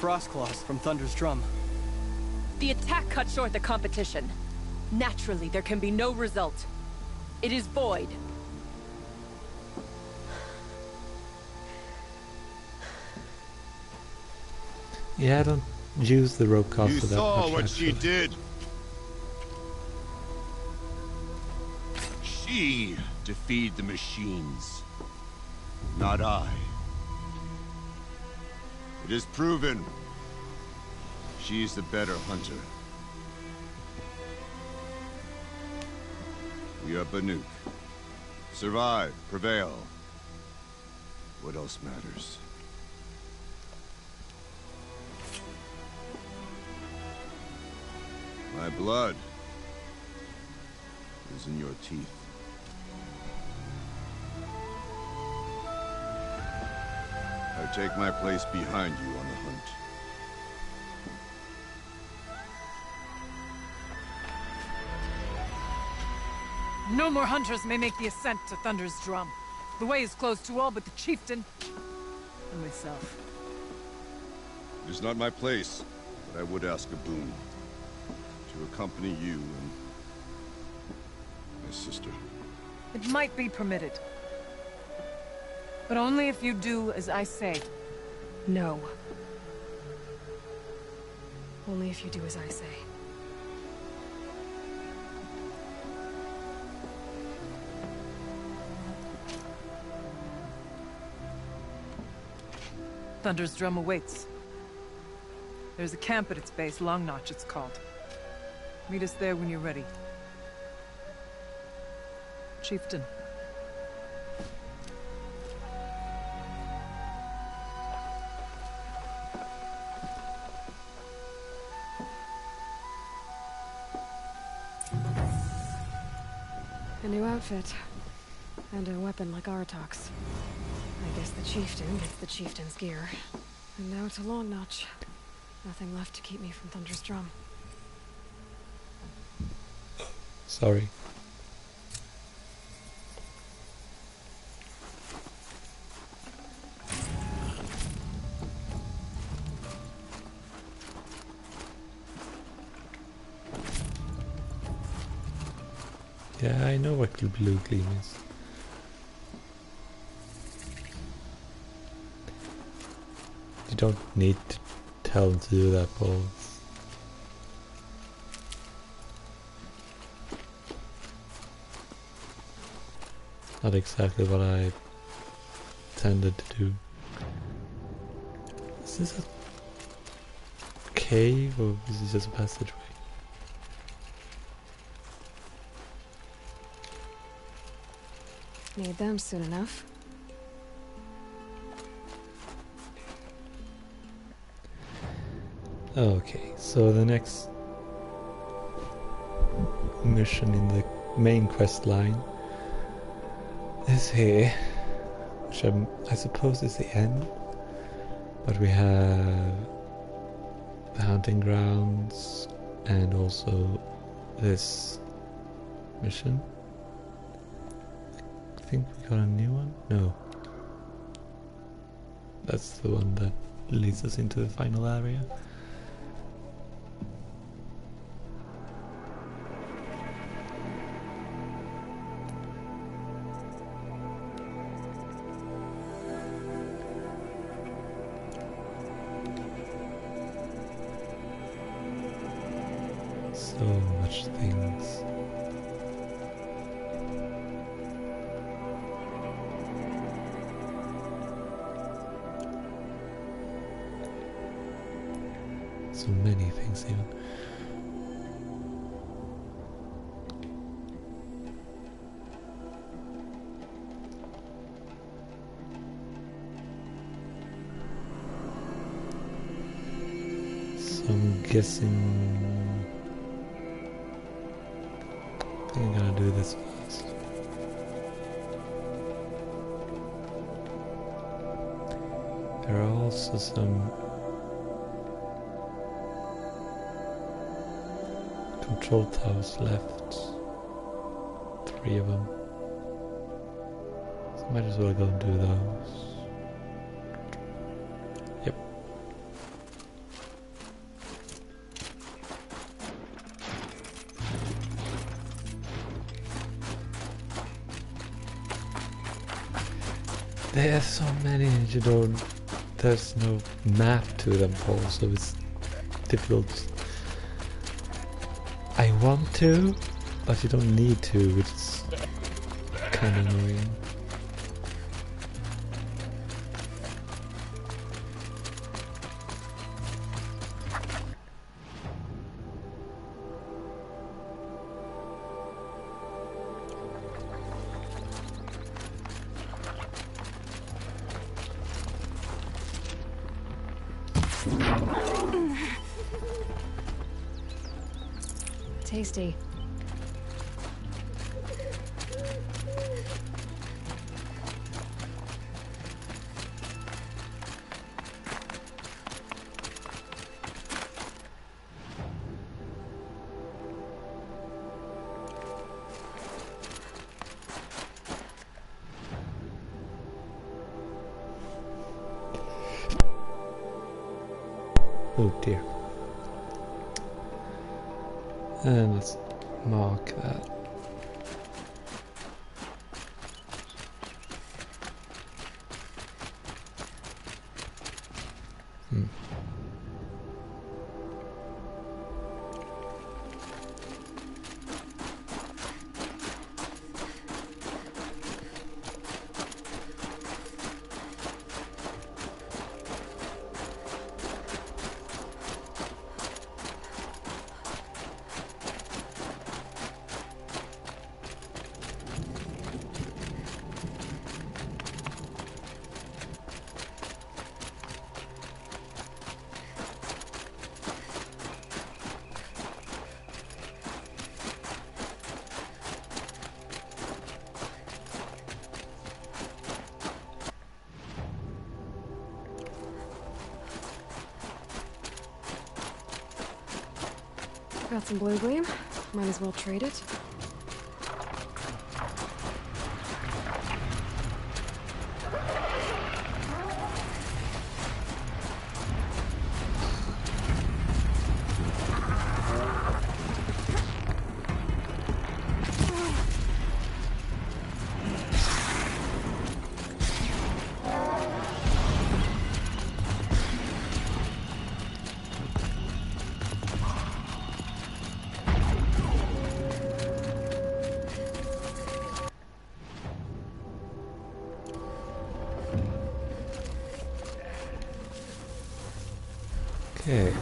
Frostclaws from Thunder's drum. The attack cut short the competition. Naturally, there can be no result. It is void. Yeah, I don't use the rope caster You that saw much, what actually. she did. She defeated the machines, not I. It is proven. She is the better hunter. We are Banuk. Survive, prevail. What else matters? My blood is in your teeth. I take my place behind you on the hunt. No more hunters may make the ascent to Thunder's drum. The way is closed to all but the chieftain and myself. It is not my place, but I would ask a boon. To accompany you and my sister. It might be permitted. But only if you do as I say. No. Only if you do as I say. Thunder's drum awaits. There's a camp at its base, Long Notch it's called. Meet us there when you're ready. Chieftain. A new outfit. And a weapon like Aratok's. I guess the chieftain gets the chieftain's gear. And now to Long Notch. Nothing left to keep me from Thunder's drum. Sorry. Yeah, I know what blue gleam is. You don't need to tell them to do that, Paul. Not exactly what I intended to do. Is this a cave or is this just a passageway? Need them soon enough. Okay, so the next mission in the main quest line is here, which I suppose is the end, but we have the hunting grounds and also this mission. I think we got a new one? No. That's the one that leads us into the final area. So much things. So many things even. So I'm guessing I think I'm gonna do this first. There are also some control towers left. 3 of them. So might as well go and do those. Yep. There's so many and you don't, there's no map to them all, so it's difficult. I want to, but you don't need to, which is kind of annoying. Tasty. Oh dear. And let's mark that. Got some blue gleam. Might as well trade it. Okay.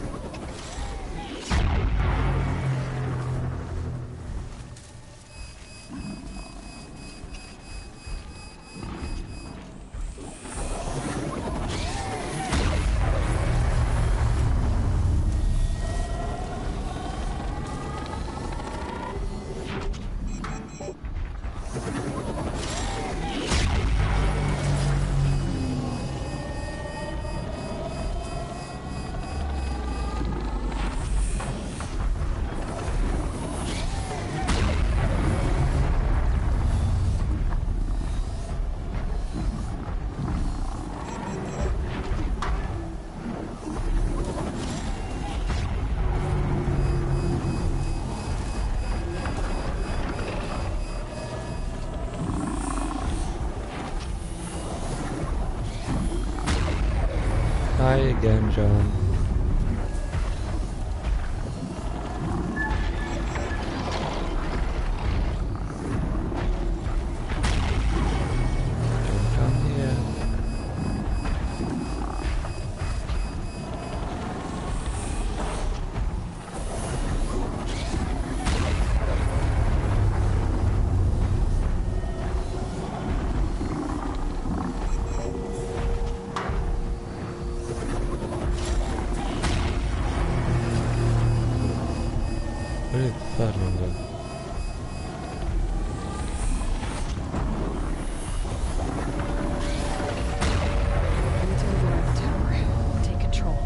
Hi again, John. Don't come here. Where did that one go? I need to override the tower. Take control.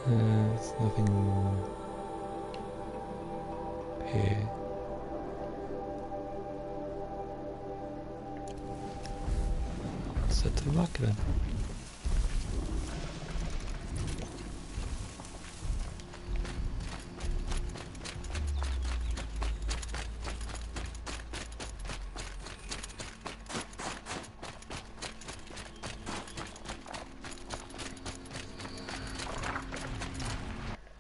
There's nothing here. Set to luck then.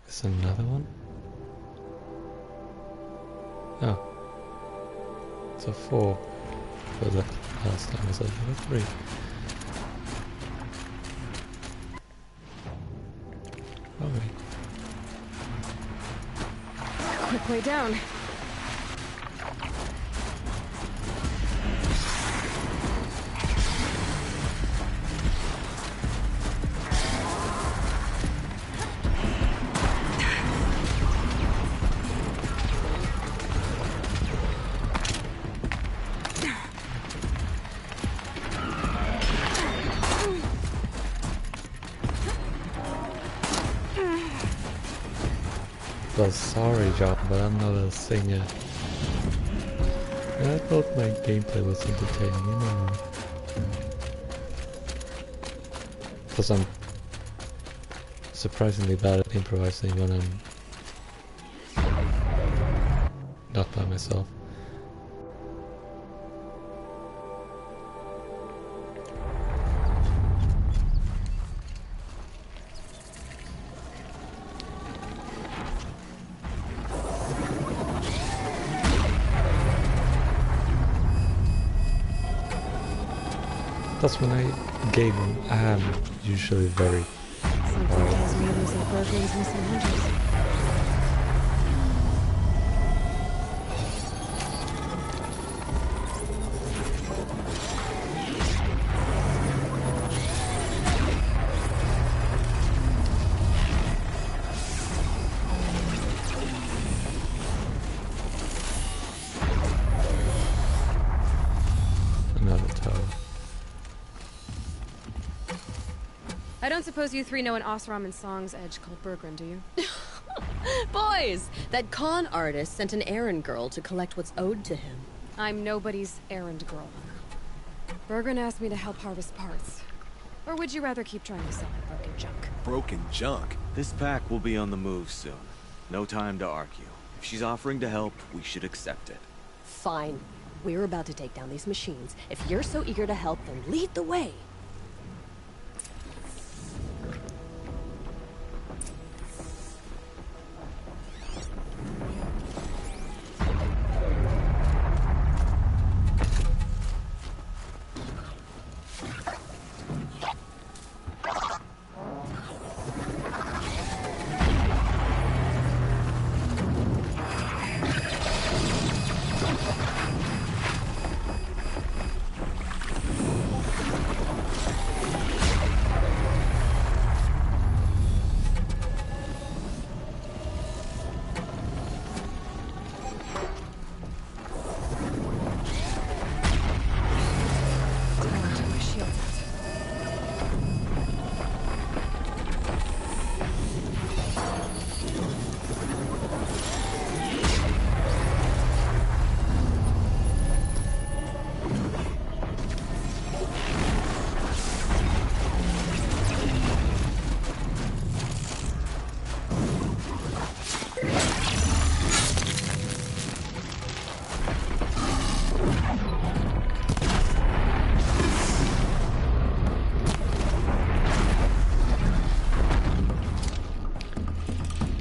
Is another one? Oh. So 4 for the last time was level 3. Probably. Quick way down. Well, sorry, John, but I'm not a singer. I thought my gameplay was entertaining, you know. Because I'm surprisingly bad at improvising when I'm not by myself. That's when I game, I am usually very Something tells me those are Bergman's missing hunters. another tower. I don't suppose you three know an Osram and Song's edge called Bergren, do you? Boys! That con artist sent an errand girl to collect what's owed to him. I'm nobody's errand girl. Bergren asked me to help harvest parts. Or would you rather keep trying to sell my broken junk? Broken junk? This pack will be on the move soon. No time to argue. If she's offering to help, we should accept it. Fine. We're about to take down these machines. If you're so eager to help, then lead the way.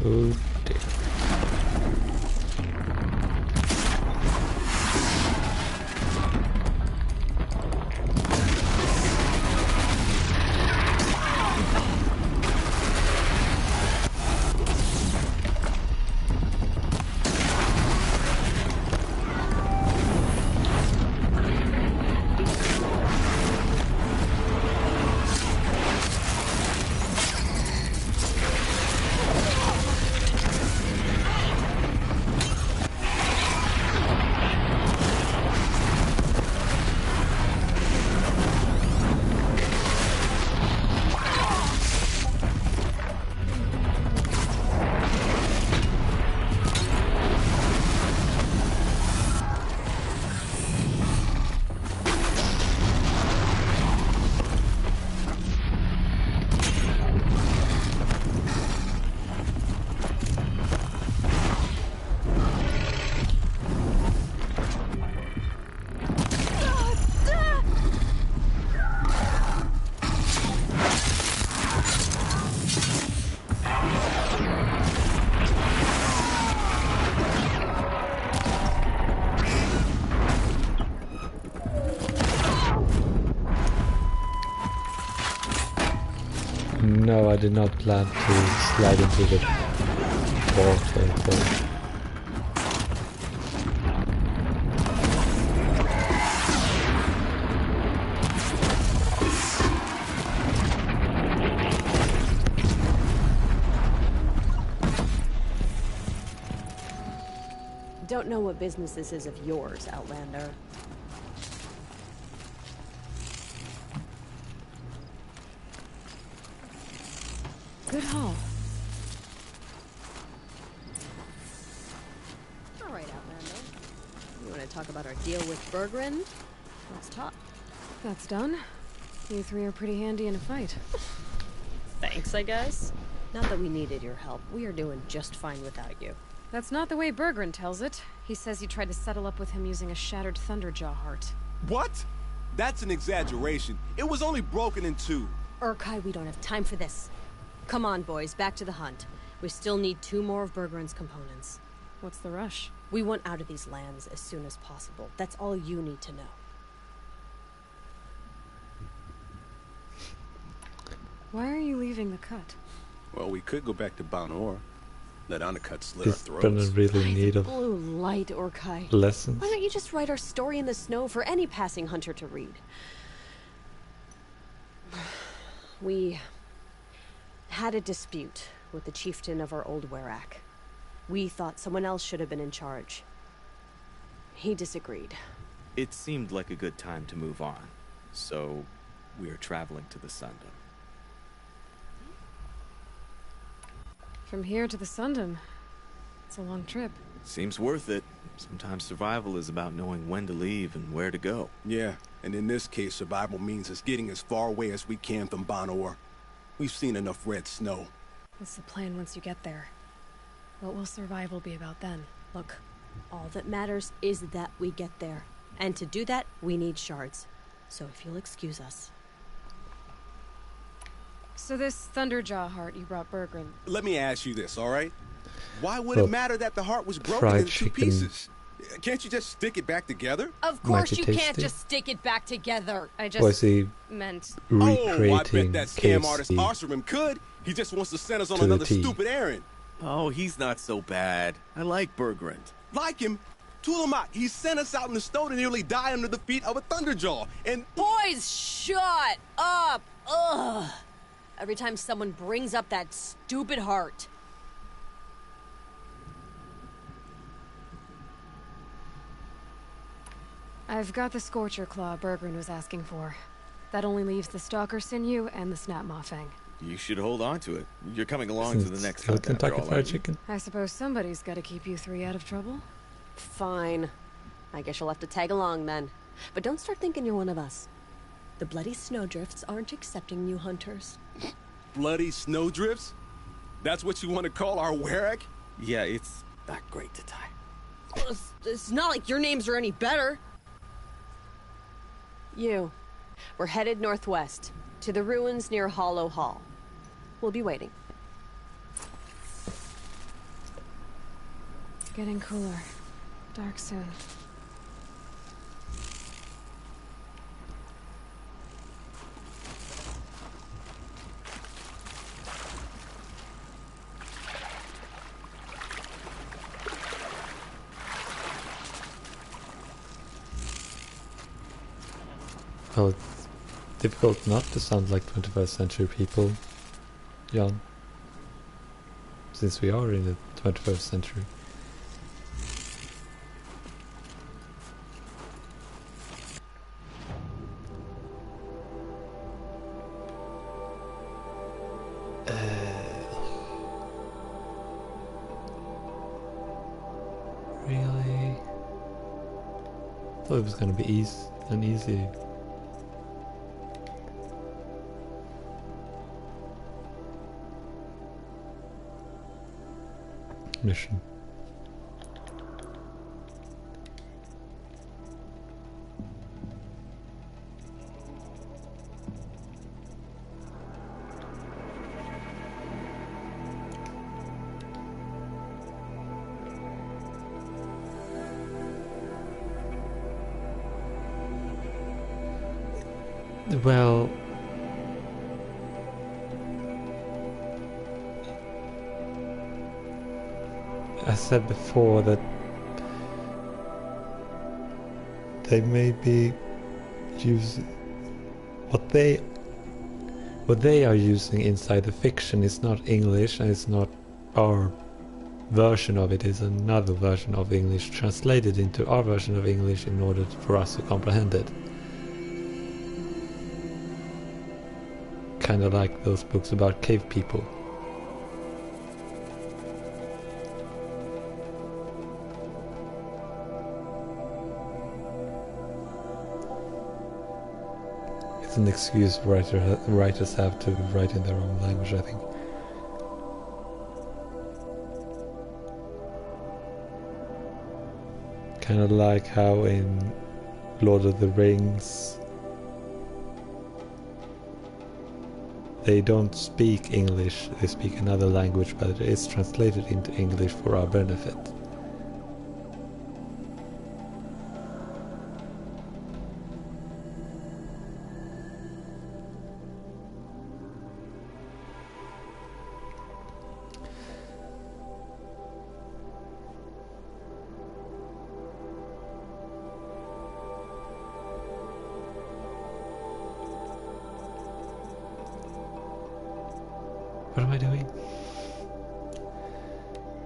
Oh dear. No, I did not plan to slide into the water, but... Don't know what business this is of yours, Outlander. Good haul. All right, Outlander. You want to talk about our deal with Bergrun? Let's talk. That's done. You three are pretty handy in a fight. Thanks, I guess. Not that we needed your help. We are doing just fine without you. That's not the way Bergrun tells it. He says you tried to settle up with him using a shattered Thunderjaw heart. What? That's an exaggeration. It was only broken in two. Urkai, we don't have time for this. Come on, boys, back to the hunt. We still need 2 more of Bergrun's components. What's the rush? We want out of these lands as soon as possible. That's all you need to know. Why are you leaving the cut? Well, we could go back to Banor. Let Undercut slit our This throats. Brennan really in need of Blue light, Urkai. lessons. Why don't you just write our story in the snow for any passing hunter to read? We had a dispute with the chieftain of our old Werak. We thought someone else should have been in charge. He disagreed. It seemed like a good time to move on, so we are traveling to the Sundom. From here to the Sundom. It's a long trip. Seems worth it. Sometimes survival is about knowing when to leave and where to go. Yeah, and in this case, survival means us getting as far away as we can from Banor. We've seen enough red snow. What's the plan once you get there? What will survival be about then? Look, all that matters is that we get there. And to do that, we need shards. So if you'll excuse us. So this Thunderjaw heart you brought Bergrun. Let me ask you this, all right? Why would Well, it matter that the heart was broken fried into 2 chicken. pieces? Can't you just stick it back together? Of Might course be you can't tasty. just stick it back together. I just Was he meant... Oh, I bet recreating that scam artist KFC Osram could. He just wants to send us on to the another T? stupid errand. Oh, he's not so bad. I like Bergrun. Like him? Tulamak, he sent us out in the snow to nearly die under the feet of a Thunderjaw. And Boys, shut up! Ugh! Every time someone brings up that stupid heart. I've got the Scorcher Claw Bergrun was asking for. That only leaves the Stalker Sinew and the Snap Maw Fang. You should hold on to it. You're coming along to the next Still hunt after Kentucky all, Fried aren't you? Chicken? I suppose somebody's got to keep you three out of trouble. Fine. I guess you'll have to tag along then. But don't start thinking you're one of us. The Bloody Snowdrifts aren't accepting new hunters. bloody snowdrifts? That's what you want to call our Werak? Yeah, it's not great to tie. It's not like your names are any better. We're headed northwest, to the ruins near Hollow Hall. We'll be waiting. It's getting cooler. Dark soon. Well, it's difficult not to sound like 21st century people, Jan. Since we are in the 21st century. Really? Thought it was gonna be easy. Mission. I said before that they may be using what they are using inside the fiction is not English, and it's not our version of it, is another version of English translated into our version of English in order for us to comprehend it. Kind of like those books about cave people. It's an excuse writers have to write in their own language, I think. Kind of like how in Lord of the Rings they don't speak English, they speak another language, but it is translated into English for our benefit. What am I doing?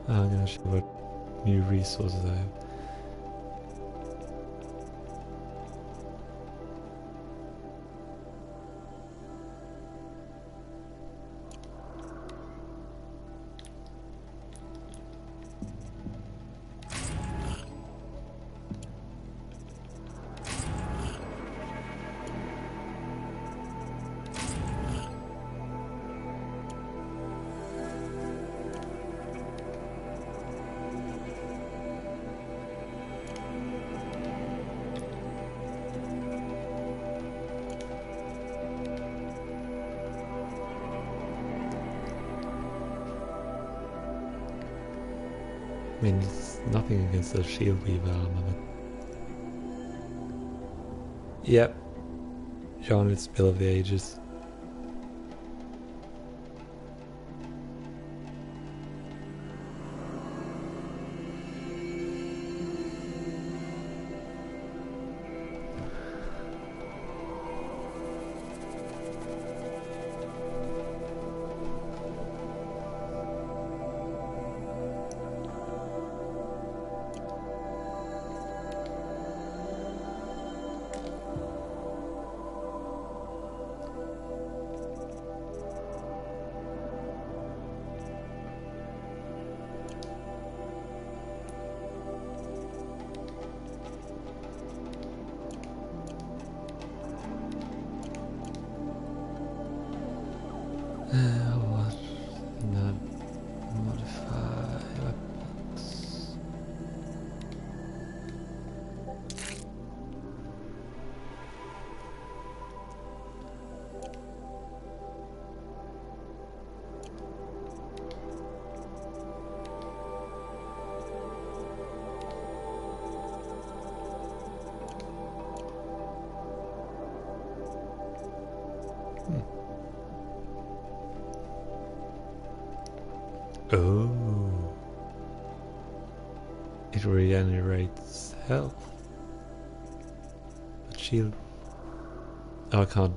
I'm gonna show what new resources I have. I mean, it's nothing against the shield weaver armor, but... Yep. John, it's Spill of the Ages. Oh, it regenerates health. But shield. Oh, I can't.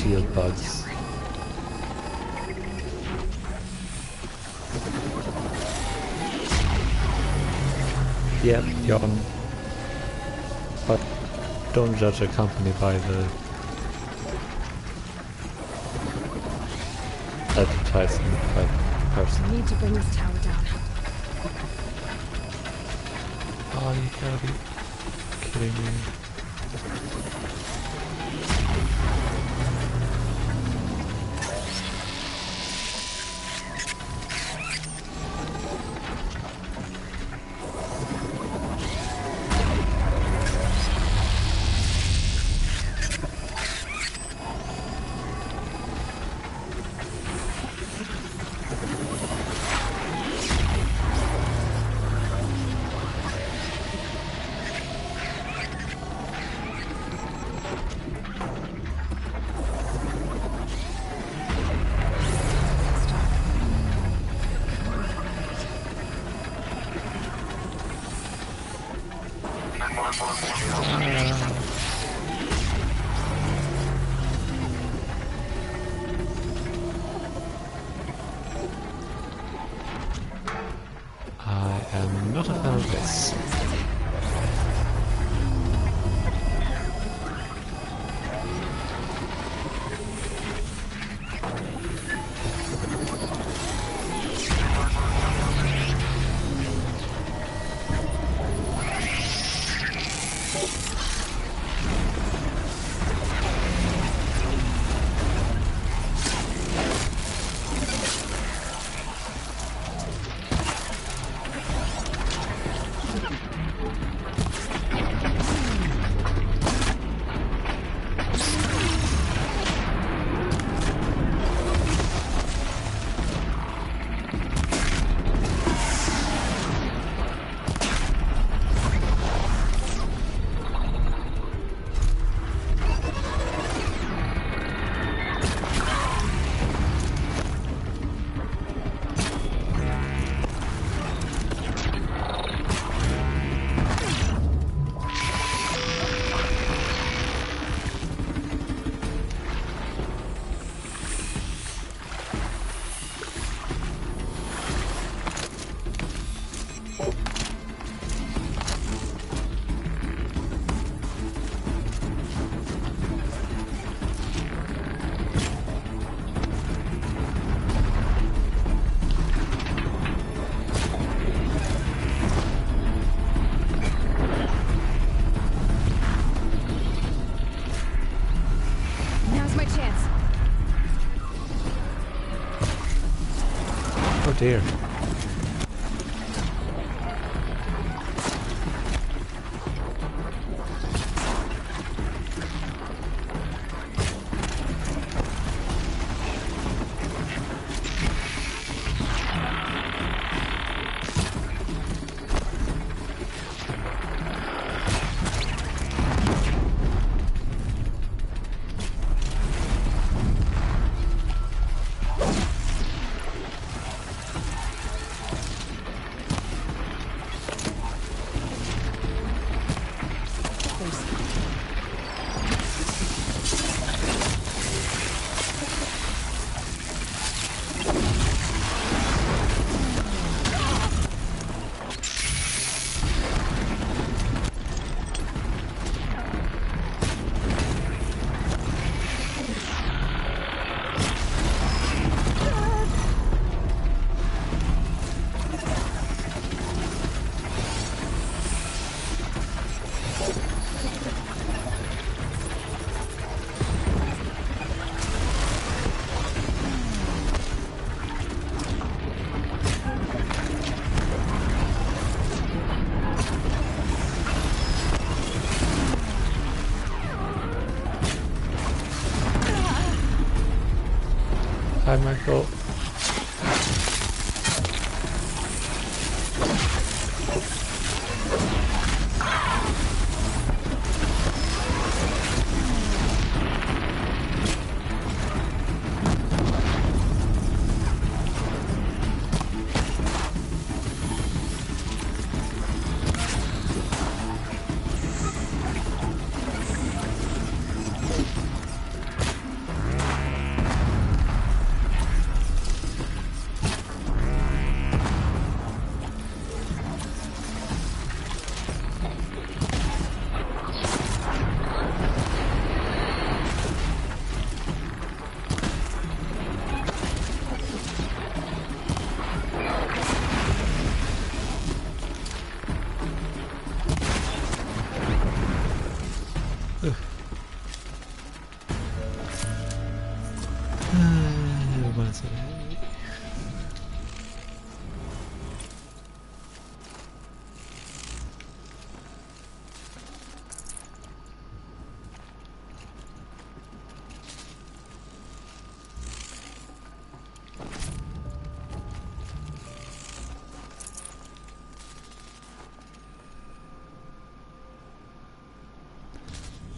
shield bugs. Yep, yawn. But don't judge a company by the advertisement by the person. I need to bring this tower down. Oh, you gotta be kidding me. I am not a fan of this. Oh dear. Hi, Michael.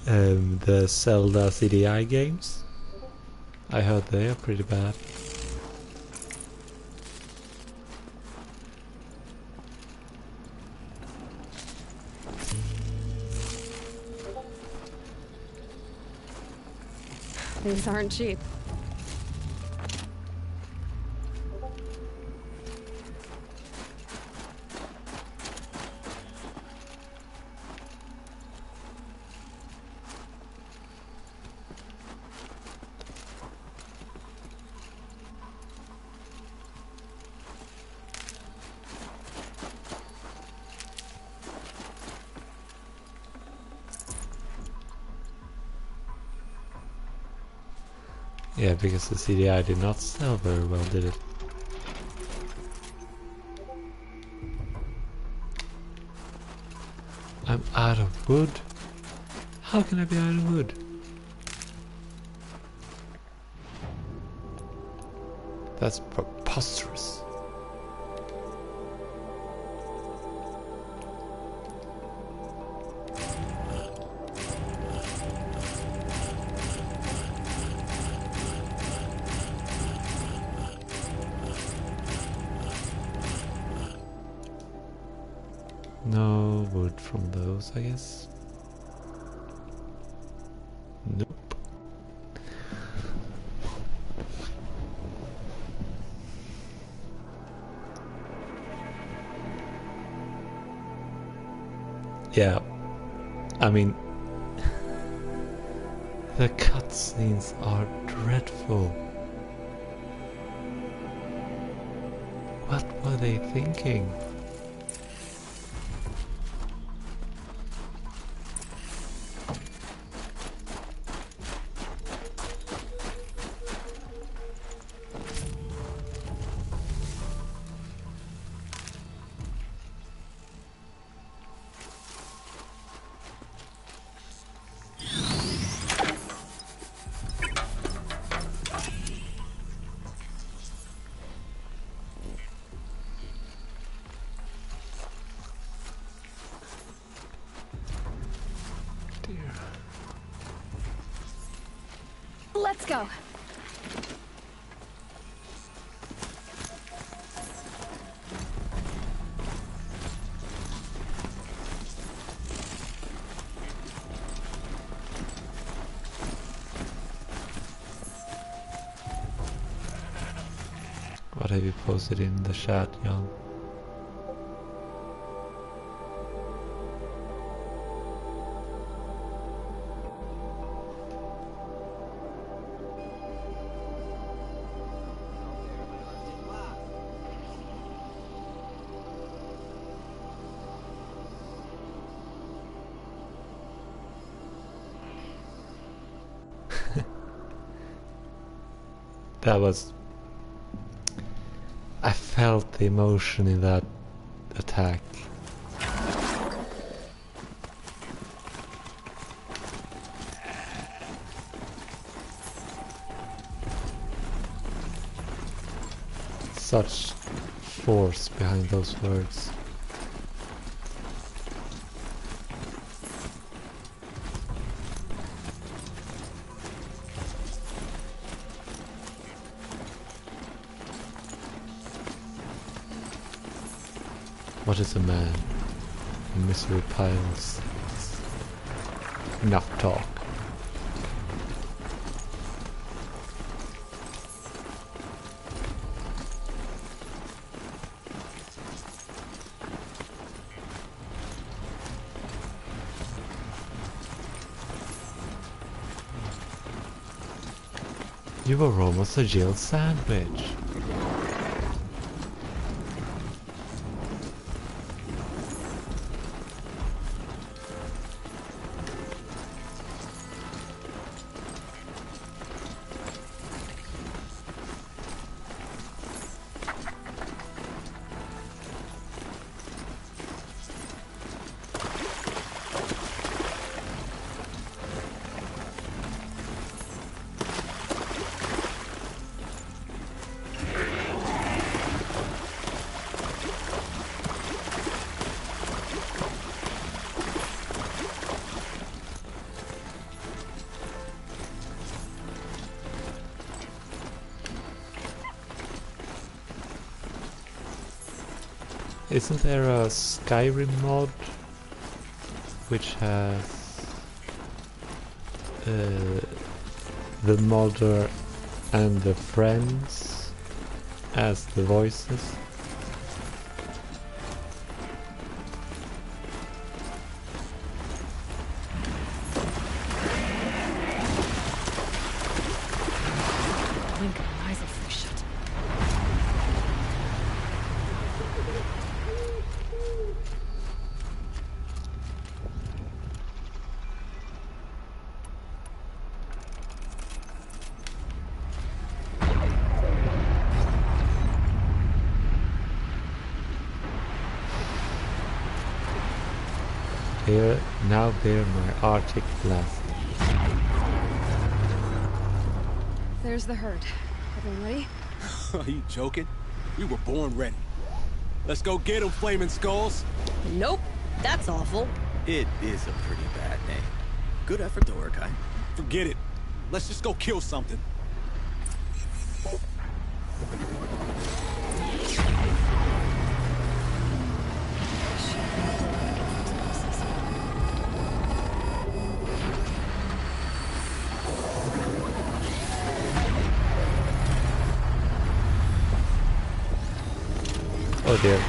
the Zelda CDI games. I heard they are pretty bad. These aren't cheap. Yeah, because the CDI did not sell very well, did it? I'm out of wood? How can I be out of wood? That's preposterous. No wood from those, I guess. Nope. Yeah, I mean, the cutscenes are dreadful. What were they thinking? Let's go. What have you posted in the chat, Jan? That was... I felt the emotion in that attack. Such force behind those words. What is a man? Misery piles. Enough talk. You were almost a jail sandwich. Isn't there a Skyrim mod which has the modder and the friends as the voices? Now bear my Arctic blast. There's the herd. Everyone ready? Are you joking? We were born ready. Let's go get them, Flaming Skulls. Nope. That's awful. It is a pretty bad name. Good effort, though, Urkai. Forget it. Let's just go kill something. Oh dear.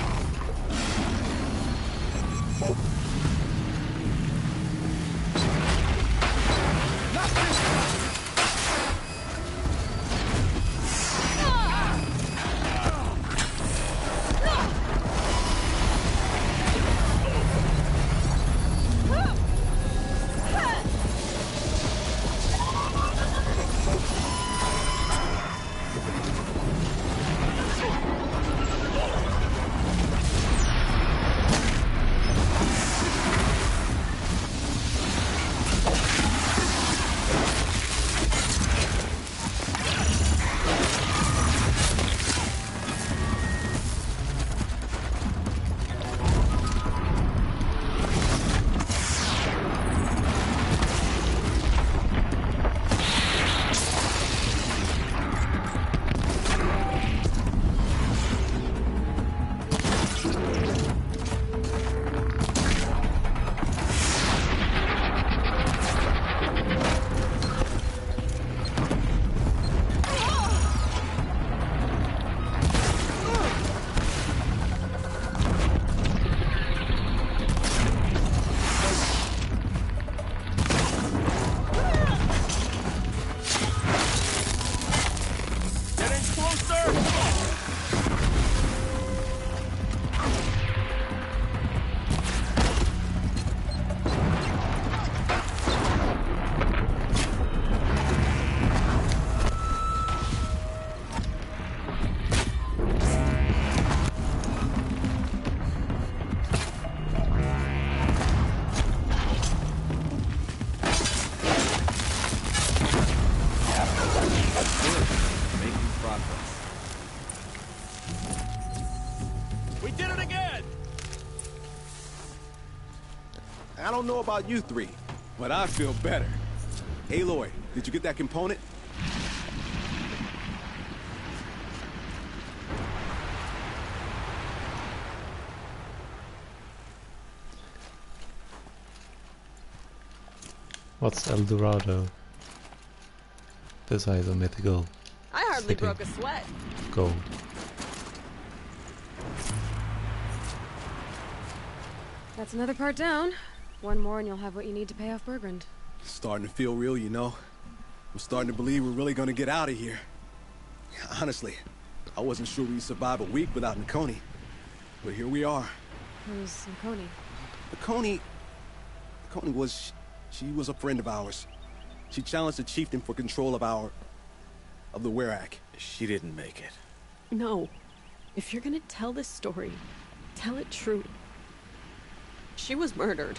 I don't know about you three, but I feel better. Aloy, did you get that component? What's El Dorado? Besides a mythical I hardly city. broke a sweat. Gold. That's another part down. One more and you'll have what you need to pay off Bergrand. Starting to feel real, you know. I'm starting to believe we're really gonna get out of here. Honestly, I wasn't sure we'd survive a week without Nakoni. But here we are. Who's Nakoni? Nakoni was... she was a friend of ours. She challenged the chieftain for control of the Werak. She didn't make it. No. If you're gonna tell this story, tell it true. She was murdered.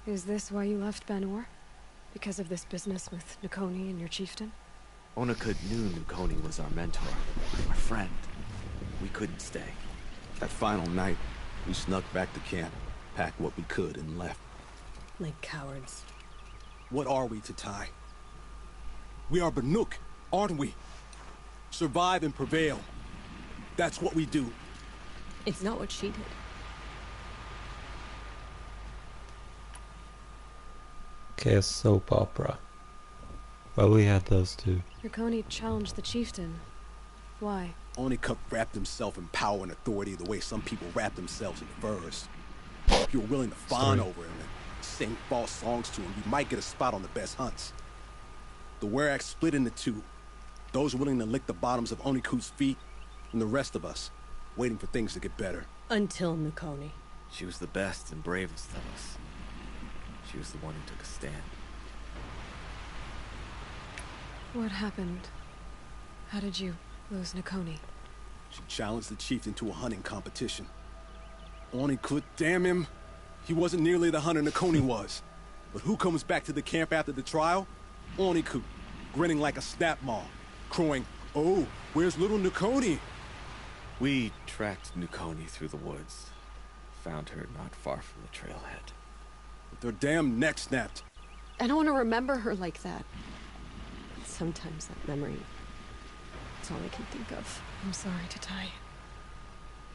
Is this why you left Banor? Because of this business with Nakoni and your chieftain? Onakut knew Nakoni was our mentor, our friend. We couldn't stay. That final night, we snuck back to camp, packed what we could, and left. Like cowards. What are we to Tai? We are Banuk, aren't we? Survive and prevail. That's what we do. It's not what she did. Okay, a soap opera. Well, we had those two. Nakoni challenged the chieftain. Why? Onikuk wrapped himself in power and authority the way some people wrap themselves in furs. If you're willing to fawn over him and sing false songs to him, you might get a spot on the best hunts. The Werak split into two. Those willing to lick the bottoms of Onikuk's feet, and the rest of us, waiting for things to get better. Until Nakoni. She was the best and bravest of us. She was the one who took a stand. What happened? How did you lose Nakoni? She challenged the chieftain to a hunting competition. Onikuk, damn him, he wasn't nearly the hunter Nakoni was. But who comes back to the camp after the trial? Onikuk, grinning like a snap maw, crowing, "Oh, where's little Nakoni?" We tracked Nakoni through the woods. Found her not far from the trailhead. With their damn neck snapped. I don't want to remember her like that. Sometimes that memory... it's all I can think of. I'm sorry, Tatai.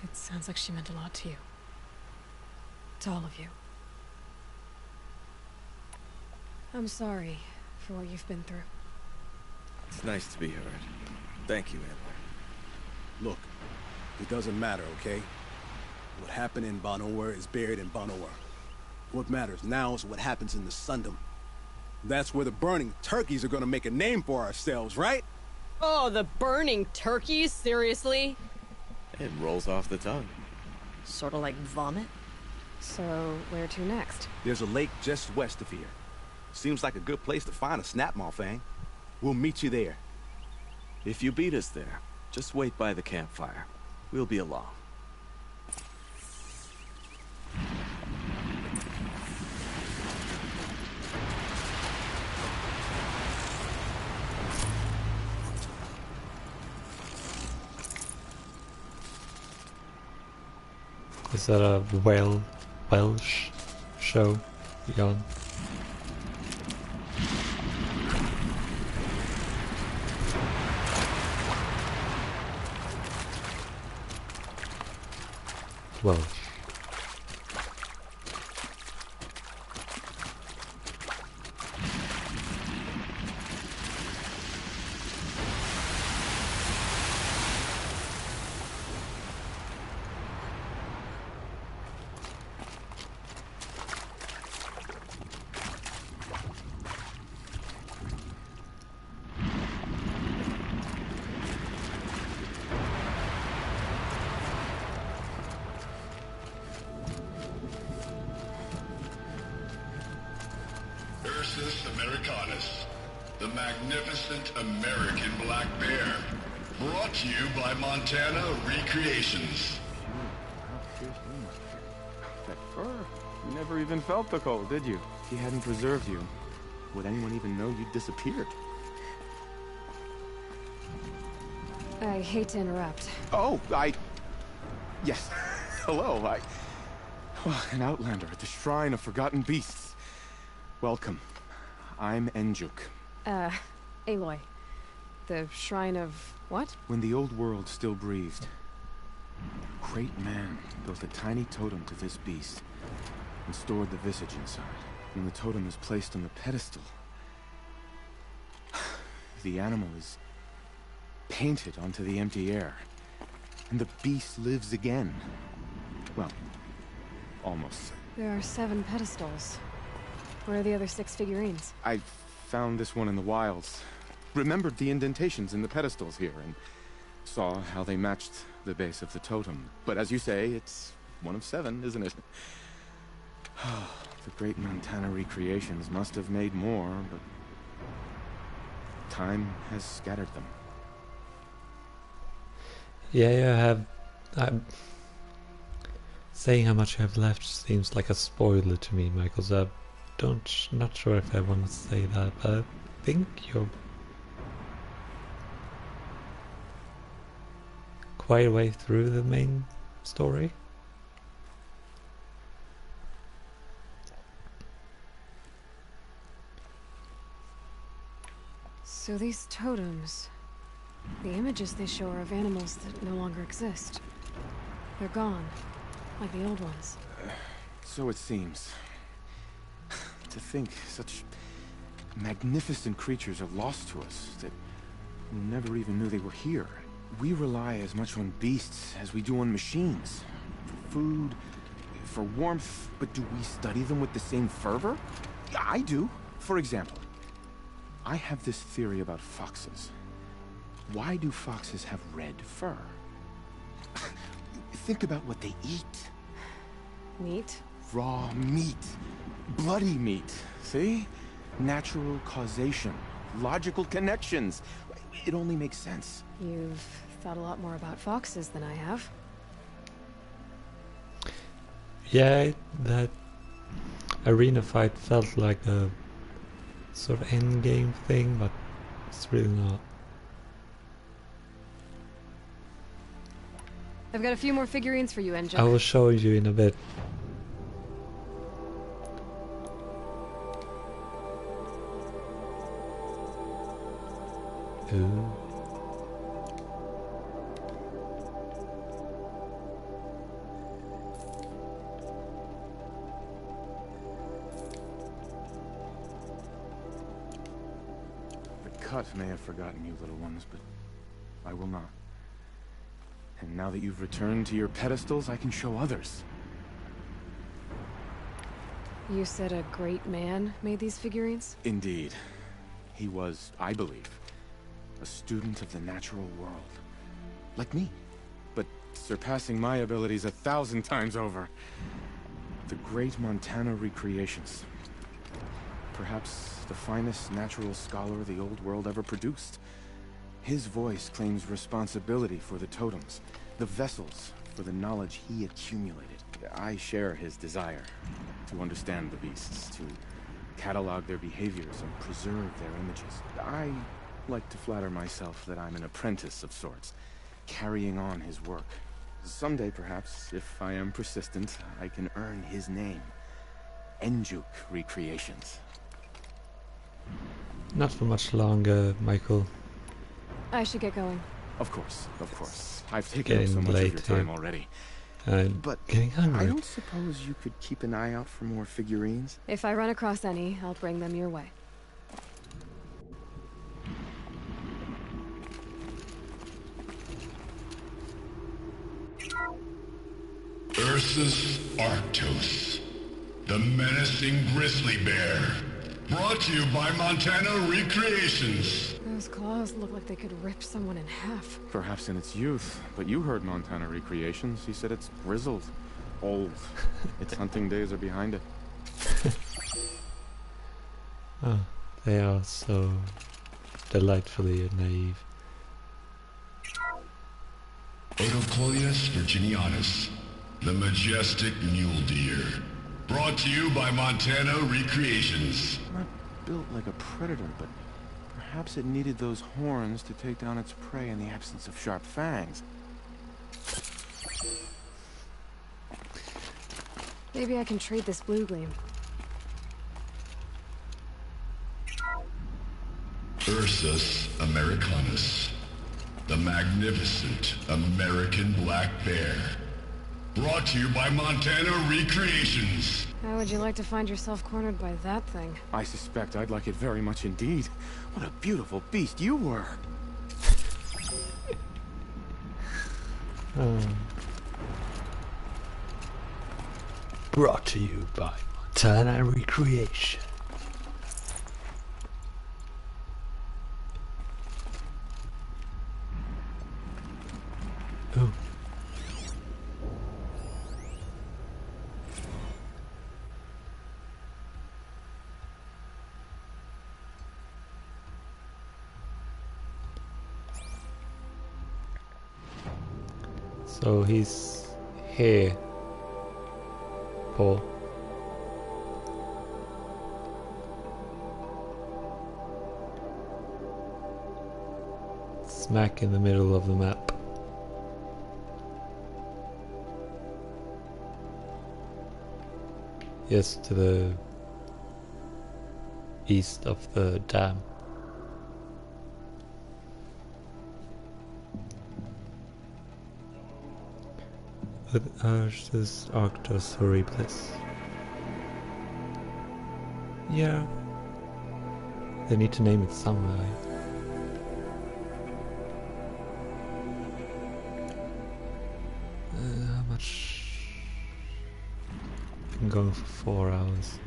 It sounds like she meant a lot to you. To all of you. I'm sorry for what you've been through. It's nice to be heard. Thank you, Antler. Look, it doesn't matter, okay? What happened in Ban-Ur is buried in Ban-Ur. What matters now is what happens in the Sundom. That's where the burning turkeys are gonna make a name for ourselves, right? Oh, the burning turkeys? Seriously? It rolls off the tongue. Sort of like vomit? So, where to next? There's a lake just west of here. Seems like a good place to find a snapmaw, Fang. We'll meet you there. If you beat us there, just wait by the campfire. We'll be along. Is that a Welsh show, Jan? Welsh. Ursus Americanus, the magnificent American black bear. Brought to you by Montana Recreations. That fur. You never even felt the cold, did you? If he hadn't preserved you, would anyone even know you'd disappeared? I hate to interrupt. Oh, yes. Hello, an outlander at the Shrine of Forgotten Beasts. Welcome. I'm Enjuk. Aloy. The Shrine of what? When the old world still breathed, great man built a tiny totem to this beast and stored the visage inside. When the totem is placed on the pedestal, the animal is painted onto the empty air, and the beast lives again. Well, almost. There are 7 pedestals. Where are the other 6 figurines? I found this one in the wilds. Remembered the indentations in the pedestals here, and saw how they matched the base of the totem. But as you say, it's one of 7, isn't it? The great Montana Recreations must have made more, but time has scattered them. Yeah, saying how much you have left seems like a spoiler to me, Michael, so not sure if I want to say that, but I think you're quite a way through the main story. So these totems, The images they show are of animals that no longer exist. They're gone, like the old ones. So it seems. To think such magnificent creatures are lost to us, that we never even knew they were here. We rely as much on beasts as we do on machines. For food, for warmth, but do we study them with the same fervor? I do. For example, I have this theory about foxes. Why do foxes have red fur? Think about what they eat. Meat? Raw meat. Bloody meat. See? Natural causation. Logical connections. It only makes sense. You've thought a lot more about foxes than I have. Yeah, that arena fight felt like a sort of endgame thing, but it's really not. I've got a few more figurines for you, Enjo. I will show you in a bit. Ooh. The cut may have forgotten you, little ones, but I will not. And now that you've returned to your pedestals, I can show others. You said a great man made these figurines? Indeed. He was, I believe, a student of the natural world. Like me, but surpassing my abilities 1,000 times over. The great Montana Recreations. Perhaps the finest natural scholar the old world ever produced. His voice claims responsibility for the totems, the vessels for the knowledge he accumulated. I share his desire to understand the beasts, to catalog their behaviors and preserve their images. I like to flatter myself that I'm an apprentice of sorts, carrying on his work. Someday, perhaps, if I am persistent, I can earn his name. Enjuk Recreations. Not for much longer, Michael. I should get going. Of course, of course. I've taken up so much of your time already. I'm getting hungry. I don't suppose you could keep an eye out for more figurines? If I run across any, I'll bring them your way. Ursus Arctos, the menacing grizzly bear. Brought to you by Montana Recreations. Those claws look like they could rip someone in half. Perhaps in its youth, but you heard Montana Recreations. He said it's grizzled, old. Its hunting days are behind it. Oh, they are so delightfully naive. Odocoleus virginianus, the majestic mule deer. Brought to you by Montana Recreations. Not built like a predator, but perhaps it needed those horns to take down its prey in the absence of sharp fangs. Maybe I can trade this blue gleam. Ursus americanus, the magnificent American black bear. Brought to you by Montana Recreations. How would you like to find yourself cornered by that thing? I suspect I'd like it very much indeed. What a beautiful beast you were. Brought to you by Montana Recreation. Ooh. So he's here, Paul. Smack in the middle of the map. Yes, to the east of the dam. But Arctus Arctos Horribilis. Yeah. They need to name it somewhere. How much? I'm going for 4 hours.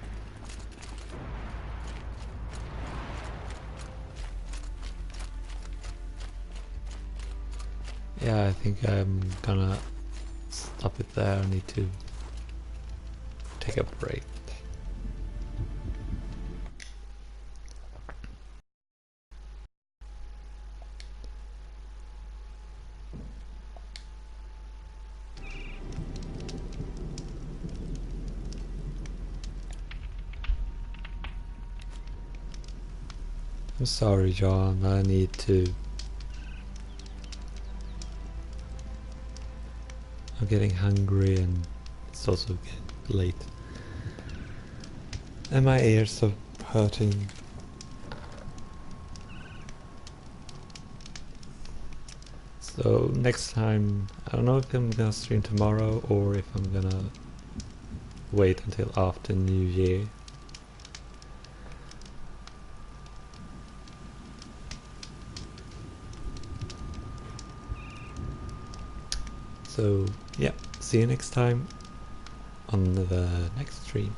Yeah, I think I'm gonna stop it there. I need to take a break. I'm sorry, John, I need to... I'm getting hungry and it's also getting late. And my ears are hurting. So next time, I don't know if I'm gonna stream tomorrow or if I'm gonna wait until after New Year. So yeah, see you next time on the next stream.